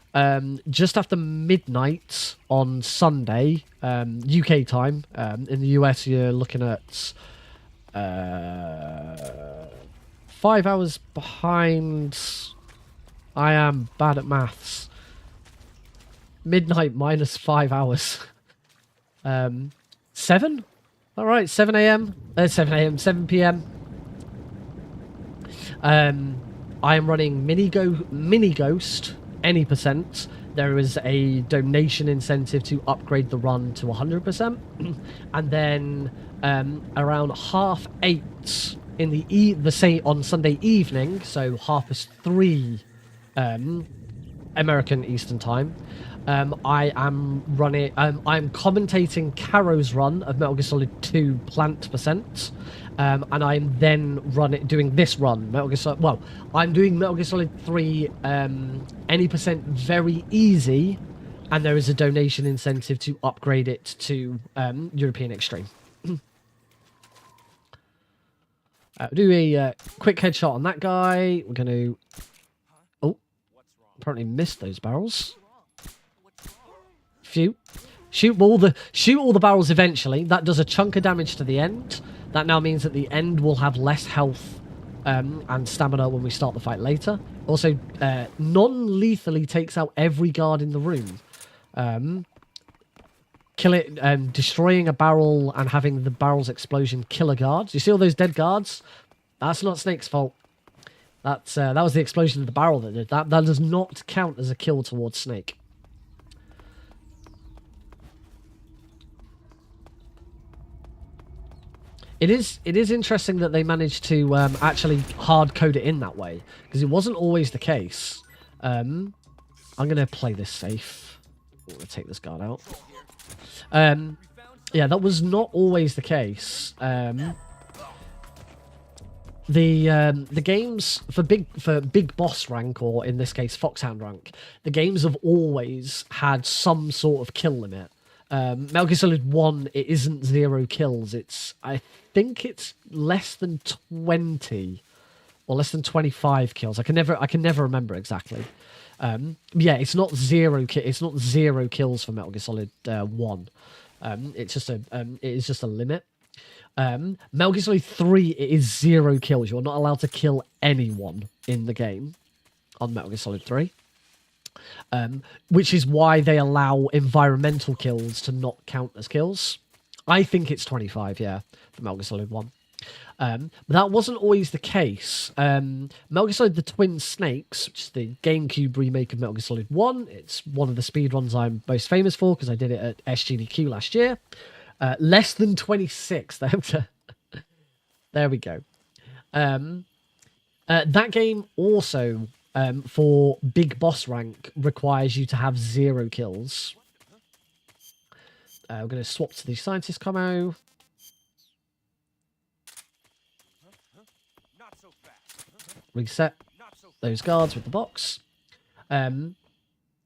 Just after midnight on Sunday, UK time. In the US, you're looking at 5 hours behind. I am bad at maths. Midnight minus 5 hours. 7? All right, 7 a.m. 7 p.m. I am running Mini Ghost Any %. There is a donation incentive to upgrade the run to 100%, and then around 8:30 in the on Sunday evening, so 3:30 American Eastern Time. I am running. I'm commentating Caro's run of Metal Gear Solid 2 Plant %, and I'm then doing this run, Metal Gear Solid. Well, I'm doing Metal Gear Solid 3 Any % Very Easy, and there is a donation incentive to upgrade it to European Extreme. Do a quick headshot on that guy. We're going to. Oh, apparently missed those barrels. Shoot all the barrels eventually. That does a chunk of damage to the end. That now means that the end will have less health and stamina when we start the fight later. Also, non-lethally takes out every guard in the room. Destroying a barrel and having the barrel's explosion kill a guard. You see all those dead guards? That's not Snake's fault. That was the explosion of the barrel that did that. That does not count as a kill towards Snake. It is interesting that they managed to actually hard code it in that way, because it wasn't always the case. I'm going to play this safe. I'm going to take this guard out. Yeah, that was not always the case. The games for big boss rank, or in this case Foxhound rank, the games have always had some sort of kill limit. Metal Gear Solid 1, it isn't 0 kills. I think it's less than 20 or less than 25 kills. I can never remember exactly. Yeah, it's not 0 kills for Metal Gear Solid 1. It is just a limit. Metal Gear Solid 3, it is 0 kills. You're not allowed to kill anyone in the game on Metal Gear Solid 3. Which is why they allow environmental kills to not count as kills. I think it's 25, yeah, for Metal Gear Solid 1. But that wasn't always the case. Metal Gear Solid The Twin Snakes, which is the GameCube remake of Metal Gear Solid 1, it's one of the speedruns I'm most famous for, because I did it at SGDQ last year. Less than 26. There we go. That game also, for big boss rank, requires you to have 0 kills. We're going to swap to the scientist combo. Reset those guards with the box.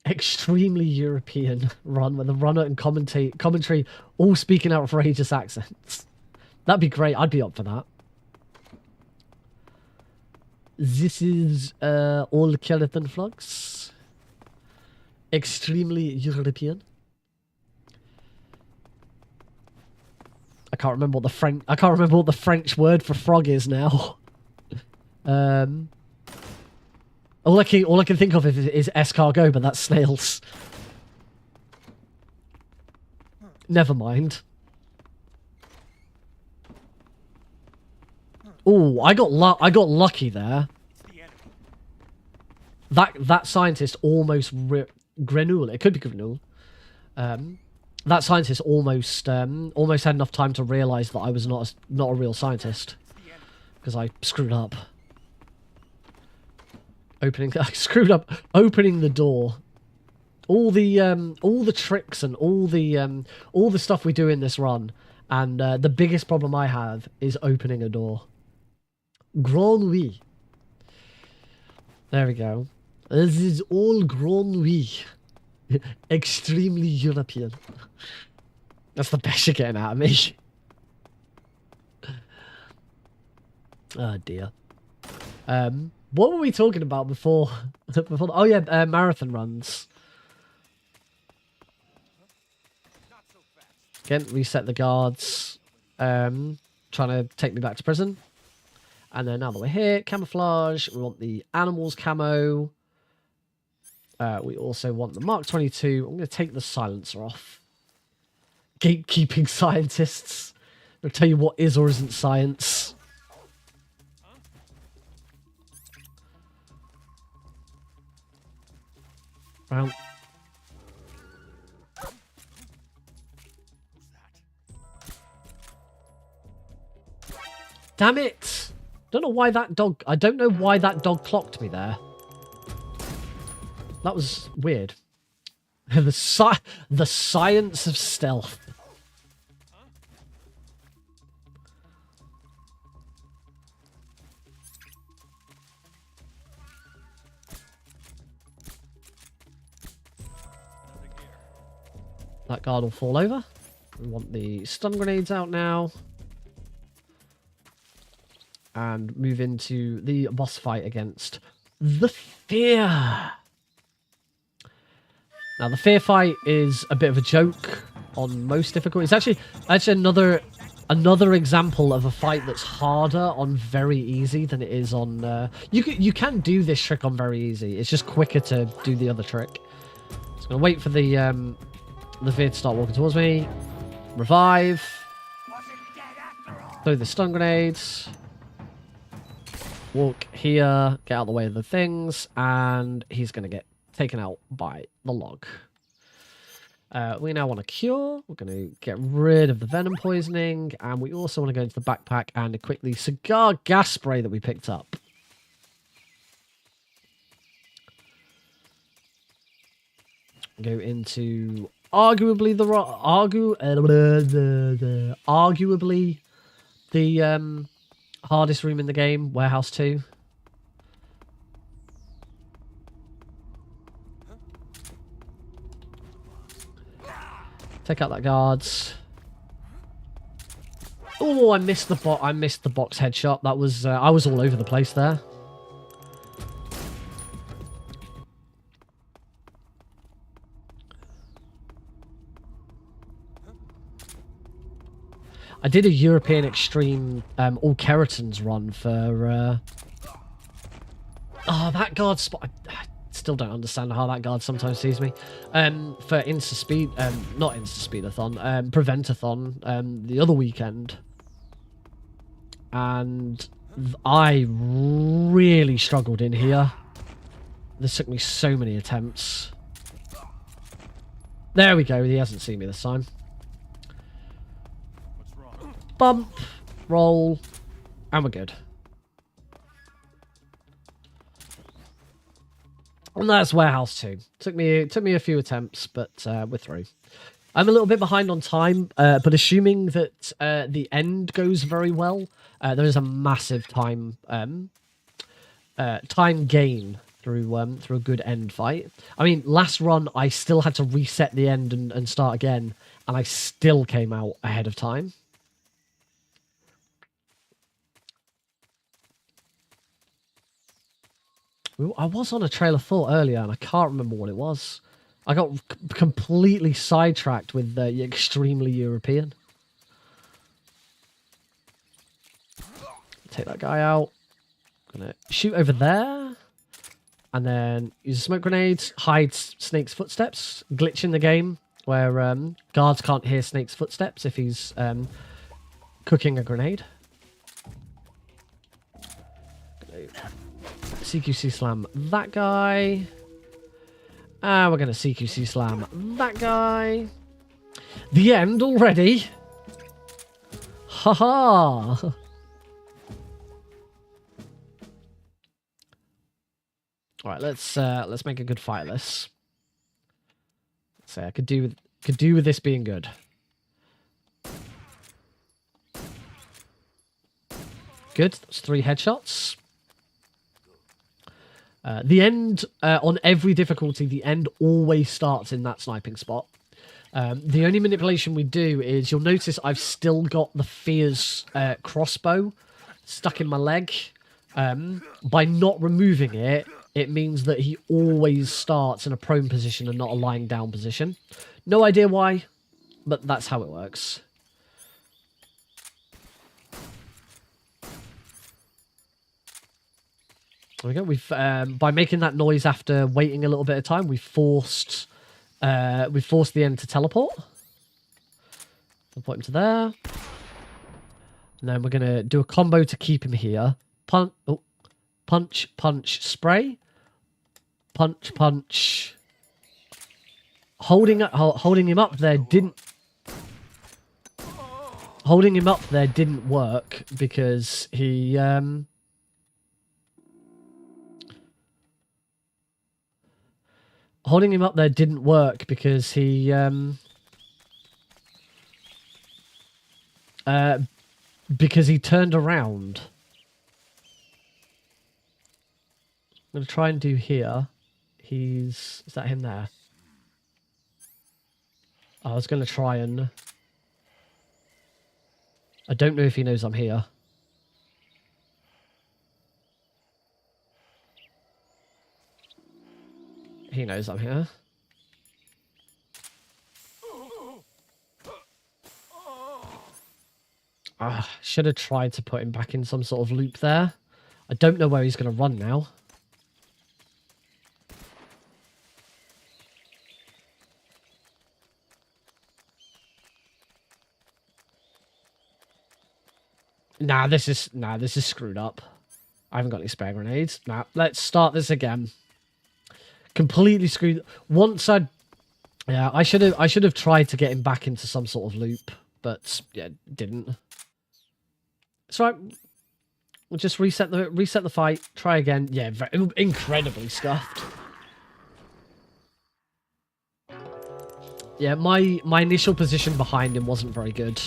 Extremely European run with the runner and commentary all speaking outrageous accents. That'd be great. I'd be up for that. This is all skeleton flags. Extremely European. I can't remember what the French word for frog is now. All I can think of is escargot, but that's snails. Never mind. Oh, I got lucky there. That scientist almost Grenouille. It could be Grenouille. That scientist almost had enough time to realise that I was not a real scientist, because I screwed up. I screwed up opening the door. All the tricks and all the stuff we do in this run, and the biggest problem I have is opening a door. Grand oui. There we go. This is all grown we. Extremely European. That's the best you're getting out of me. Oh dear. What were we talking about before? Before? Oh yeah, marathon runs. Again, reset the guards. Trying to take me back to prison. And then now that we're here, camouflage. We want the animals camo. We also want the Mark 22. I'm going to take the silencer off. Gatekeeping scientists. I'll tell you what is or isn't science. Round. Damn it! Don't know why that dog... I don't know why that dog clocked me there. That was weird. The science of stealth. That guard will fall over. We want the stun grenades out now. And move into the boss fight against the Fear. Now, the Fear fight is a bit of a joke on most difficulties. It's actually another example of a fight that's harder on very easy than it is on... You can do this trick on very easy. It's just quicker to do the other trick. Just going to wait for the Fear to start walking towards me. Revive. Throw the stun grenades. Walk here, get out of the way of the things, and he's going to get taken out by the log. We now want a cure. We're going to get rid of the venom poisoning, and we also want to go into the backpack and equip the cigar gas spray that we picked up. Go into arguably the hardest room in the game, Warehouse 2. Take out that guards. Oh, I missed the box headshot. That was I was all over the place there. I did a European Extreme all keratins run for... Oh, that guard spot... I still don't understand how that guard sometimes sees me. For Insta-Speed... not Insta-Speedathon. Preventathon the other weekend. And I really struggled in here. This took me so many attempts. There we go. He hasn't seen me this time. Bump, roll, and we're good. And that's Warehouse 2. Took me a few attempts, but we're through. I'm a little bit behind on time, but assuming that the end goes very well, there is a massive time gain through a good end fight. I mean, last run I still had to reset the end and start again, and I still came out ahead of time. I was on a trail of thought earlier, and I can't remember what it was. I got completely sidetracked with the extremely European. Take that guy out. Gonna shoot over there. And then use a smoke grenade. Hide Snake's footsteps. Glitch in the game where guards can't hear Snake's footsteps if he's cooking a grenade. CQC slam that guy. And we're going to CQC slam that guy. The end already. Haha. All right, let's make a good fight of this. So I could do with this being good. Good. That's 3 headshots. The end, on every difficulty, the end always starts in that sniping spot. The only manipulation we do is, you'll notice I've still got the Fear's crossbow stuck in my leg. By not removing it, it means that he always starts in a prone position and not a lying down position. No idea why, but that's how it works. There we go. We've by making that noise after waiting a little bit of time, we forced the end to teleport. Teleport him to there. And then we're gonna do a combo to keep him here. Punch, punch, spray. Punch, punch. Holding him up there didn't. Holding him up there didn't work because he Holding him up there didn't work because he turned around. I'm going to try and do here. Is that him there? I was going to try and... I don't know if he knows I'm here. He knows I'm here. Should have tried to put him back in some sort of loop there. I don't know where he's going to run now. Nah, this is screwed up. I haven't got any spare grenades. Nah, let's start this again. Completely screwed. Yeah, I should have tried to get him back into some sort of loop, but yeah, didn't. It's right. We'll just reset the fight. Try again. Yeah, incredibly scuffed. Yeah, my initial position behind him wasn't very good.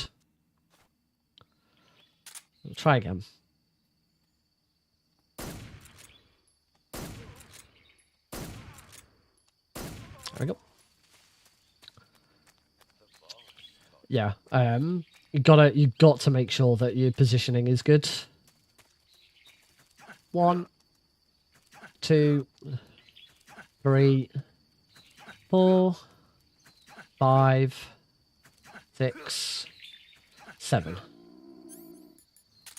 We'll try again. There we go. Yeah, you got to make sure that your positioning is good. 1, 2, 3, 4, 5, 6, 7.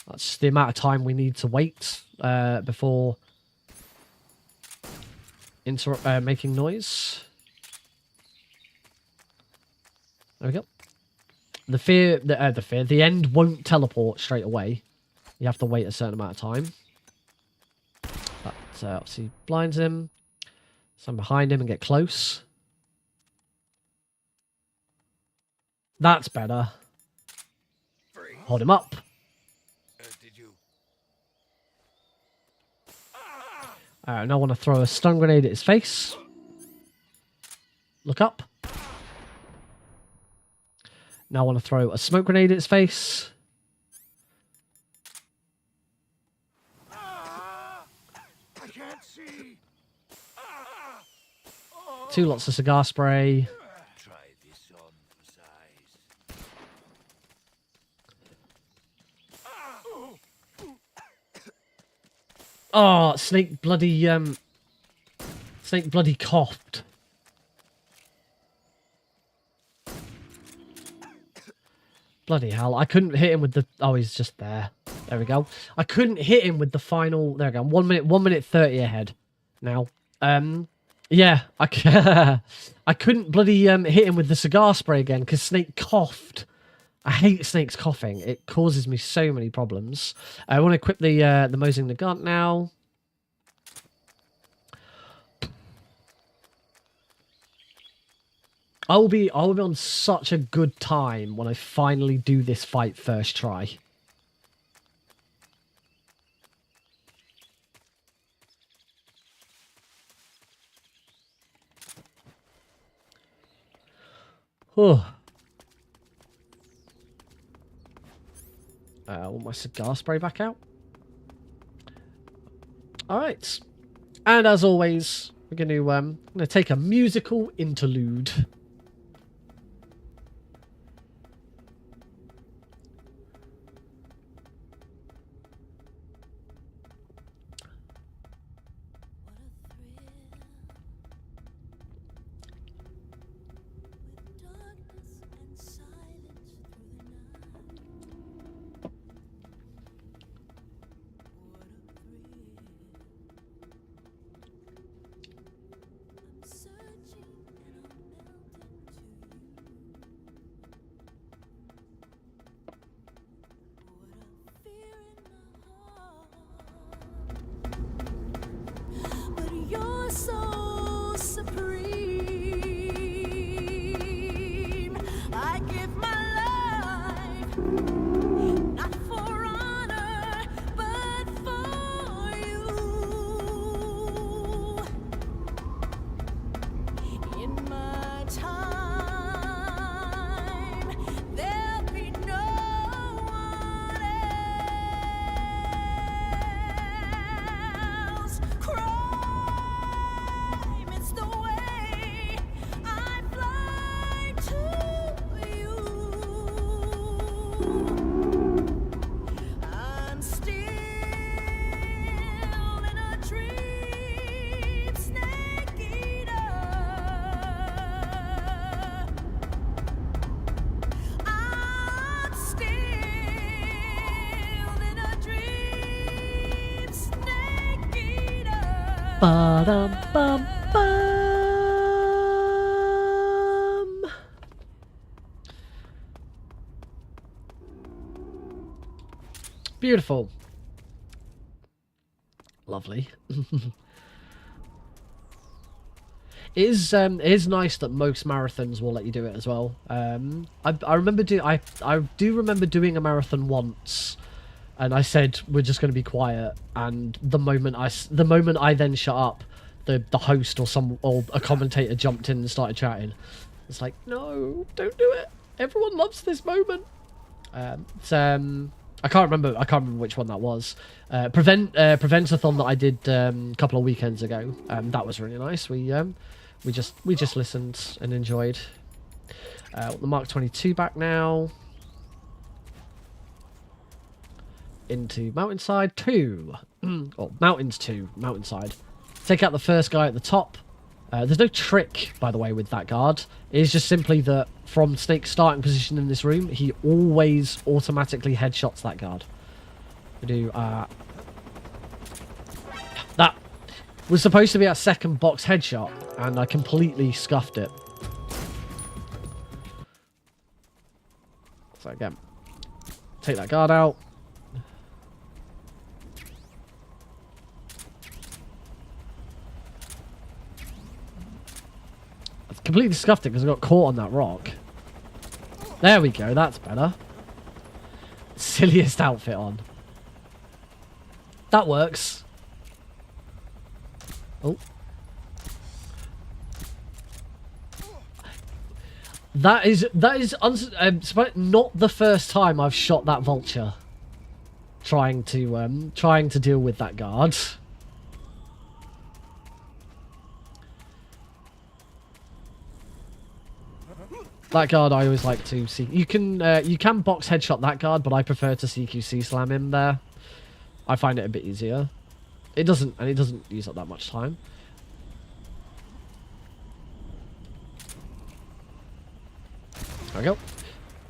That's the amount of time we need to wait before making noise. There we go. The end won't teleport straight away. You have to wait a certain amount of time. But obviously blinds him. Stand behind him and get close. That's better. Hold him up. Now I want to throw a stun grenade at his face. Look up. Now I want to throw a smoke grenade at his face. I can't see. 2 lots of cigar spray. Try this on for size. Oh, Snake bloody coughed. Bloody hell, I couldn't hit him with the... Oh, he's just there. There we go. I couldn't hit him with the final... There we go. 1 minute 30 ahead now. Yeah, I couldn't bloody hit him with the cigar spray again because Snake coughed. I hate Snake's coughing. It causes me so many problems. I want to equip the Mosing the Gun now. I will be on such a good time when I finally do this fight first try. Oh. I want my cigar spray back out. Alright. And as always, we're going to take a musical interlude. Ba-dum-bum-bum. Beautiful. Lovely. It is nice that most marathons will let you do it as well. I do remember doing a marathon once, and I said we're just going to be quiet. And the moment I then shut up, the host or a commentator jumped in and started chatting. It's like, no, don't do it. Everyone loves this moment. I can't remember which one that was. Preventathon that I did a couple of weekends ago. That was really nice. We just listened and enjoyed. The Mark 22 back now. Into Mountainside 2. Or Mountains 2. Mountainside. Take out the first guy at the top. There's no trick, by the way, with that guard. It is just simply that from Snake's starting position in this room, he always automatically headshots that guard. We do, that was supposed to be our second box headshot, and I completely scuffed it. So again, take that guard out. Completely scuffed it because I got caught on that rock. There we go, that's better. Silliest outfit on. That works. Oh. That is not the first time I've shot that vulture. Trying to deal with that guard. That guard I always like to see. You can box headshot that guard, but I prefer to CQC slam him there. I find it a bit easier. It doesn't use up that much time. There we go.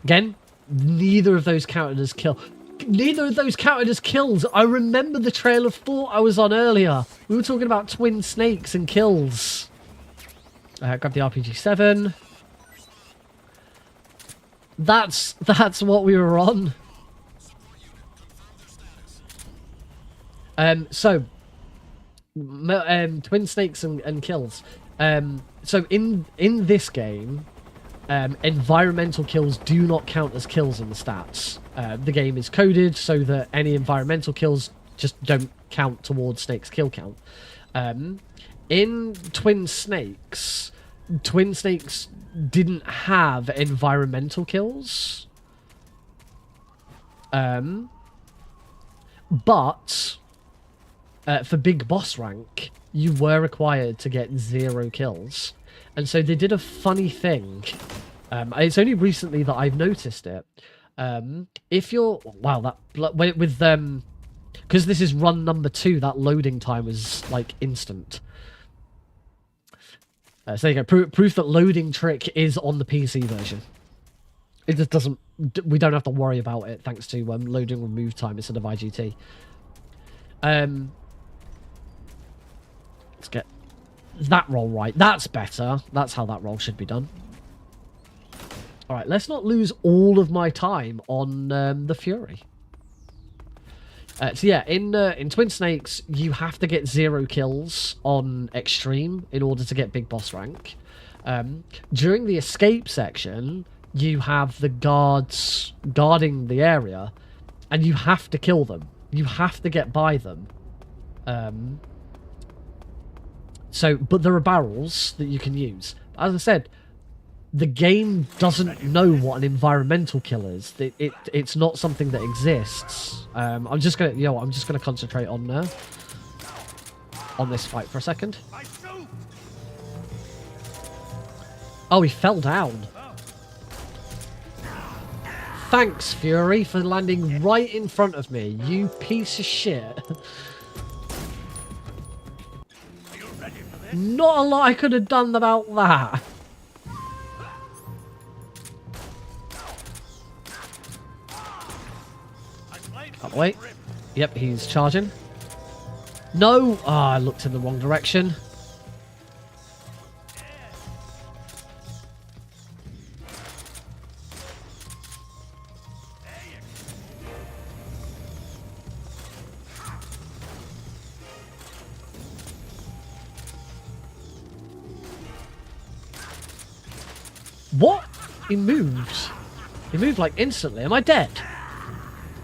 Again, neither of those counted as kill. Neither of those counted as kills. I remember the trail of thought I was on earlier. We were talking about twin snakes and kills. Grab the RPG-7. That's what we were on. So twin snakes and kills. So in this game, environmental kills do not count as kills in the stats. The game is coded so that any environmental kills just don't count towards Snake's kill count. In Twin Snakes didn't have environmental kills. But for big boss rank, you were required to get 0 kills. And so they did a funny thing. It's only recently that I've noticed it. If you're... Wow, that... With because this is run number 2, that loading time was, like, instant. So there you go. Proof that loading trick is on the PC version. It just doesn't... We don't have to worry about it, thanks to loading remove time instead of IGT. Let's get that roll right. That's better. That's how that roll should be done. Alright, let's not lose all of my time on the Fury. So yeah, in Twin Snakes, you have to get 0 kills on Extreme in order to get Big Boss rank. During the escape section, you have the guards guarding the area, and you have to kill them. You have to get by them. But there are barrels that you can use. As I said, the game doesn't know what an environmental kill is. It's not something that exists. I'm just gonna concentrate on this fight for a second. Oh, he fell down. Thanks, Fury, for landing right in front of me, you piece of shit. Not a lot I could have done about that. Out the way. Yep, he's charging. No! Ah, I looked in the wrong direction. What? He moved. He moved like instantly. Am I dead?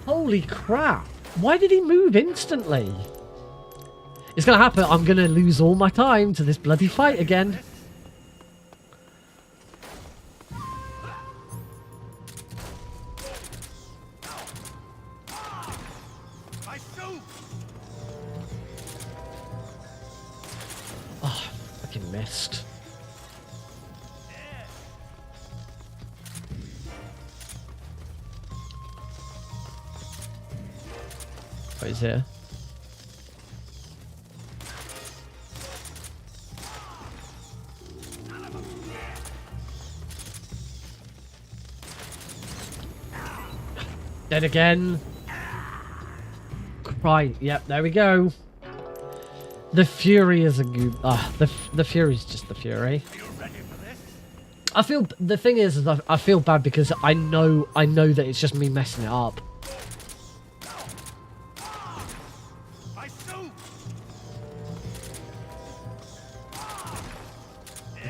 Holy crap. Why did he move instantly? It's gonna happen. I'm gonna lose all my time to this bloody fight again. Oh, fucking missed. What is here? Dead again. Right, yep, there we go. The Fury is a goob. The Fury's just the Fury. I feel the thing is I feel bad because I know that it's just me messing it up.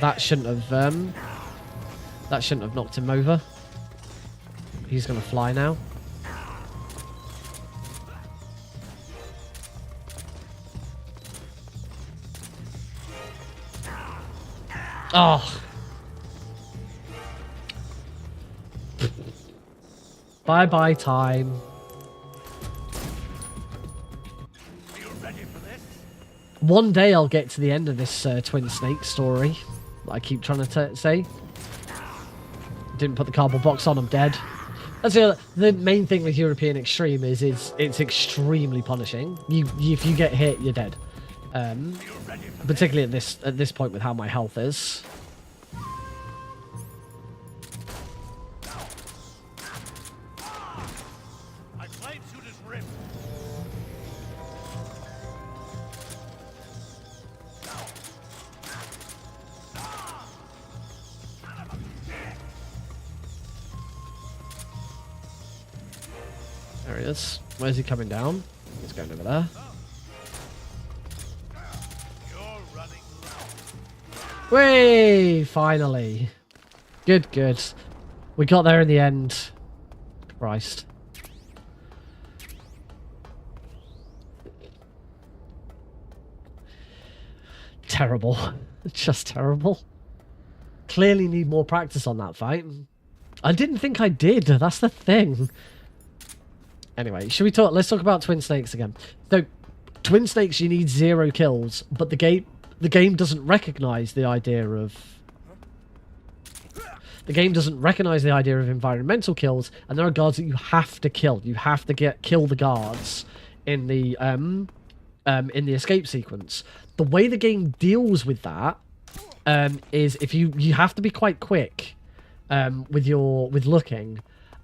That shouldn't have knocked him over. He's gonna fly now. Oh. Bye-bye time. One day I'll get to the end of this Twin Snake story that I keep trying to say. Didn't put the cardboard box on, I'm dead. That's the main thing with European Extreme is it's extremely punishing. If you get hit, you're dead. Particularly at this point with how my health is. There he is. Where's he coming down? He's going over there. Whey! Finally. Good, good. We got there in the end. Christ. Terrible. Just terrible. Clearly need more practice on that fight. I didn't think I did. That's the thing. Anyway, should we talk? Let's talk about Twin Snakes again. So, Twin Snakes, you need 0 kills, but the game doesn't recognize the idea of... The game doesn't recognize the idea of environmental kills, and there are guards that you have to kill. You have to kill the guards in the escape sequence. The way the game deals with that is if you have to be quite quick with looking.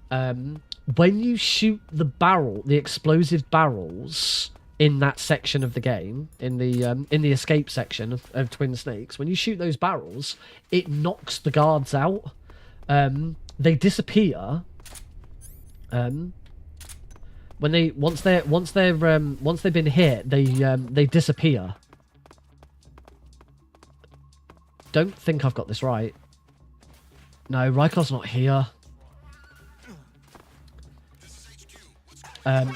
When you shoot the explosive barrels in that section of the game, in the escape section of Twin Snakes, when you shoot those barrels, it knocks the guards out. They disappear. Once they've been hit, they disappear. Don't think I've got this right. No, Rykov's not here.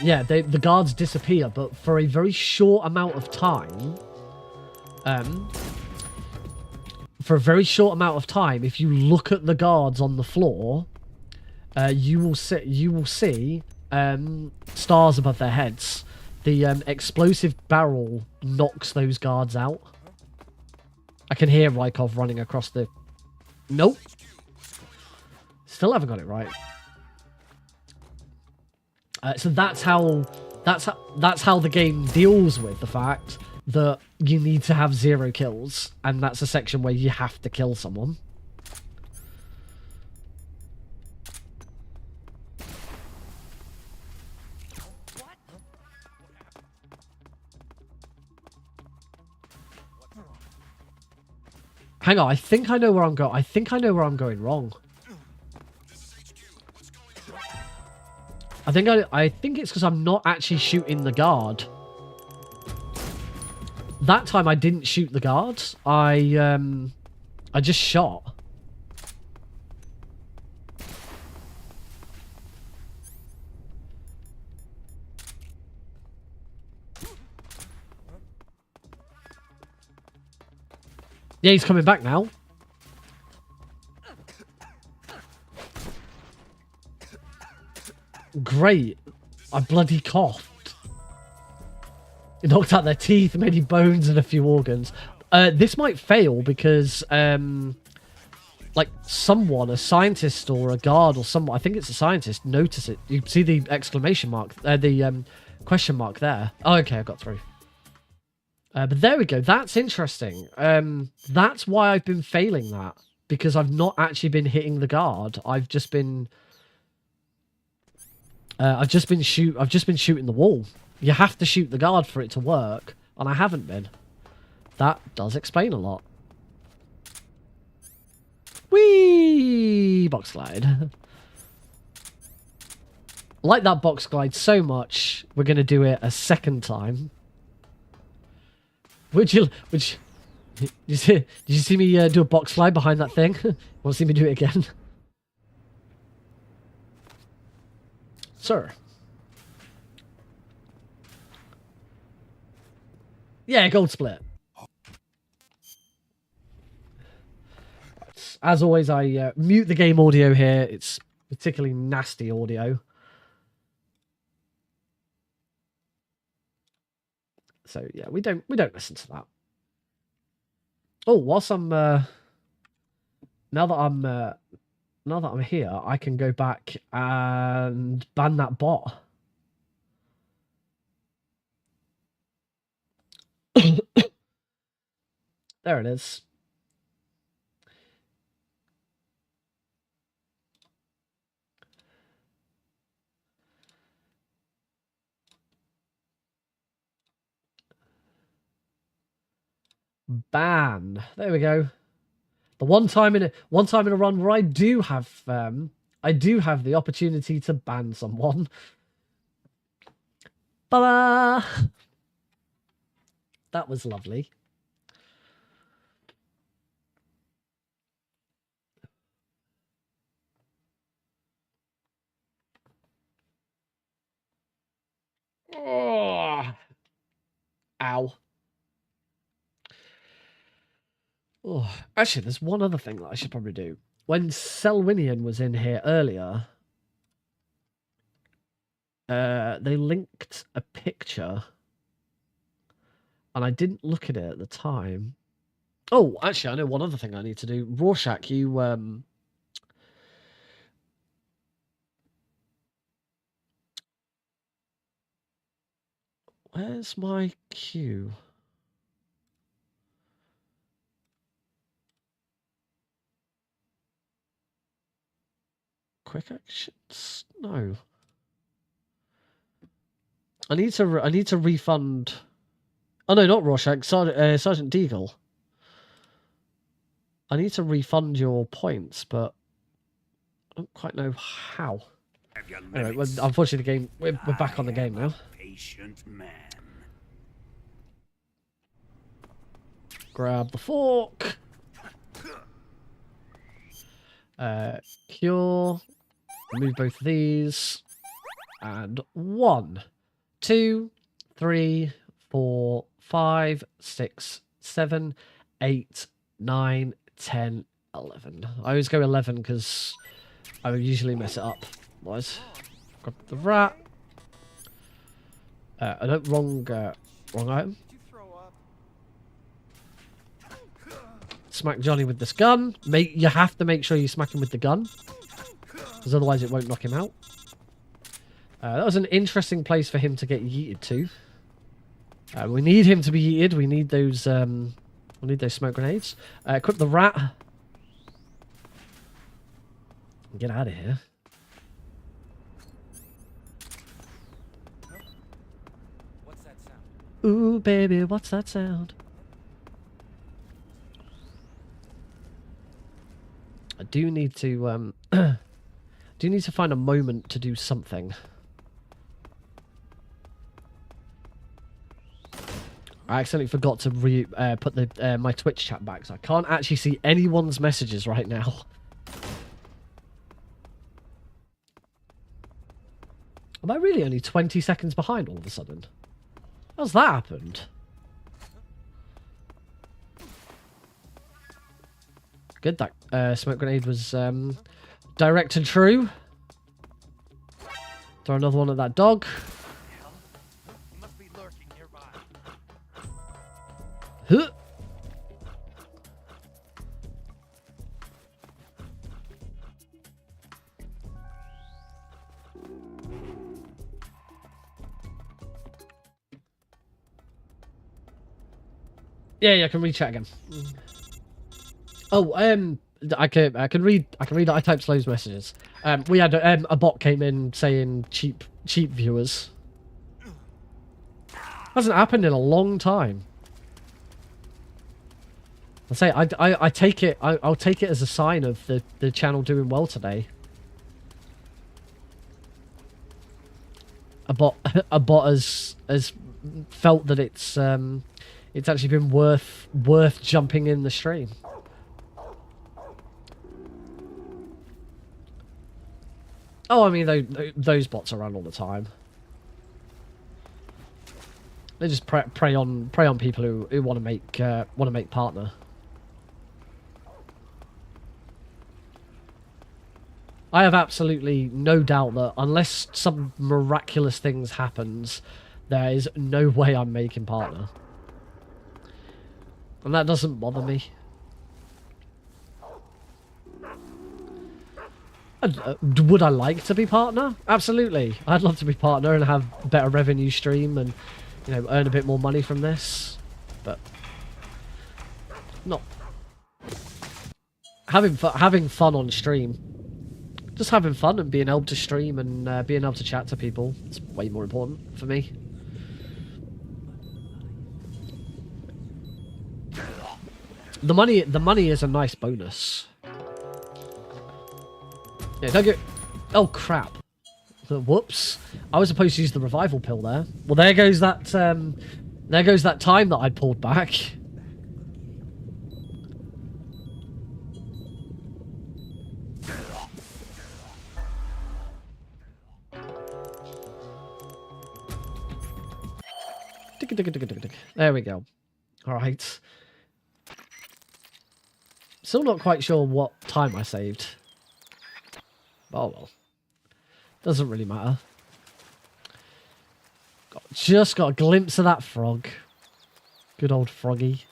Yeah, the guards disappear, but for a very short amount of time. For a very short amount of time, if you look at the guards on the floor, you will see stars above their heads. The explosive barrel knocks those guards out. I can hear Rykov running across the... Nope. Still haven't got it right. So that's how the game deals with the fact that you need to have 0 kills, and that's a section where you have to kill someone. Hang on, I think I know where I'm going. I think I know where I'm going wrong. I think it's because I'm not actually shooting the guard. That time I didn't shoot the guard. I just shot. Yeah, he's coming back now. Great. I bloody coughed. It knocked out their teeth, many bones, and a few organs. This might fail because, like, someone, a scientist or a guard or someone, I think it's a scientist, notice it. You see the exclamation mark, the question mark there. Oh, okay, I got through. But there we go. That's interesting. That's why I've been failing that, because I've not actually been hitting the guard. I've just been shooting the wall. You have to shoot the guard for it to work, and I haven't been. That does explain a lot. Whee! Box glide. Like that box glide so much, we're going to do it a second time. Did you see me do a box slide behind that thing? Want to see me do it again? Sir. Yeah, gold split. As always, I mute the game audio here. It's particularly nasty audio. So yeah, we don't listen to that. Oh, whilst I'm now that I'm here, I can go back and ban that bot. There it is. Ban. There we go. The one time in a run where I do have the opportunity to ban someone. Ta-da! That was lovely. Oh. Ow. Oh, actually, there's one other thing that I should probably do. When Selwinian was in here earlier, they linked a picture and I didn't look at it at the time. Oh, actually, I know one other thing I need to do. Rorschach, you where's my queue? Quick actions? No. I need to refund. Oh no, not Rorschach. Sergeant Deagle. I need to refund your points, but I don't quite know how. Anyway, well, unfortunately, the game we're back on the game now. Patient man. Grab the fork. Cure. Remove both of these. And 1, 2, 3, 4, 5, 6, 7, 8, 9, 10, 11. I always go 11 because I would usually mess it up. Otherwise, grab the rat. I don't wrong item. Smack Johnny with this gun. You have to make sure you smack him with the gun, because otherwise it won't knock him out. That was an interesting place for him to get yeeted to. We need him to be yeeted. We need those. We need those smoke grenades. Equip the rat. Get out of here. What's that sound? Ooh, baby, what's that sound? I do need to find a moment to do something. I accidentally forgot to put the my Twitch chat back, so I can't actually see anyone's messages right now. Am I really only 20 seconds behind all of a sudden? How's that happened? Good, that smoke grenade was direct and true. Throw another one at that dog. He must be lurking nearby. Huh. Yeah, I can read chat again. Oh, I can read. I typed Slow's messages. We had a bot came in saying cheap viewers. Hasn't happened in a long time. I say I take it. I'll take it as a sign of the channel doing well today. A bot has felt that it's actually been worth jumping in the stream. Oh, I mean, those bots are around all the time. They just prey on people who want to make partner. I have absolutely no doubt that unless some miraculous things happens, there is no way I'm making partner, and that doesn't bother me. Would I like to be partner? Absolutely. I'd love to be partner and have a better revenue stream and, you know, earn a bit more money from this. But not having fun on stream. Just having fun and being able to stream and being able to chat to people. It's way more important for me. The money is a nice bonus. Yeah, don't get... Oh, crap. Whoops. I was supposed to use the revival pill there. Well, there goes that time that I pulled back. There we go. Alright. Still not quite sure what time I saved. Oh well. Doesn't really matter. Just got a glimpse of that frog. Good old Froggy.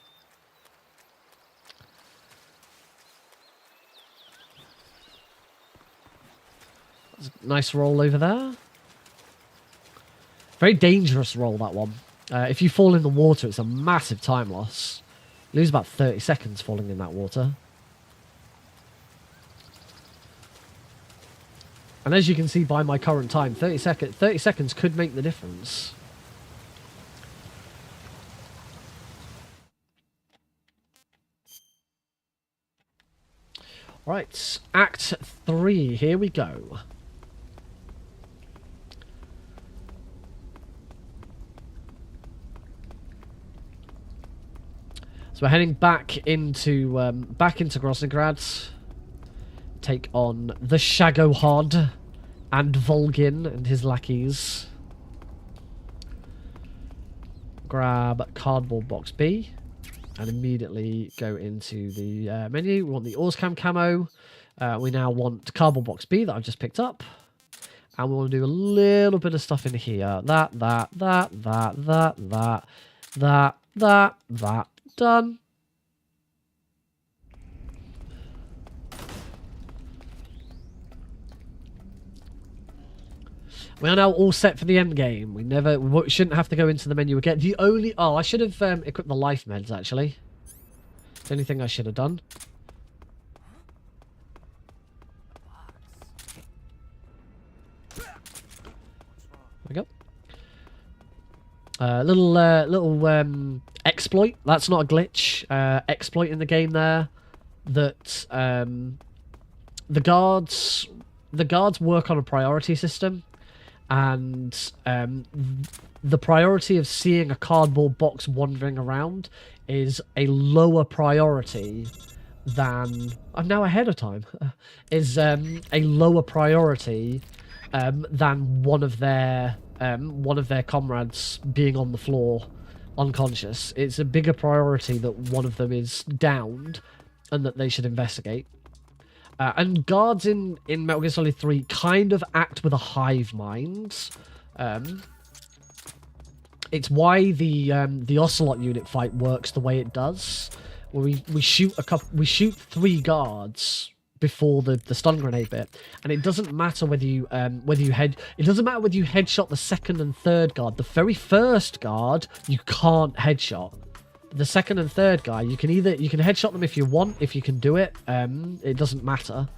Nice roll over there. Very dangerous roll, that one. If you fall in the water, it's a massive time loss. You lose about 30 seconds falling in that water. And as you can see by my current time, 30 seconds could make the difference. Right, Act 3, here we go. So we're heading back into Grossengrad. Take on the Shagohod and Volgin and his lackeys. Grab cardboard box B and immediately go into the menu. We want the Orscam camo. We now want cardboard box B that I've just picked up. And we want to do a little bit of stuff in here. That. Done. We are now all set for the end game. We shouldn't have to go into the menu again. The only... Oh, I should have equipped the life meds, actually. It's the only thing I should have done. There we go. Little exploit. That's not a glitch. Exploit in the game there. That the guards work on a priority system. And the priority of seeing a cardboard box wandering around is a lower priority than... I'm now ahead of time. Is a lower priority than one of their comrades being on the floor unconscious. It's a bigger priority that one of them is downed and that they should investigate. And guards in Metal Gear Solid 3 kind of act with a hive mind. It's why the Ocelot unit fight works the way it does. Where we shoot 3 guards before the stun grenade bit, and it doesn't matter whether you headshot the second and third guard. The very first guard you can't headshot. The second and third guy, you can headshot them if you want, if you can do it. It doesn't matter.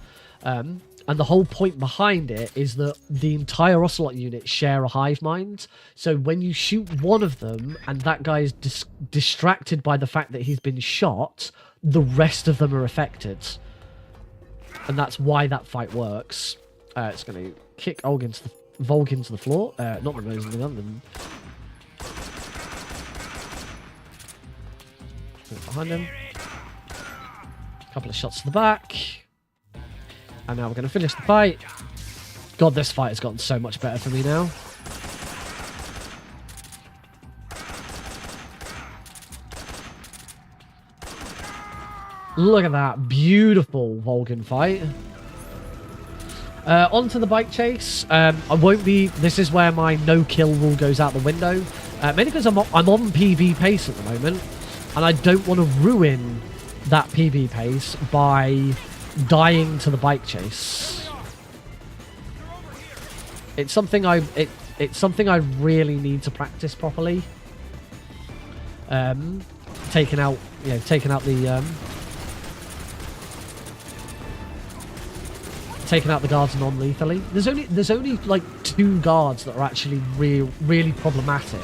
And the whole point behind it is that the entire Ocelot unit share a hive mind. So when you shoot one of them and that guy is distracted by the fact that he's been shot, the rest of them are affected. And that's why that fight works. It's going to kick Volgin to the floor. Not remove anything. Behind him. A couple of shots to the back. And now we're going to finish the fight. God, this fight has gotten so much better for me now. Look at that. Beautiful Volgin fight. Onto the bike chase. I won't be... This is where my no-kill rule goes out the window. Mainly because I'm on PB pace at the moment. And I don't want to ruin that PB pace by dying to the bike chase. It's something I really need to practice properly. Taking out the guards non-lethally. There's only like 2 guards that are actually really problematic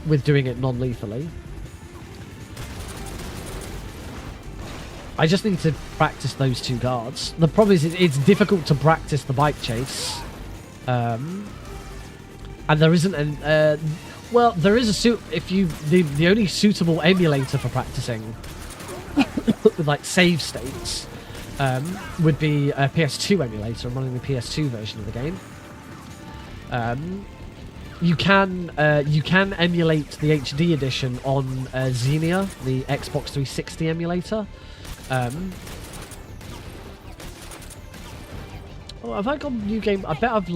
with doing it non-lethally. I just need to practice those 2 guards. The problem is it's difficult to practice the bike chase. And there isn't an... well, there is a the only suitable emulator for practicing with like save states would be a PS2 emulator. I'm running the PS2 version of the game. You can emulate the HD edition on Xenia, the Xbox 360 emulator. Oh, have I gone new game? I bet I've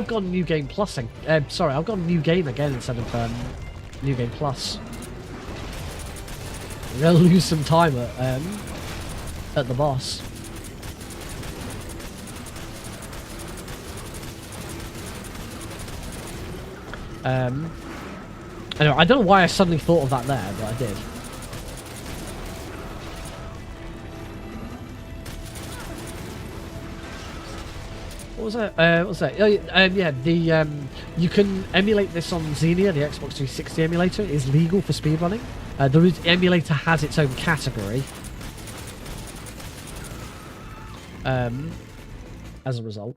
gone new game plus. Sorry, I've gone new game again instead of New Game Plus. We're gonna lose some time at the boss. Anyway, I don't know why I suddenly thought of that there, but I did. What was that? What was that? Yeah, you can emulate this on Xenia, the Xbox 360 emulator. It is legal for speedrunning. The emulator has its own category. As a result.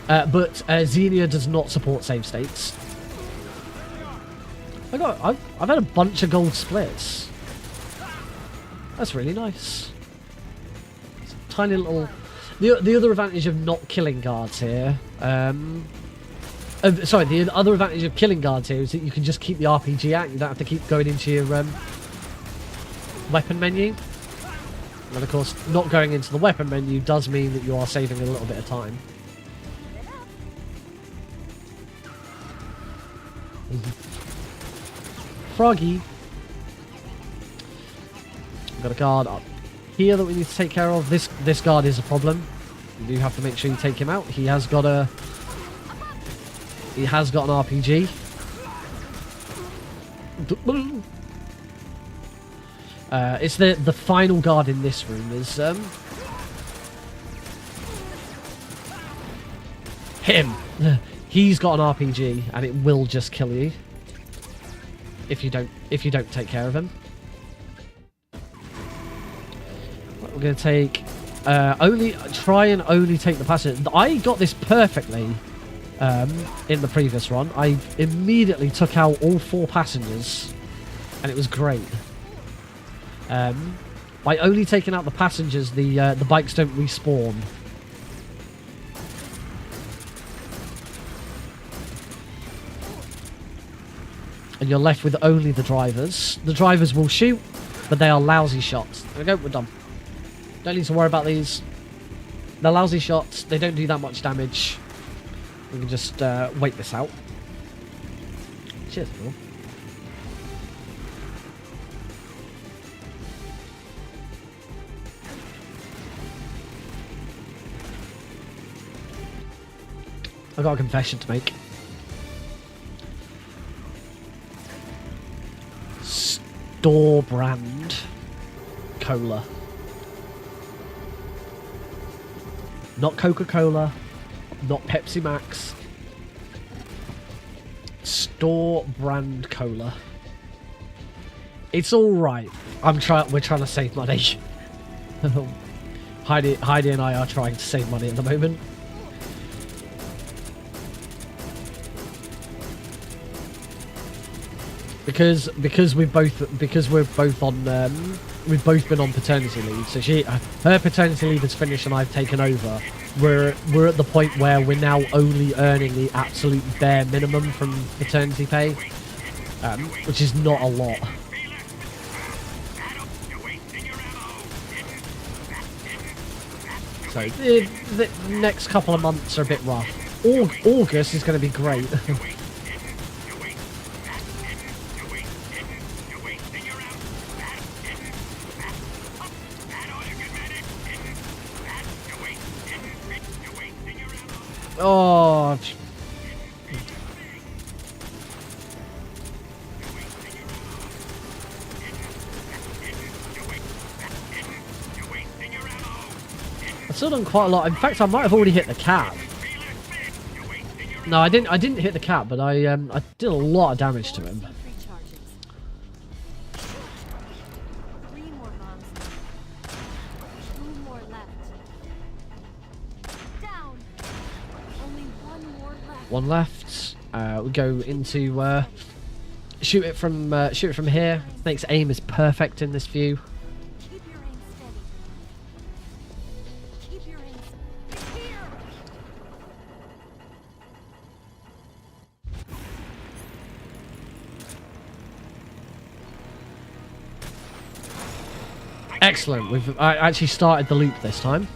But Xenia does not support save states. I've had a bunch of gold splits. That's really nice. It's a tiny little. The other advantage of not killing guards here. Sorry, the other advantage of killing guards here is that you can just keep the RPG out. You don't have to keep going into your weapon menu. And of course, not going into the weapon menu does mean that you are saving a little bit of time. Froggy. We've got a guard up here that we need to take care of. This guard is a problem. You do have to make sure you take him out. He has got an RPG. It's the final guard in this room is him. He's got an RPG and it will just kill you if you don't take care of him. We're gonna take try and only take the passenger. I got this perfectly in the previous run. I immediately took out all 4 passengers and it was great. By only taking out the passengers, the bikes don't respawn. And you're left with only the drivers. The drivers will shoot, but they are lousy shots. There we go, we're done. Don't need to worry about these. They're lousy shots. They don't do that much damage. We can just wait this out. Cheers, bro. I got a confession to make. Store brand cola. Not Coca-Cola, not Pepsi Max. Store brand cola. It's all right. We're trying to save money. Heidi and I are trying to save money at the moment. Because we're both on we've both been on paternity leave. So her paternity leave is finished and I've taken over. We're at the point where we're now only earning the absolute bare minimum from paternity pay, which is not a lot. So the next couple of months are a bit rough. August is going to be great. Oh. I've still done quite a lot. In fact, I might have already hit the cap. No, I didn't hit the cap, but I did a lot of damage to him. One left. We go into shoot it from here. Snake's aim is perfect in this view. Keep your aim steady. Keep your aim steady. Here. Excellent. I actually started the loop this time.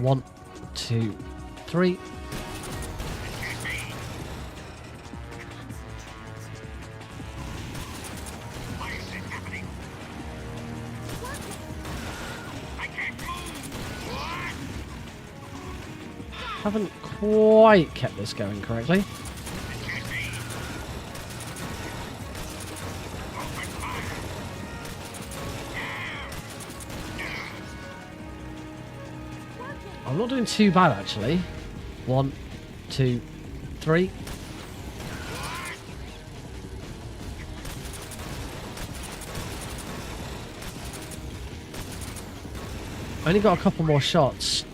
1, 2, 3. Haven't quite kept this going correctly. I'm not doing too bad actually. 1, 2, 3. Only got a couple more shots.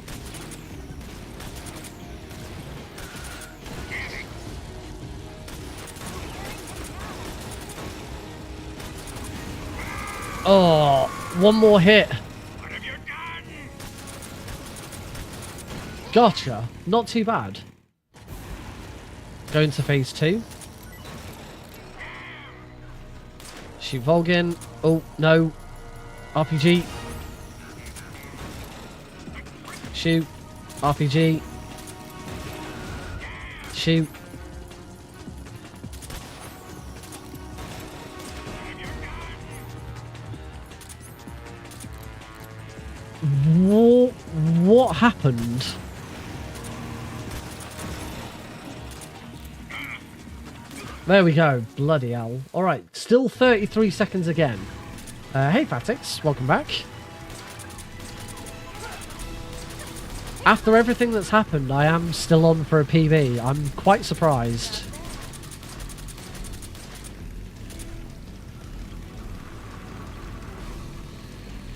Oh, one more hit. What have you done? Gotcha. Not too bad. Going to phase 2. Shoot Volgin. Oh, no. RPG. Shoot. RPG. Shoot. What happened? There we go. Bloody hell. Alright, still 33 seconds again. Hey Fatix, welcome back. After everything that's happened, I am still on for a PB. I'm quite surprised.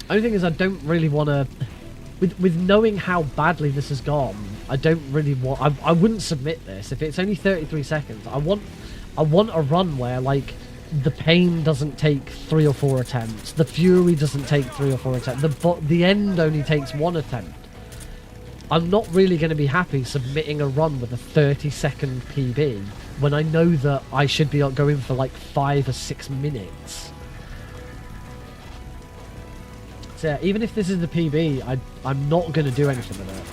Only thing is I don't really want to... With knowing how badly this has gone, I don't really want... I wouldn't submit this. If it's only 33 seconds, I want a run where, like, the pain doesn't take 3 or 4 attempts. The fury doesn't take 3 or 4 attempts. The end only takes 1 attempt. I'm not really going to be happy submitting a run with a 30-second PB when I know that I should be going for, like, 5 or 6 minutes. So yeah, even if this is the PB, I'm not going to do anything with it.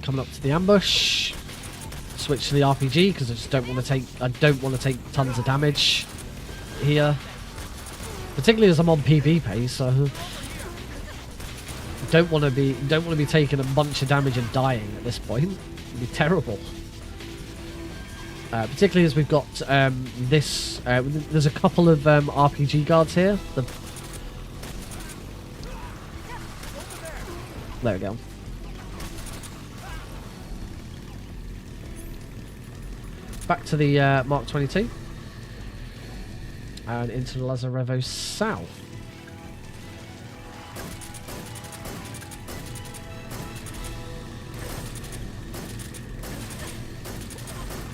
Coming up to the ambush. Switch to the RPG because I just don't want to take. I don't want to take tons of damage here, particularly as I'm on PB pace. So don't want to be taking a bunch of damage and dying at this point. It'd be terrible. Particularly as we've got this. There's a couple of RPG guards here. There we go. Back to the Mark 22 and into Lazarevo South.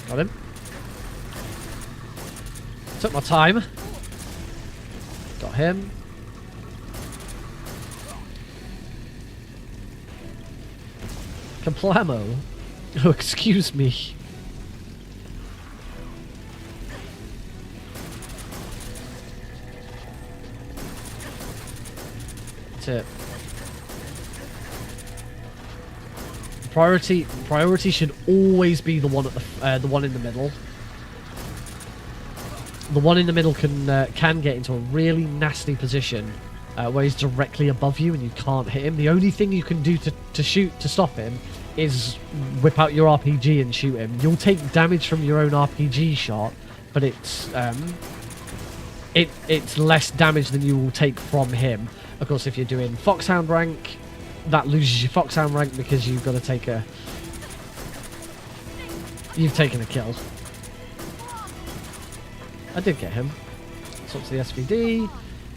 Got him. Took my time. Got him. Complamo. Oh, excuse me. It. Priority should always be the one at the one in the middle. The one in the middle can get into a really nasty position where he's directly above you and you can't hit him. The only thing you can do to stop him is whip out your RPG and shoot him. You'll take damage from your own RPG shot, but it's less damage than you will take from him. Of course, if you're doing Foxhound rank, that loses your Foxhound rank because you've got to take a... You've taken a kill. I did get him. So up to the SVD.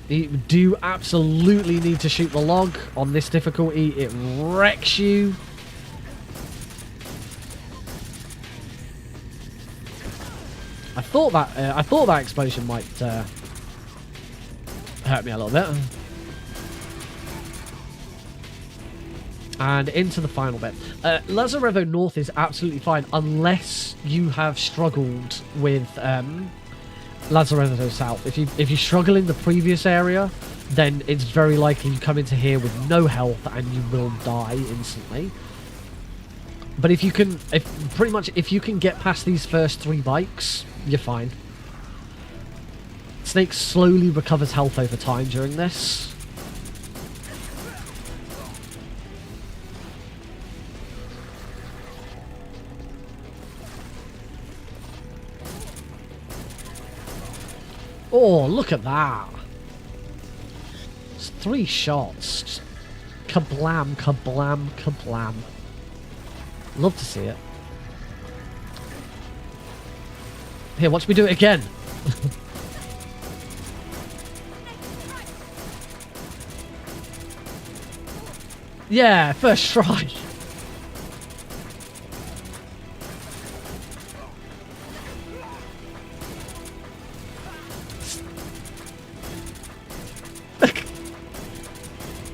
You do absolutely need to shoot the log on this difficulty. It wrecks you. I thought that explosion might hurt me a little bit. And into the final bit. Lazarevo North is absolutely fine unless you have struggled with Lazarevo South. If you struggle in the previous area, then it's very likely you come into here with no health and you will die instantly. But if you can get past these first 3 bikes, you're fine. Snake slowly recovers health over time during this. Oh, look at that. It's 3 shots. Just kablam, kablam, kablam. Love to see it. Here, watch me do it again. Yeah, first try.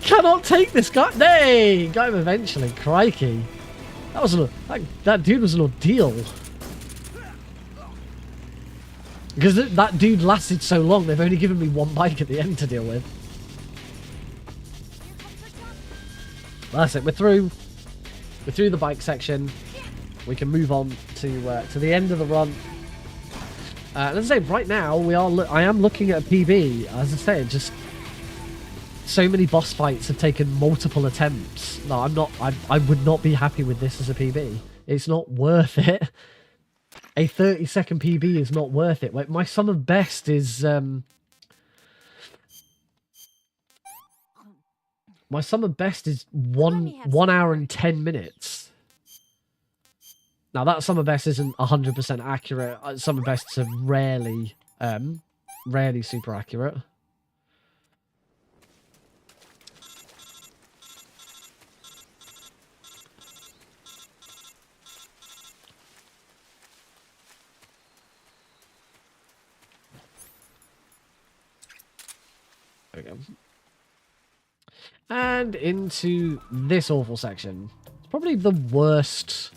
Cannot take this guy. Nay, got him eventually. Crikey. That dude was an ordeal. Because that dude lasted so long, they've only given me 1 bike at the end to deal with. That's it. We're through. We're through the bike section. We can move on to the end of the run. Let's say right now I am looking at a PB. As I say, just so many boss fights have taken multiple attempts. No, I'm not. I would not be happy with this as a PB. It's not worth it. A 30-second PB is not worth it. Like, my sum of best is my sum of best is 1 hour and 10 minutes. Now that sum of best isn't 100% accurate. Sum of bests are rarely super accurate. There we go. And into this awful section. It's probably the worst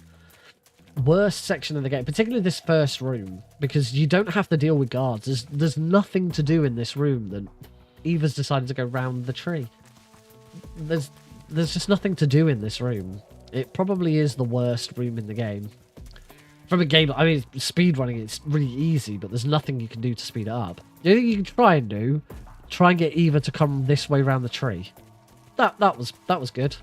section of the game, particularly this first room, because you don't have to deal with guards. There's nothing to do in this room that Eva's decided to go round the tree. There's just nothing to do in this room. It probably is the worst room in the game. From a game, I mean, speedrunning, it's really easy, but there's nothing you can do to speed it up. The only thing you can try and do, try and get Eva to come this way around the tree. That was good.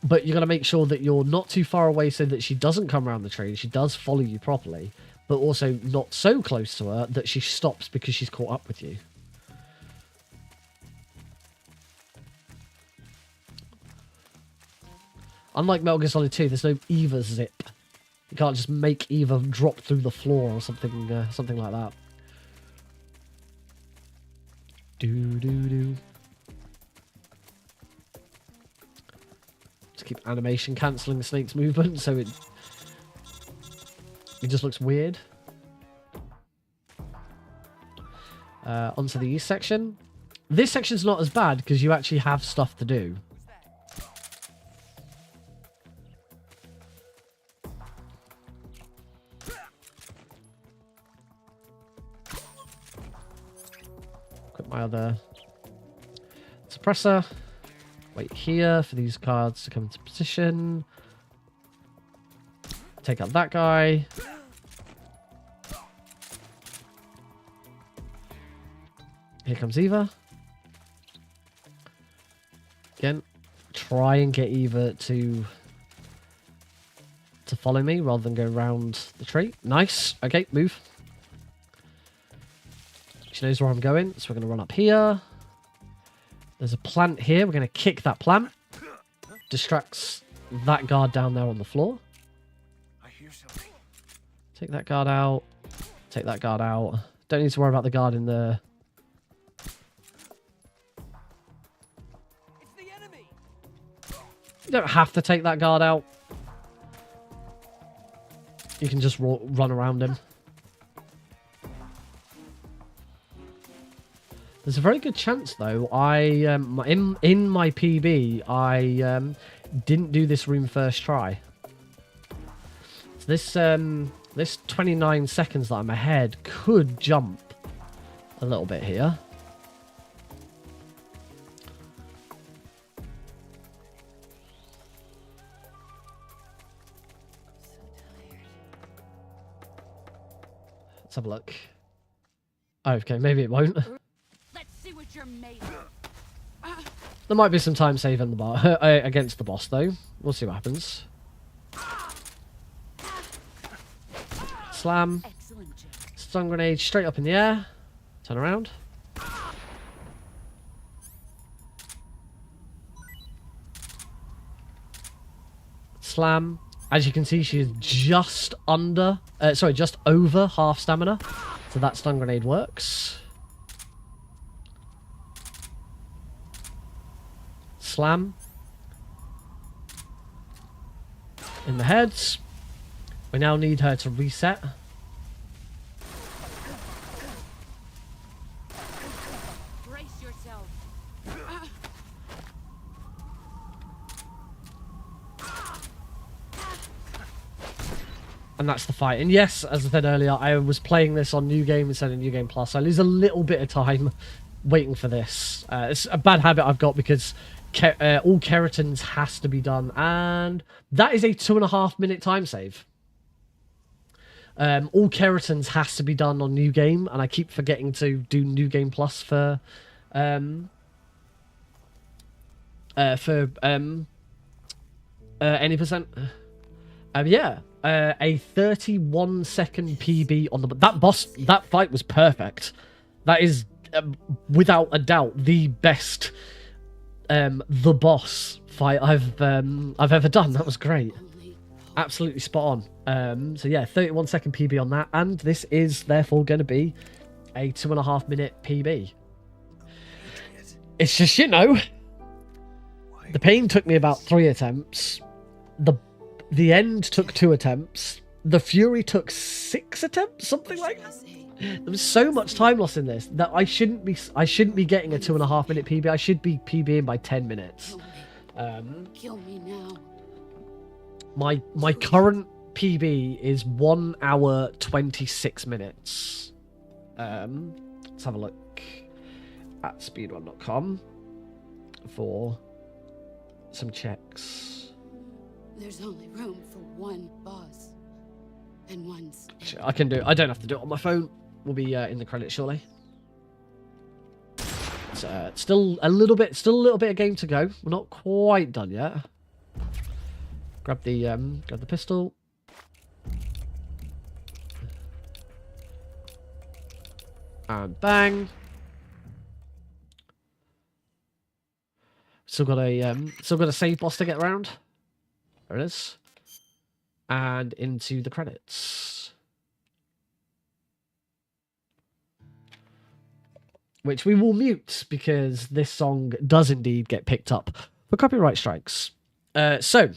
But you got to make sure that you're not too far away so that she doesn't come around the tree and she does follow you properly, but also not so close to her that she stops because she's caught up with you. Unlike Metal Gear Solid 2, there's no Eva zip. You can't just make Eva drop through the floor or something like that. Do. Just keep animation cancelling Snake's movement so it just looks weird. Onto the east section. This section's not as bad because you actually have stuff to do. Got my other suppressor. Wait here for these cards to come into position. Take out that guy. Here comes Eva. Again, try and get Eva to follow me rather than go around the tree. Nice. Okay, move. She knows where I'm going, so we're going to run up here. There's a plant here. We're going to kick that plant. Distracts that guard down there on the floor. I hear something. Take that guard out. Take that guard out. Don't need to worry about the guard in the... It's the enemy. You don't have to take that guard out. You can just run around him. There's a very good chance, though. In my PB, I didn't do this room first try. So this 29 seconds that I'm ahead could jump a little bit here. Let's have a look. Okay, maybe it won't. Let's see what you're made of. There might be some time saving the bar against the boss, though. We'll see what happens. Slam. Excellent job. Stun grenade straight up in the air. Turn around. Slam. As you can see, she is just just over half stamina. So that stun grenade works. Slam. In the heads. We now need her to reset. Brace yourself. And that's the fight. And yes, as I said earlier, I was playing this on New Game instead of New Game Plus. I lose a little bit of time waiting for this. It's a bad habit I've got because all keratins has to be done. And that is a 2.5 minute time save. All keratins has to be done on New Game. And I keep forgetting to do New Game Plus for any percent. Yeah. A 31 second PB on the that fight was perfect. That is without a doubt the best the boss fight I've ever done. That was great, absolutely spot on. So yeah, 31 second PB on that, and this is therefore going to be a 2.5 minute PB. It's just, you know, the pain took me about 3 attempts. The end took 2 attempts. The Fury took 6 attempts, something like that. There was so much time loss in this that I shouldn't be getting a 2.5 minute PB. I should be PBing by 10 minutes. Kill me now. My current PB is 1 hour 26 minutes. Let's have a look at speedrun.com for some checks. There's only room for one boss. And one's... I don't have to do it on my phone. We'll be in the credits shortly. It's still a little bit of game to go. We're not quite done yet. Grab the pistol. And bang. Still got a save boss to get around. There it is. And into the credits. Which we will mute because this song does indeed get picked up for copyright strikes. So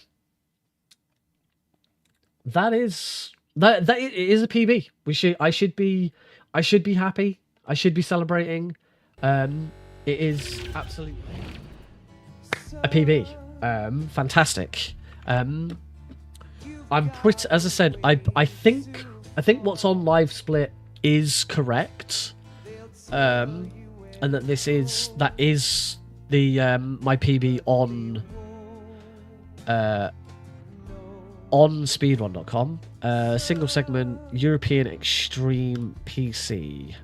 that is it is a PB. I should be happy. I should be celebrating. It is absolutely a PB. Fantastic. I'm pretty, as I said, I think what's on Live Split is correct, and that that is the my PB on speedrun.com. Single segment European Extreme PC.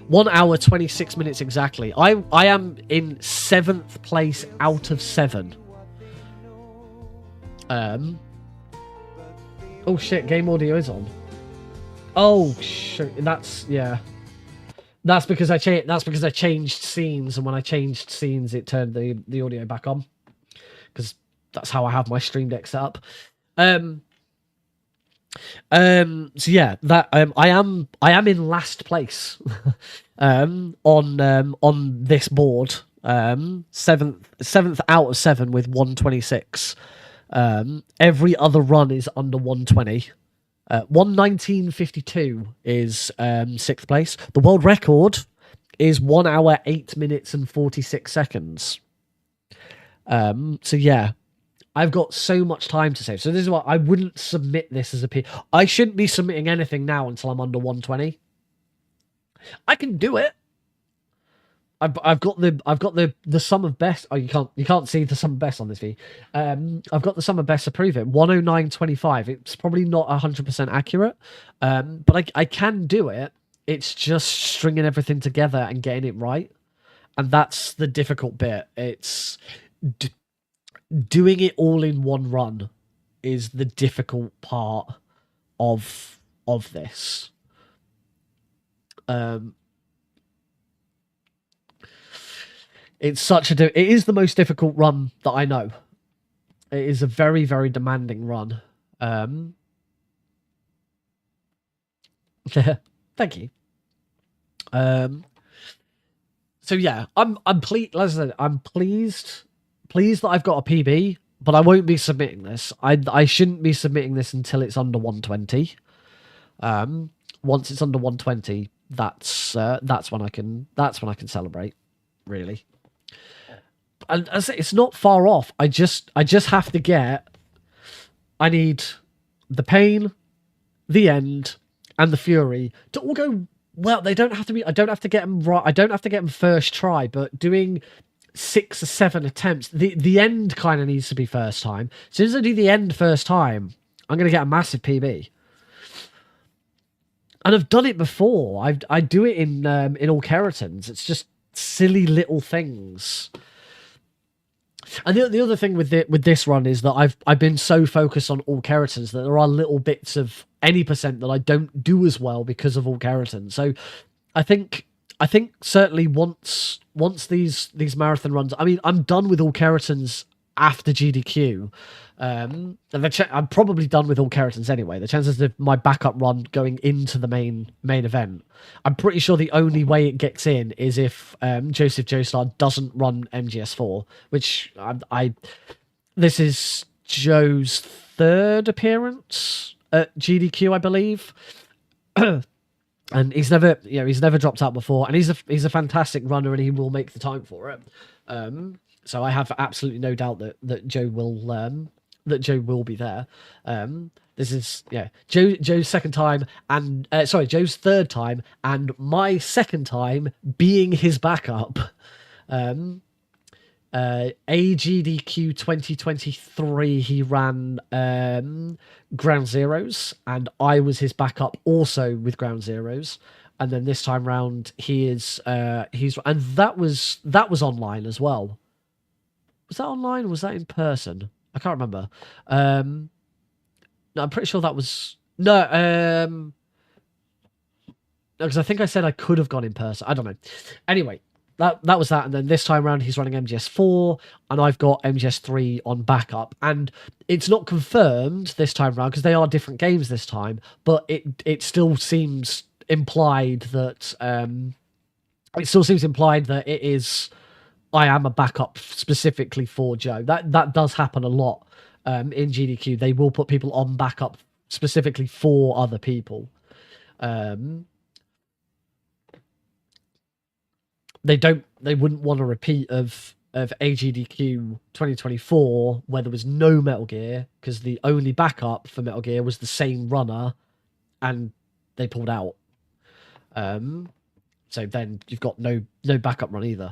1 hour 26 minutes exactly. I am in 7th place out of 7. Oh shit, game audio is on. Oh shit, that's because I changed scenes, and when I changed scenes it turned the audio back on, because that's how I have my Stream Deck set up. So yeah, that I am in last place on this board. 7th out of 7 with 126. Every other run is under 120. 119.52 is sixth place. The world record is 1 hour, 8 minutes, and 46 seconds. So yeah, I've got so much time to save. So this is why I wouldn't submit this as a P. I shouldn't be submitting anything now until I'm under 120. I can do it. I've got the sum of best. Oh, you can't see the sum of best on this V. I've got the sum of best to prove it. 109.25. It's probably not 100% accurate, but I can do it. It's just stringing everything together and getting it right, and that's the difficult bit. It's doing it all in one run is the difficult part of this. It's such a... It is the most difficult run that I know. It is a very, very demanding run. Thank you. So yeah, I'm pleased. As I said, I'm pleased that I've got a PB, but I won't be submitting this. I shouldn't be submitting this until it's under 120. Once it's under 120, that's when I can celebrate, really. And as I say, it's not far off. I just have to get... I need the pain, the end, and the fury to all go well. They don't have to be... I don't have to get them right. I don't have to get them first try, but doing 6 or 7 attempts, the end kind of needs to be first time. As soon as I do the end first time, I'm going to get a massive PB. And I've done it before. I do it in all keratins. It's just silly little things. And the other thing with this run is that I've been so focused on all keratins that there are little bits of any percent that I don't do as well because of all keratins. So I think certainly once these marathon runs, I mean, I'm done with all keratins after GDQ. I'm probably done with all keratins anyway. The chances of my backup run going into the main event, I'm pretty sure the only way it gets in is if Joseph Joestar doesn't run MGS4, which this is Joe's 3rd appearance at GDQ, I believe. And he's never dropped out before, and he's a fantastic runner, and he will make the time for it. So I have absolutely no doubt that Joe will be there. This is Joe's second time, and Joe's 3rd time, and my 2nd time being his backup. AGDQ 2023, he ran Ground Zeroes, and I was his backup also with Ground Zeroes. And then this time round, he's and that was online as well. Was that online or was that in person? I can't remember. No, I'm pretty sure that was no. Because I think I said I could have gone in person. I don't know. Anyway, that was that. And then this time around, he's running MGS4, and I've got MGS3 on backup. And it's not confirmed this time around because they are different games this time. But it still seems implied that it is. I am a backup specifically for Joe. That does happen a lot in GDQ. They will put people on backup specifically for other people. They wouldn't want a repeat of AGDQ 2024 where there was no Metal Gear because the only backup for Metal Gear was the same runner, and they pulled out. So then you've got no backup run either.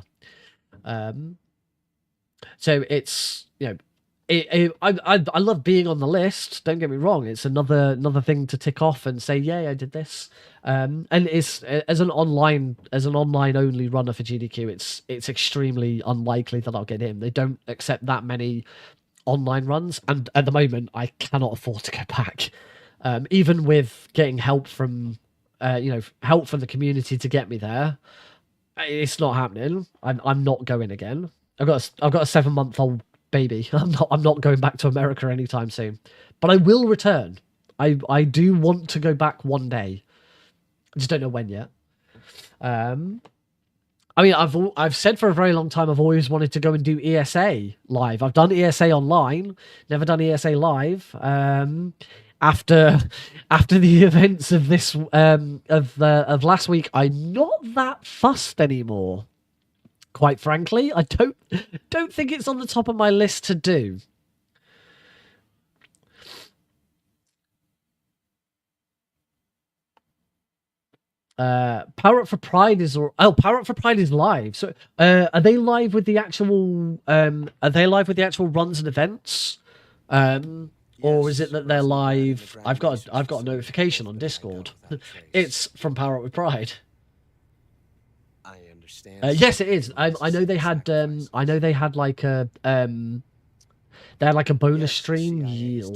So it's, I love being on the list. Don't get me wrong; it's another thing to tick off and say, "Yay, I did this." And it's as an online only runner for GDQ, it's extremely unlikely that I'll get in. They don't accept that many online runs, and at the moment, I cannot afford to go back. Even with getting help from the community to get me there, it's not happening. I'm not going again. I've got a 7-month-old baby. I'm not going back to America anytime soon. But I will return. I do want to go back one day. I just don't know when yet. I mean, I've said for a very long time I've always wanted to go and do ESA live. I've done ESA online, never done ESA live. After the events of this of last week, I'm not that fussed anymore. Quite frankly, I don't think it's on the top of my list to do. Power Up for Pride is Power Up for Pride is live. So are they live with the actual runs and events? Or is it that they're live? I've got a notification on Discord. It's from Power Up with Pride. I understand. Yes, it is. I know they had like a they had like a bonus stream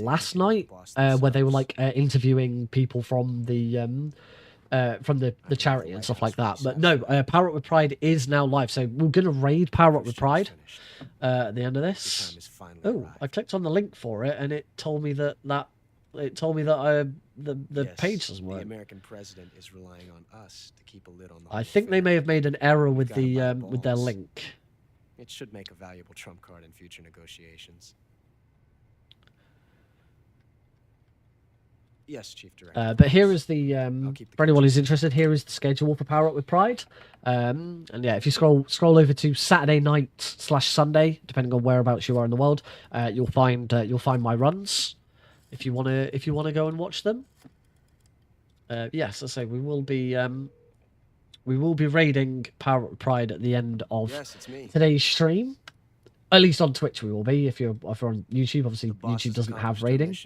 last night where they were like interviewing people from the charity and stuff like that. But no, Power Up with Pride is now live, so we're gonna raid Power Up with Pride at the end of this. Oh, I clicked on the link for it, and it told me that the page doesn't work. The American president is relying on us to keep a lid on the I think they may have made an error with their link. It should make a valuable trump card in future negotiations. Yes, Chief Director. But here is the for anyone who's interested, here is the schedule for Power Up with Pride. And yeah, if you scroll over to Saturday night/Sunday, depending on whereabouts you are in the world, you'll find my runs. If you wanna go and watch them. Yes, I say we will be raiding Power Up with Pride at the end of today's stream. At least on Twitch we will be. If you're on YouTube, obviously YouTube doesn't have raiding.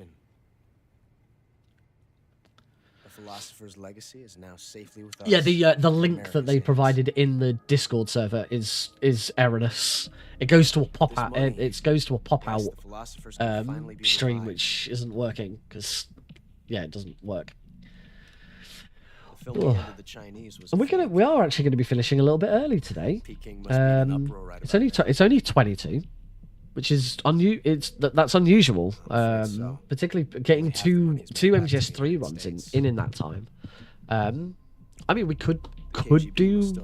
Philosopher's legacy is now safely with us. Yeah, the link that they provided in the Discord server is erroneous. It goes to a pop out. It goes to a pop out stream, which isn't working because it doesn't work. And we are actually going to be finishing a little bit early today. It's only 22. Which is that's unusual, particularly getting two MGS3 runs in that time. I mean, we could do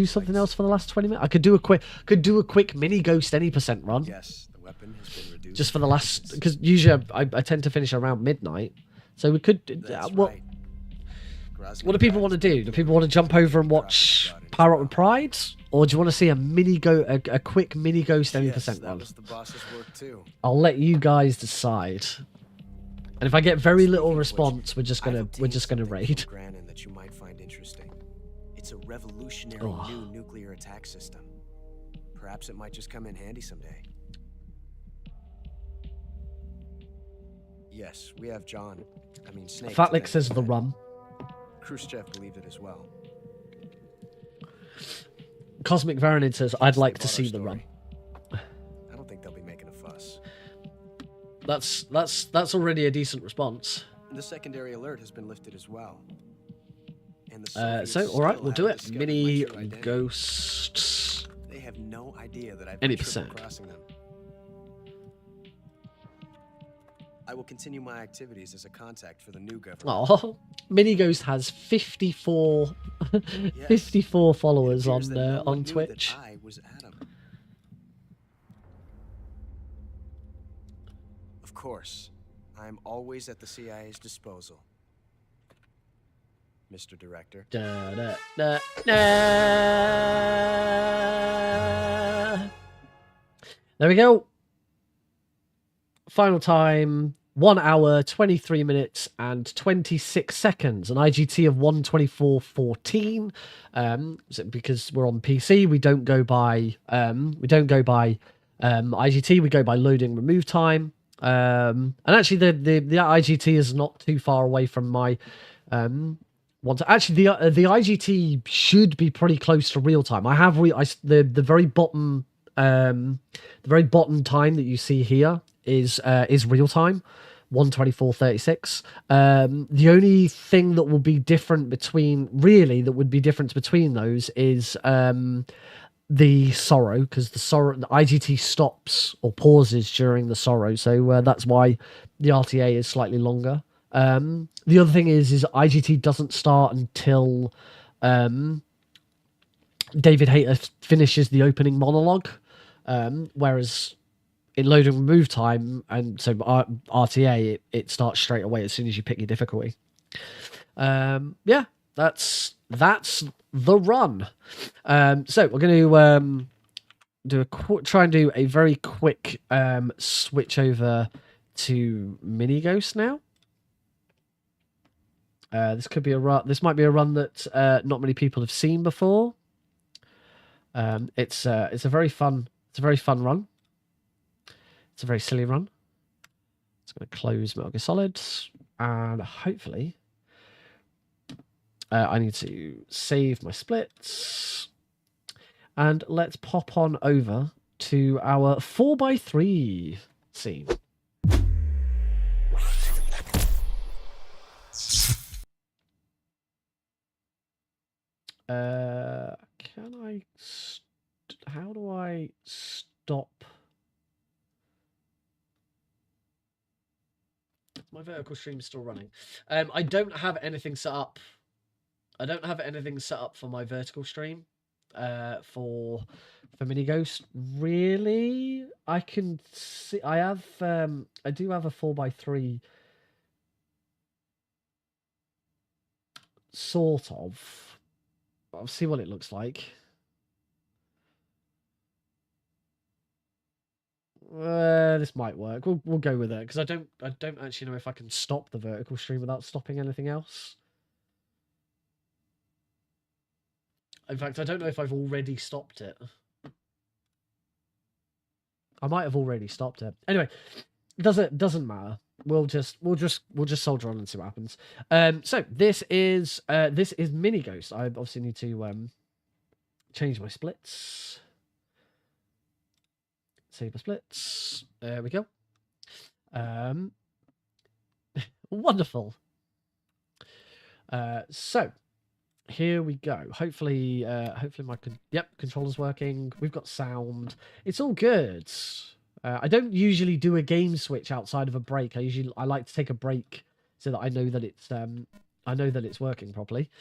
something else for the last 20 minutes. I could do a quick mini Ghost Any % run. Yes, the weapon has been reduced. Just for the last, because usually I tend to finish around midnight, so we could. What do people want to do? Do people want to jump over and watch Power Up with Pride? Or do you want to see a quick mini Ghost Any % run? I'll let you guys decide. And if I get very little response, we're just gonna raid. That you might find interesting. It's a revolutionary new nuclear attack system. Perhaps it might just come in handy someday. Yes, we have John. I mean Snake. Fatlick says the run. Khrushchev believed it as well. Cosmic Varanid says, I'd like to see the run. I don't think they'll be making a fuss. That's already a decent response. The secondary alert has been lifted as well. And so all right, we'll do it. Mini Ghosts. They have no idea that I've Any been percent. crossing them. I will continue my activities as a contact for the new government. Oh, Mini Ghost has 54 followers on Twitch. I was Adam. Of course, I'm always at the CIA's disposal, Mr. Director. There we go. Final time, 1 hour, 23 minutes, and 26 seconds. An IGT of 1:24:14. Because we're on PC, we don't go by IGT. We go by loading remove time. And actually, the IGT is not too far away from my Actually, the IGT should be pretty close to real time. I have the very bottom time that you see here is real time, 1:24:36. The only thing that will be different between those is the sorrow, because the IGT stops or pauses during the sorrow, so that's why the RTA is slightly longer. The other thing is IGT doesn't start until David Hayter finishes the opening monologue, whereas in load and remove time, and so RTA, it starts straight away as soon as you pick your difficulty. Yeah, that's the run. So we're going to try and do a very quick switch over to Mini Ghost now. This could be a run. This might be a run that not many people have seen before. It's a very fun run. It's a very silly run. It's going to close Metal Gear Solid, and hopefully, I need to save my splits, and let's pop on over to our 4x3 scene. Can I? How do I stop? My vertical stream is still running. I don't have anything set up. I don't have anything set up for my vertical stream. For Mini Ghost, really. I can see. I have. I do have a 4x3. Sort of. I'll see what it looks like. This might work. We'll go with it because I don't actually know if I can stop the vertical stream without stopping anything else. In fact, I don't know if I've already stopped it. I might have already stopped it. Anyway, doesn't matter. We'll just soldier on and see what happens. So this is Mini Ghost. I obviously need to change my splits. Save the splits. There we go. Wonderful. So here we go. Hopefully my controller's working. We've got sound. It's all good. I don't usually do a game switch outside of a break. I like to take a break so that I know that it's working properly.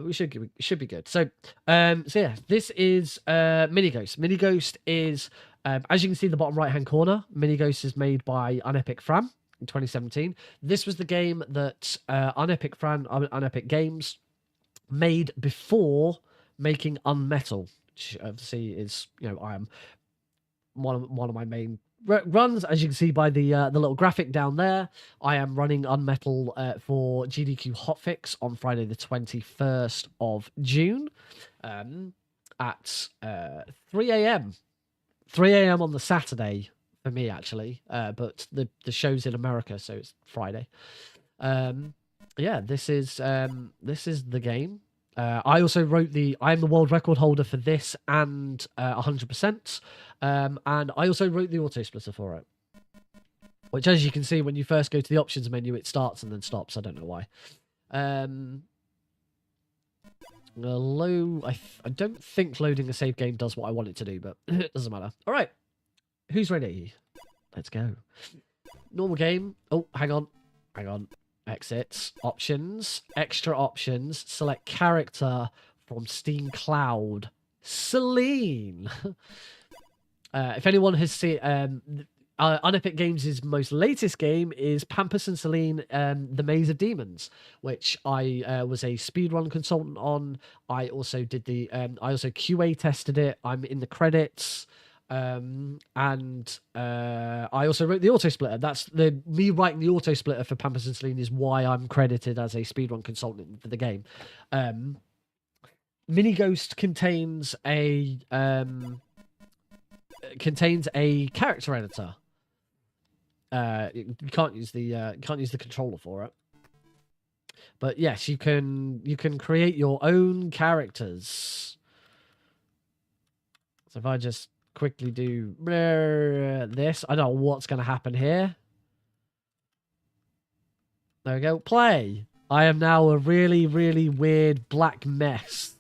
We should be good. So yeah, this is Mini Ghost. Mini Ghost is as you can see in the bottom right hand corner, Mini Ghost is made by Unepic Fran in 2017. This was the game that Unepic Games made before making Unmetal, which obviously is, I am one of my main runs. As you can see by the little graphic down there, I am running Unmetal for GDQ Hotfix on Friday the 21st of June at 3 a.m. 3 a.m. on the Saturday for me, actually, but the show's in America, so it's Friday. Yeah, this is the game. I also wrote I am the world record holder for this and 100%. And I also wrote the auto splitter for it, which, as you can see, when you first go to the options menu, it starts and then stops. I don't know why. I don't think loading a save game does what I want it to do, but it doesn't matter. All right, who's ready? Let's go. Normal game. Oh, hang on. Exits, options, extra options, select character from Steam Cloud. Celine. If anyone has seen Unepic Games' most latest game is Pampus and Celine, The Maze of Demons, which I was a speedrun consultant on. I also did I also QA tested it. I'm in the credits. And I also wrote the auto splitter. That's me writing the auto splitter for Pampers and Celine is why I'm credited as a speedrun consultant for the game. Mini Ghost contains a character editor. You can't use the controller for it. But yes, you can create your own characters. So if I just quickly do this, I don't know what's going to happen here. There we go. Play. I am now a really, really weird black mess.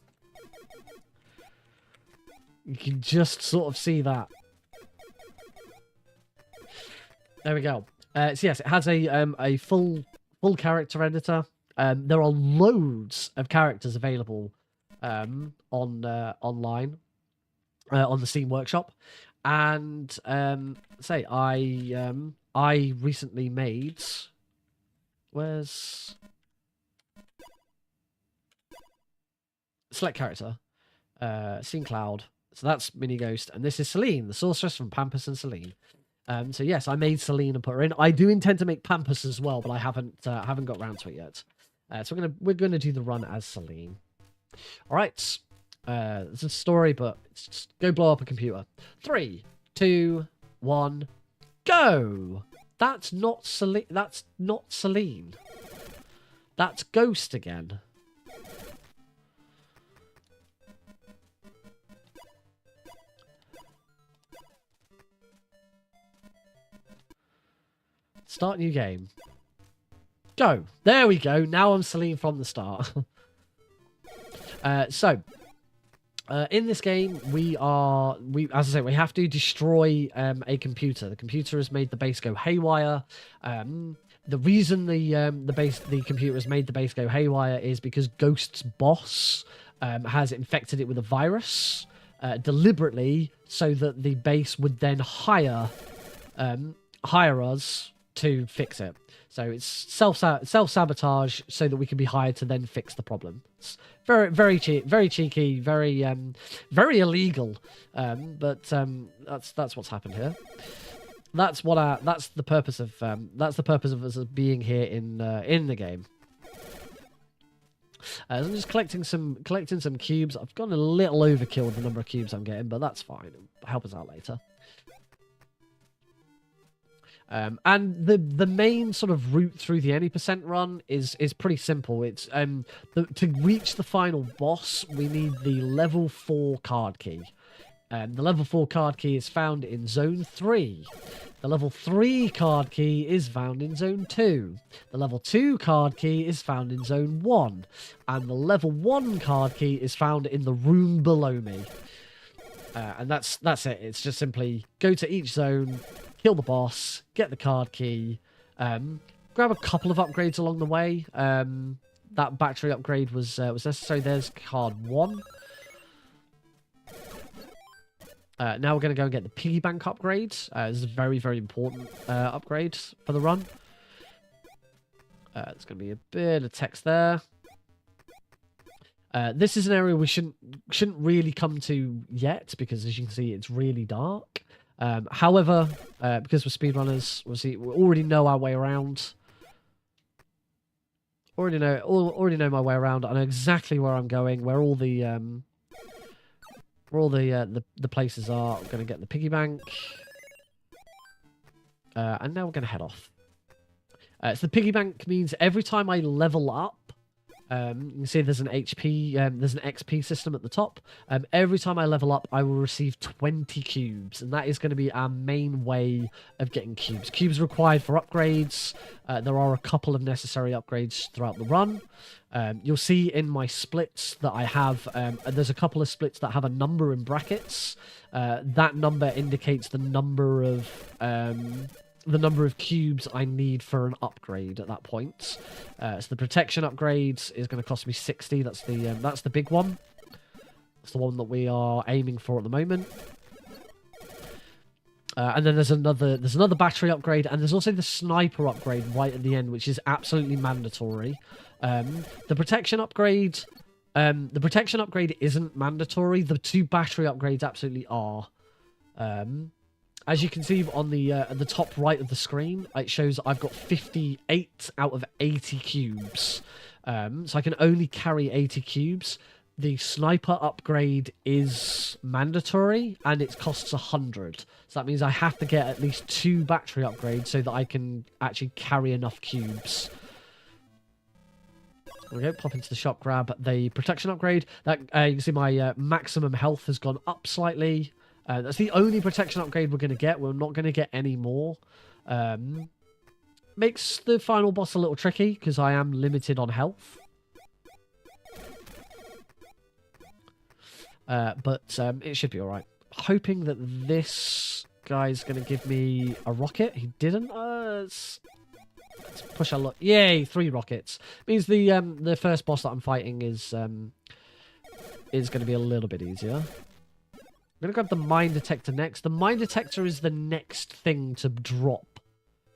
You can just sort of see that. There we go. So yes, it has a full character editor. There are loads of characters available online on the Steam Workshop, and say I recently made where's select character Scene Cloud. So that's Mini Ghost, and this is Celine, the sorceress from Pampus and Celine. So yes, I made Celine and put her in. I do intend to make Pampus as well, but I haven't got round to it yet. So we're gonna do the run as Celine. All right, it's a story, but it's just go blow up a computer. 3, 2, 1, go. That's not Celine. That's not Celine. That's Ghost again. Start new game. Go. There we go. Now I'm Celine from the start. In this game, as I say, we have to destroy a computer. The computer has made the base go haywire. The reason the computer has made the base go haywire is because Ghost's boss has infected it with a virus deliberately, so that the base would then hire us to fix it. So it's self-sabotage so that we can be hired to then fix the problem. It's very cheeky, very illegal. But that's what's happened here. That's the purpose of us being here in the game. So I'm just collecting some cubes. I've gone a little overkill with the number of cubes I'm getting, but that's fine. It'll help us out later. And the main sort of route through the Any % run is pretty simple. It's to reach the final boss, we need the level 4 card key. The level 4 card key is found in Zone 3. The level 3 card key is found in Zone 2. The level 2 card key is found in Zone 1. And the level 1 card key is found in the room below me. And that's it. It's just simply go to each zone, kill the boss, get the card key, grab a couple of upgrades along the way. That battery upgrade was necessary. There's card 1. Now we're going to go and get the piggy bank upgrade. This is a very, very important upgrade for the run. There's going to be a bit of text there. This is an area we shouldn't really come to yet, because as you can see, it's really dark. However, because we're speedrunners, we already know our way around. Already know my way around. I know exactly where I'm going, where all the places are. I'm going to get the piggy bank. And now we're going to head off. So the piggy bank means every time I level up, you can see there's an HP, there's an XP system at the top. Every time I level up, I will receive 20 cubes, and that is going to be our main way of getting cubes. Cubes required for upgrades. There are a couple of necessary upgrades throughout the run. You'll see in my splits that I have, there's a couple of splits that have a number in brackets. That number indicates the number of cubes I need for an upgrade at that point. So the protection upgrade is going to cost me 60. That's the big one. That's the one that we are aiming for at the moment. And then there's another battery upgrade, and there's also the sniper upgrade right at the end, which is absolutely mandatory. The protection upgrade isn't mandatory. The 2 battery upgrades absolutely are. As you can see on the at the top right of the screen, it shows I've got 58 out of 80 cubes. So I can only carry 80 cubes. The sniper upgrade is mandatory, and it costs 100. So that means I have to get at least 2 battery upgrades so that I can actually carry enough cubes. There we go, pop into the shop, grab the protection upgrade. That you can see my maximum health has gone up slightly. That's the only protection upgrade we're going to get. We're not going to get any more. Makes the final boss a little tricky, because I am limited on health. But it should be alright. Hoping that this guy's going to give me a rocket. He didn't. Let's push our luck. Yay, 3 rockets. Means the first boss that I'm fighting is is going to be a little bit easier. I'm going to grab the mine detector next. The mine detector is the next thing to drop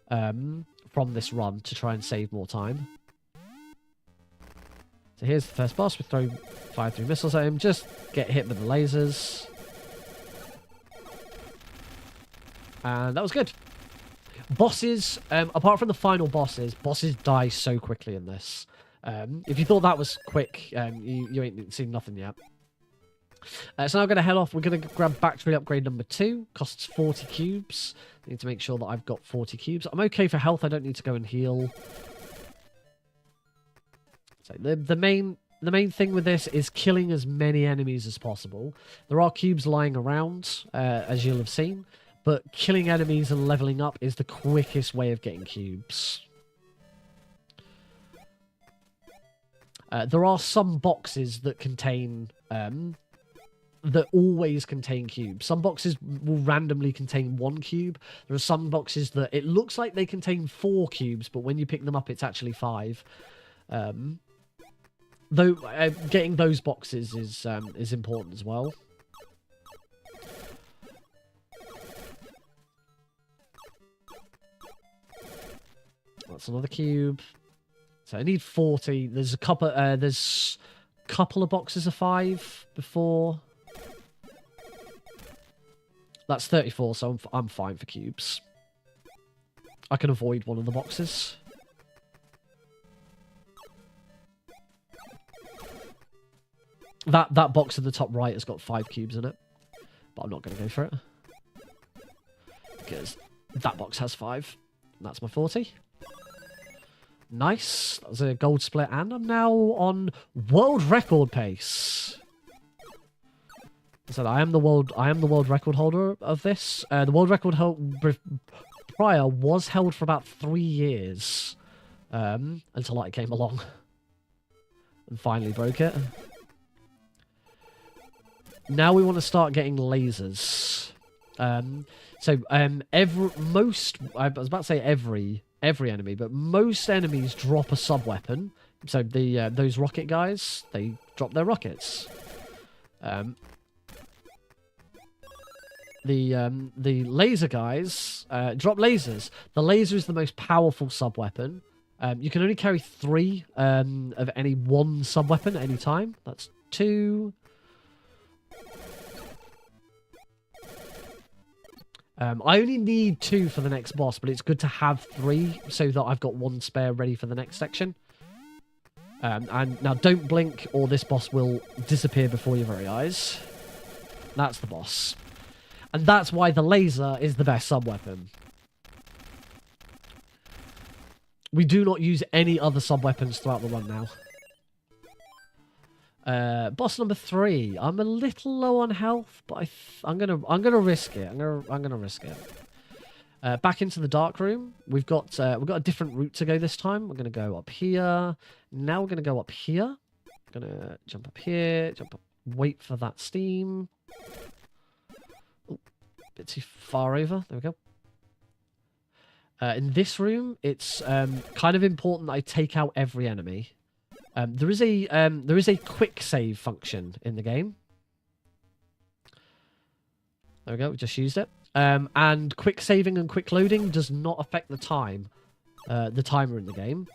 from this run to try and save more time. So here's the first boss. We fire 3 missiles at him. Just get hit with the lasers. And that was good. Bosses, apart from the final bosses die so quickly in this. If you thought that was quick, you ain't seen nothing yet. So now I'm going to head off. We're going to grab battery upgrade number 2. Costs 40 cubes. I need to make sure that I've got 40 cubes. I'm okay for health. I don't need to go and heal. So the main thing with this is killing as many enemies as possible. There are cubes lying around, as you'll have seen. But killing enemies and leveling up is the quickest way of getting cubes. There are some boxes that contain... that always contain cubes. Some boxes will randomly contain 1 cube. There are some boxes that it looks like they contain 4 cubes, but when you pick them up, it's actually 5. Though getting those boxes is important as well. That's another cube. So I need 40. There's a couple. There's a couple of boxes of 5 before. That's 34, so I'm fine for cubes. I can avoid one of the boxes. That box in the top right has got 5 cubes in it, but I'm not going to go for it because that box has 5. And that's my 40. Nice. That was a gold split, and I'm now on world record pace. I said I am the world record holder of this. The world record prior was held for about 3 years until I came along and finally broke it. Now we want to start getting lasers. I was about to say every enemy, but most enemies drop a sub-weapon. So those rocket guys, they drop their rockets. The laser guys drop lasers. The laser is the most powerful sub-weapon. You can only carry 3 of any one sub-weapon at any time. That's 2. I only need 2 for the next boss, but it's good to have 3 so that I've got 1 spare ready for the next section. And now don't blink or this boss will disappear before your very eyes. That's the boss. And that's why the laser is the best sub-weapon. We do not use any other sub-weapons throughout the run now. Boss number 3. I'm a little low on health, but I'm gonna risk it. I'm gonna risk it. Back into the dark room. We've got a different route to go this time. We're gonna go up here. Now we're gonna go up here. Gonna jump up here. Jump up. Wait for that steam. Ooh, bit too far over. There we go. In this room, it's kind of important that I take out every enemy. There is a quick save function in the game. There we go. We just used it. And quick saving and quick loading does not affect the time, the timer in the game.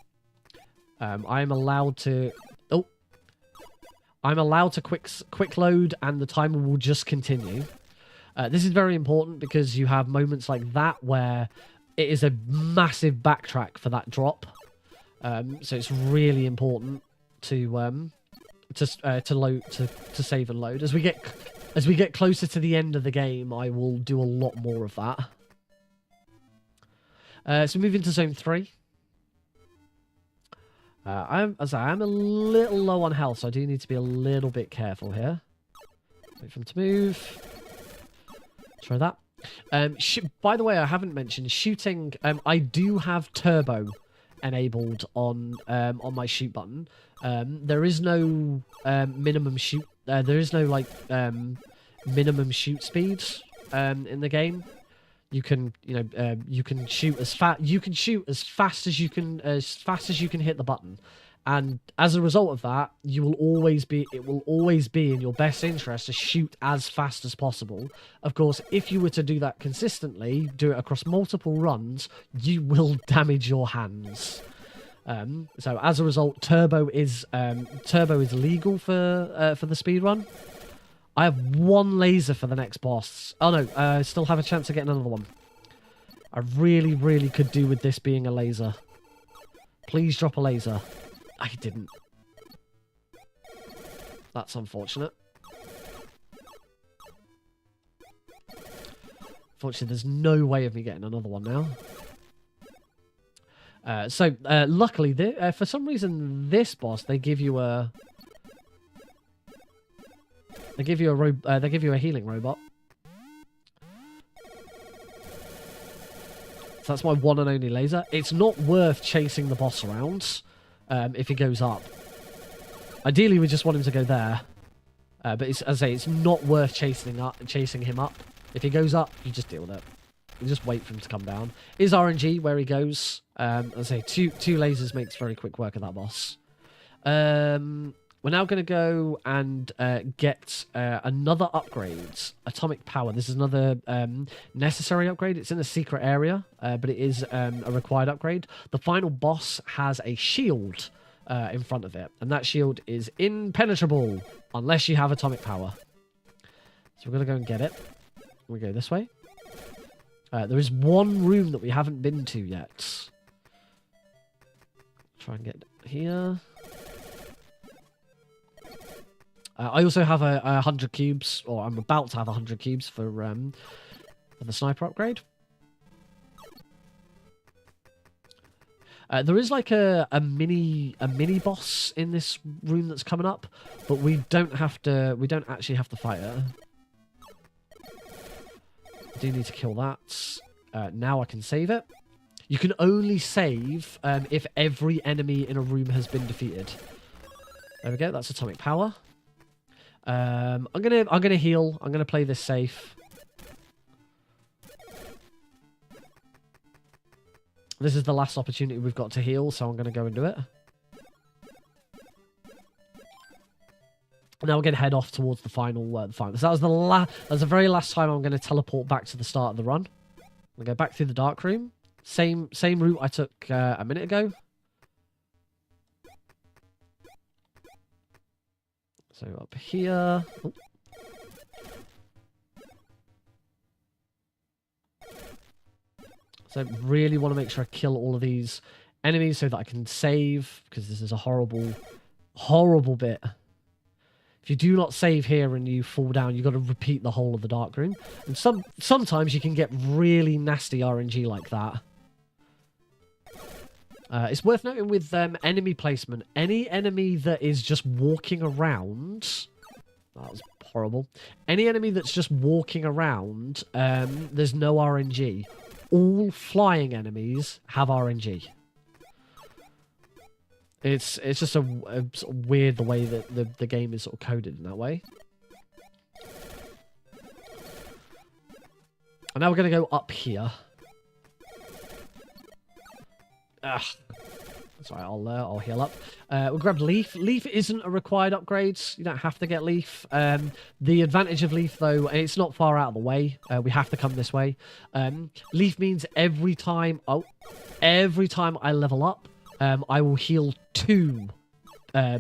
I'm allowed to. Oh, I'm allowed to quick load, and the timer will just continue. This is very important because you have moments like that where it is a massive backtrack for that drop. So it's really important to save and load. As we get closer to the end of the game, I will do a lot more of that. So move into zone 3. I'm a little low on health, so I do need to be a little bit careful here. Wait for him to move. Try that. By the way, I haven't mentioned shooting. I do have turbo enabled on my shoot button. There is no minimum shoot. There is no minimum shoot speed in the game. You can you can shoot as fast as you can hit the button, And as a result of that, it will always be in your best interest to shoot as fast as possible. Of course, if you were to do that consistently, do it across multiple runs, you will damage your hands. So as a result, turbo is legal for the speedrun. I have one laser for the next boss. Oh no, I still have a chance of getting another one. I really, really could do with this being a laser. Please drop a laser. I didn't. That's unfortunate. Unfortunately, there's no way of me getting another one now. Luckily, for some reason, this boss, they give you a healing robot. So that's my one and only laser. It's not worth chasing the boss around if he goes up. Ideally, we just want him to go there. But as I say, it's not worth chasing him up. If he goes up, you just deal with it. You just wait for him to come down. Is RNG where he goes. As I say, two lasers makes very quick work of that boss. We're now going to go and get another upgrade. Atomic power. This is another necessary upgrade. It's in a secret area, but it is a required upgrade. The final boss has a shield in front of it, and that shield is impenetrable unless you have atomic power. So we're going to go and get it. We go this way. There is one room that we haven't been to yet. Try and get here. I also have 100 cubes, or I'm about to have 100 cubes for the sniper upgrade. There is like a mini boss in this room that's coming up, but we don't actually have to fight it. I do need to kill that. Now I can save it. You can only save if every enemy in a room has been defeated. There we go. That's atomic power. I'm gonna heal. I'm gonna play this safe. This is the last opportunity we've got to heal, so I'm gonna go and do it. Now we're gonna head off towards the final. So that was the very last time I'm gonna teleport back to the start of the run. I'm gonna go back through the dark room. Same route I took a minute ago. So up here. Oh. So I really want to make sure I kill all of these enemies so that I can save, because this is a horrible, horrible bit. If you do not save here and you fall down, you've got to repeat the whole of the dark room. And sometimes you can get really nasty RNG like that. It's worth noting with enemy placement, any enemy that is just walking around... That was horrible. Any enemy that's just walking around, there's no RNG. All flying enemies have RNG. It's just a sort of weird the way that the game is sort of coded in that way. And now we're going to go up here. Ugh. Sorry, I'll heal up. We'll grab Leaf. Leaf isn't a required upgrade. You don't have to get Leaf. The advantage of Leaf, though, it's not far out of the way. We have to come this way. Leaf means every time I level up, I will heal 2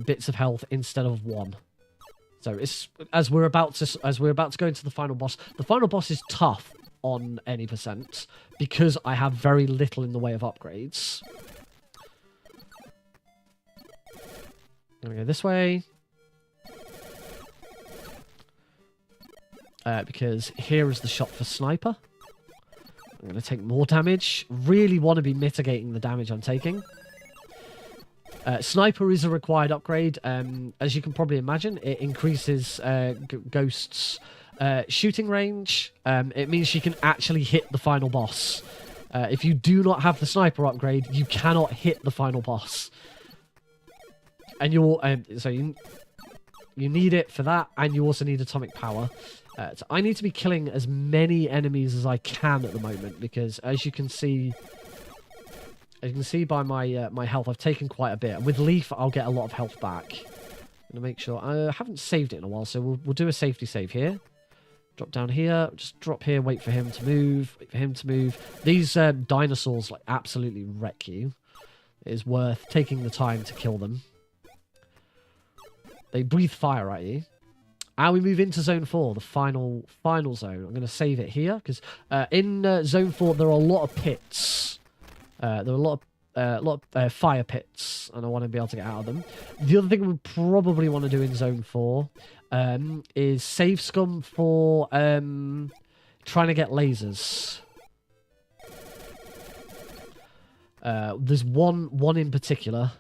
bits of health instead of 1. So it's as we're about to go into the final boss. The final boss is tough on any percent because I have very little in the way of upgrades. I'm gonna go this way. Because here is the shot for sniper. I'm going to take more damage. Really want to be mitigating the damage I'm taking. Sniper is a required upgrade. As you can probably imagine, it increases Ghost's shooting range. It means she can actually hit the final boss. If you do not have the sniper upgrade, you cannot hit the final boss. And you need it for that, and you also need atomic power. So I need to be killing as many enemies as I can at the moment, because as you can see, As you can see by my my health, I've taken quite a bit. And with Leaf, I'll get a lot of health back. I'm gonna make sure. I haven't saved it in a while, so we'll do a safety save here. Drop down here. Just drop here. Wait for him to move. Wait for him to move. These dinosaurs like absolutely wreck you. It is worth taking the time to kill them. They breathe fire at you. And we move into Zone 4, the final zone. I'm going to save it here, because in Zone 4, there are a lot of pits. There are a lot of fire pits, and I want to be able to get out of them. The other thing we probably want to do in Zone 4 is save scum for trying to get lasers. There's one in particular.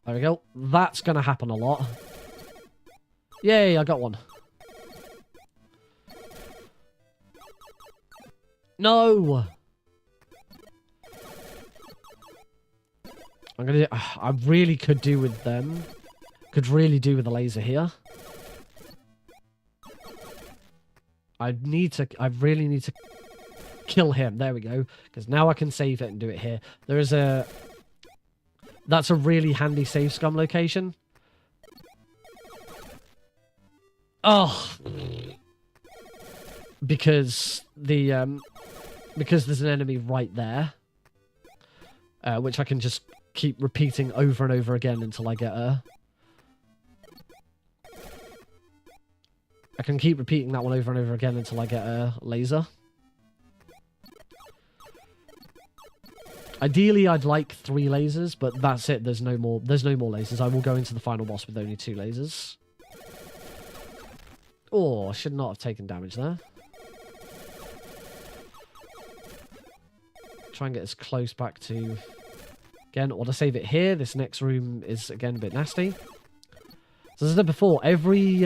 There we go. That's going to happen a lot. Yay, I got one. No! I'm going to... I really could do with them. Could really do with a laser here. I really need to kill him. There we go. Because now I can save it and do it here. There is a... That's a really handy save scum location. Oh. Because there's an enemy right there. Which I can just keep repeating over and over again until I get her. I can keep repeating that one over and over again until I get a laser. Ideally, I'd like 3 lasers, but that's it. There's no more lasers. I will go into the final boss with only 2 lasers. Oh, I should not have taken damage there. Try and get as close back to... Again, I want to save it here. This next room is, again, a bit nasty. So as I said before, every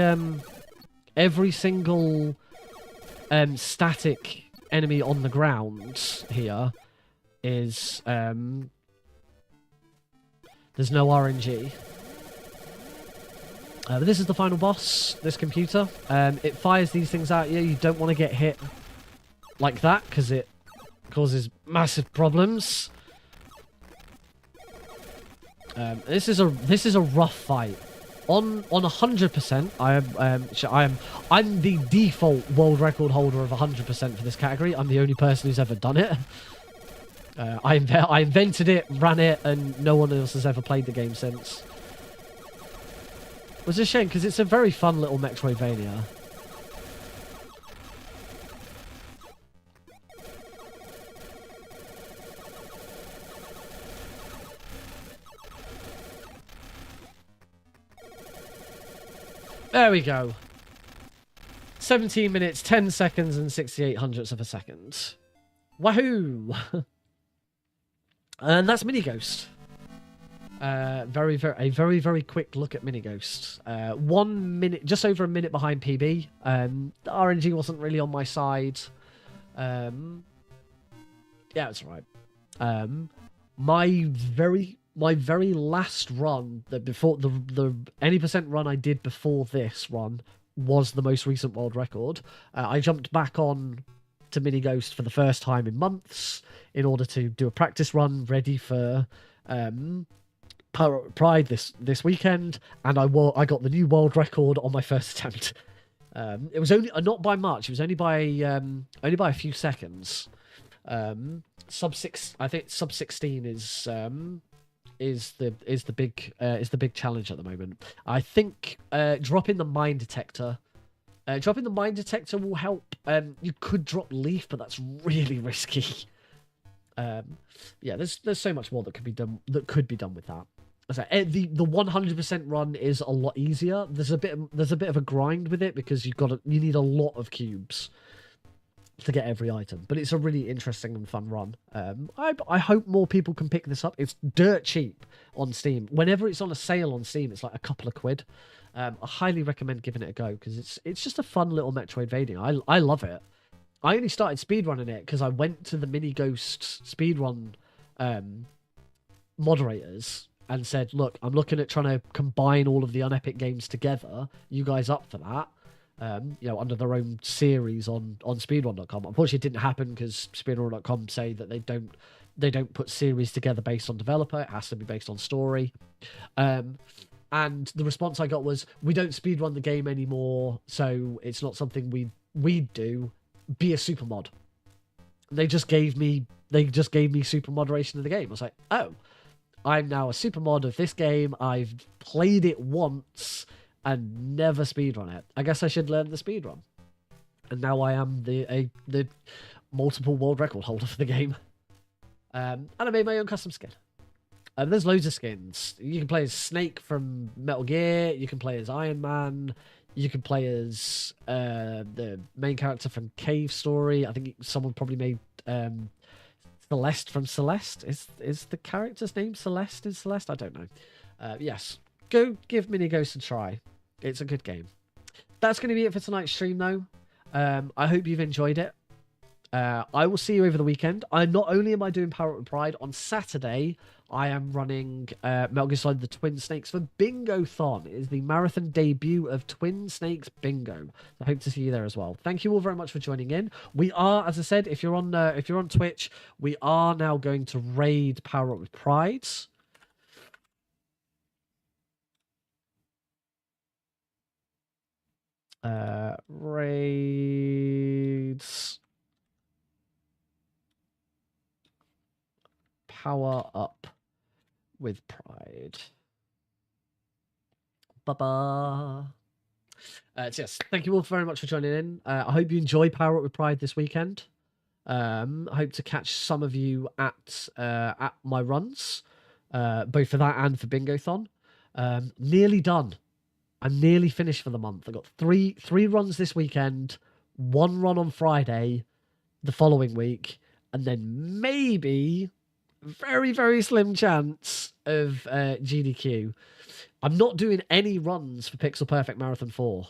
single static enemy on the ground here is... there's no RNG. But this is the final boss, this computer. It fires these things out. Yeah, you don't want to get hit like that, because it causes massive problems. This is a rough fight. On 100%, I'm the default world record holder of 100% for this category. I'm the only person who's ever done it. I invented it, ran it, and no one else has ever played the game since. It's a shame, because it's a very fun little Metroidvania. There we go. 17 minutes, 10 seconds, and 68 hundredths of a second. Wahoo! And that's Mini Ghost. A very, very quick look at Mini Ghost. 1 minute, just over a minute behind PB. The RNG wasn't really on my side. Yeah, it's alright. My very last run, before the any percent run I did before this run, was the most recent world record. I jumped back on to Mini Ghost for the first time in months in order to do a practice run ready for Pride this weekend, and I got the new world record on my first attempt. It was only not by much. It was only by a few seconds. Sub 6, I think sub 16 is the big challenge at the moment. I think dropping the mine detector. Dropping the mine detector will help. You could drop Leaf, but that's really risky. Yeah, there's so much more that could be done with that. So, the 100% run is a lot easier. There's a bit of a grind with it because you need a lot of cubes to get every item, but it's a really interesting and fun run. I hope more people can pick this up. It's dirt cheap on Steam. Whenever it's on a sale on Steam, it's like a couple of quid. I highly recommend giving it a go because it's just a fun little Metroidvania. I love it. I only started speedrunning it because I went to the Mini Ghost speedrun moderators and said, look, I'm looking at trying to combine all of the Unepic games together. You guys up for that? under their own series on speedrun.com. Unfortunately, it didn't happen because speedrun.com say that they don't put series together based on developer. It has to be based on story. And the response I got was, we don't speedrun the game anymore, so it's not something we do. Be a super mod. They just gave me super moderation of the game. I was like, oh, I'm now a super mod of this game. I've played it once and never speedrun it. I guess I should learn the speedrun. And now I am the multiple world record holder for the game. And I made my own custom skin. There's loads of skins. You can play as Snake from Metal Gear. You can play as Iron Man. You can play as the main character from Cave Story. I think someone probably made Celeste from Celeste. Is the character's name Celeste in Celeste? I don't know. Yes. Go give Mini Ghost a try. It's a good game. That's going to be it for tonight's stream, though. I hope you've enjoyed it. I will see you over the weekend. Not only am I doing Power Up with Pride, on Saturday, I am running Metal Gear Solid the Twin Snakes for Bingo-thon. It is the marathon debut of Twin Snakes Bingo. I hope to see you there as well. Thank you all very much for joining in. We are, as I said, if you're on Twitch, we are now going to raid Power Up with Pride. Raids. Power Up with Pride. Bye-bye. Yes, thank you all very much for joining in. I hope you enjoy Power Up with Pride this weekend. I hope to catch some of you at my runs, both for that and for Bingo-thon. Nearly done. I'm nearly finished for the month. I got three runs this weekend, 1 run on Friday, the following week, and then maybe very, very slim chance of GDQ. I'm not doing any runs for Pixel Perfect Marathon 4.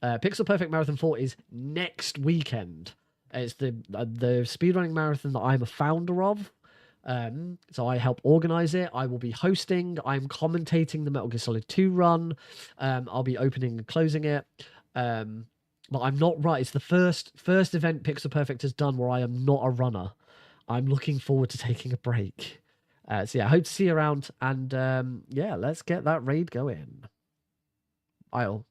Pixel Perfect Marathon 4 is next weekend. It's the speedrunning marathon that I'm a founder of. So I help organize it. I will be hosting. I'm commentating the Metal Gear Solid 2 run. I'll be opening and closing it. But I'm not right. It's the first event Pixel Perfect has done where I am not a runner. I'm looking forward to taking a break. So yeah, I hope to see you around. And yeah, let's get that raid going. I'll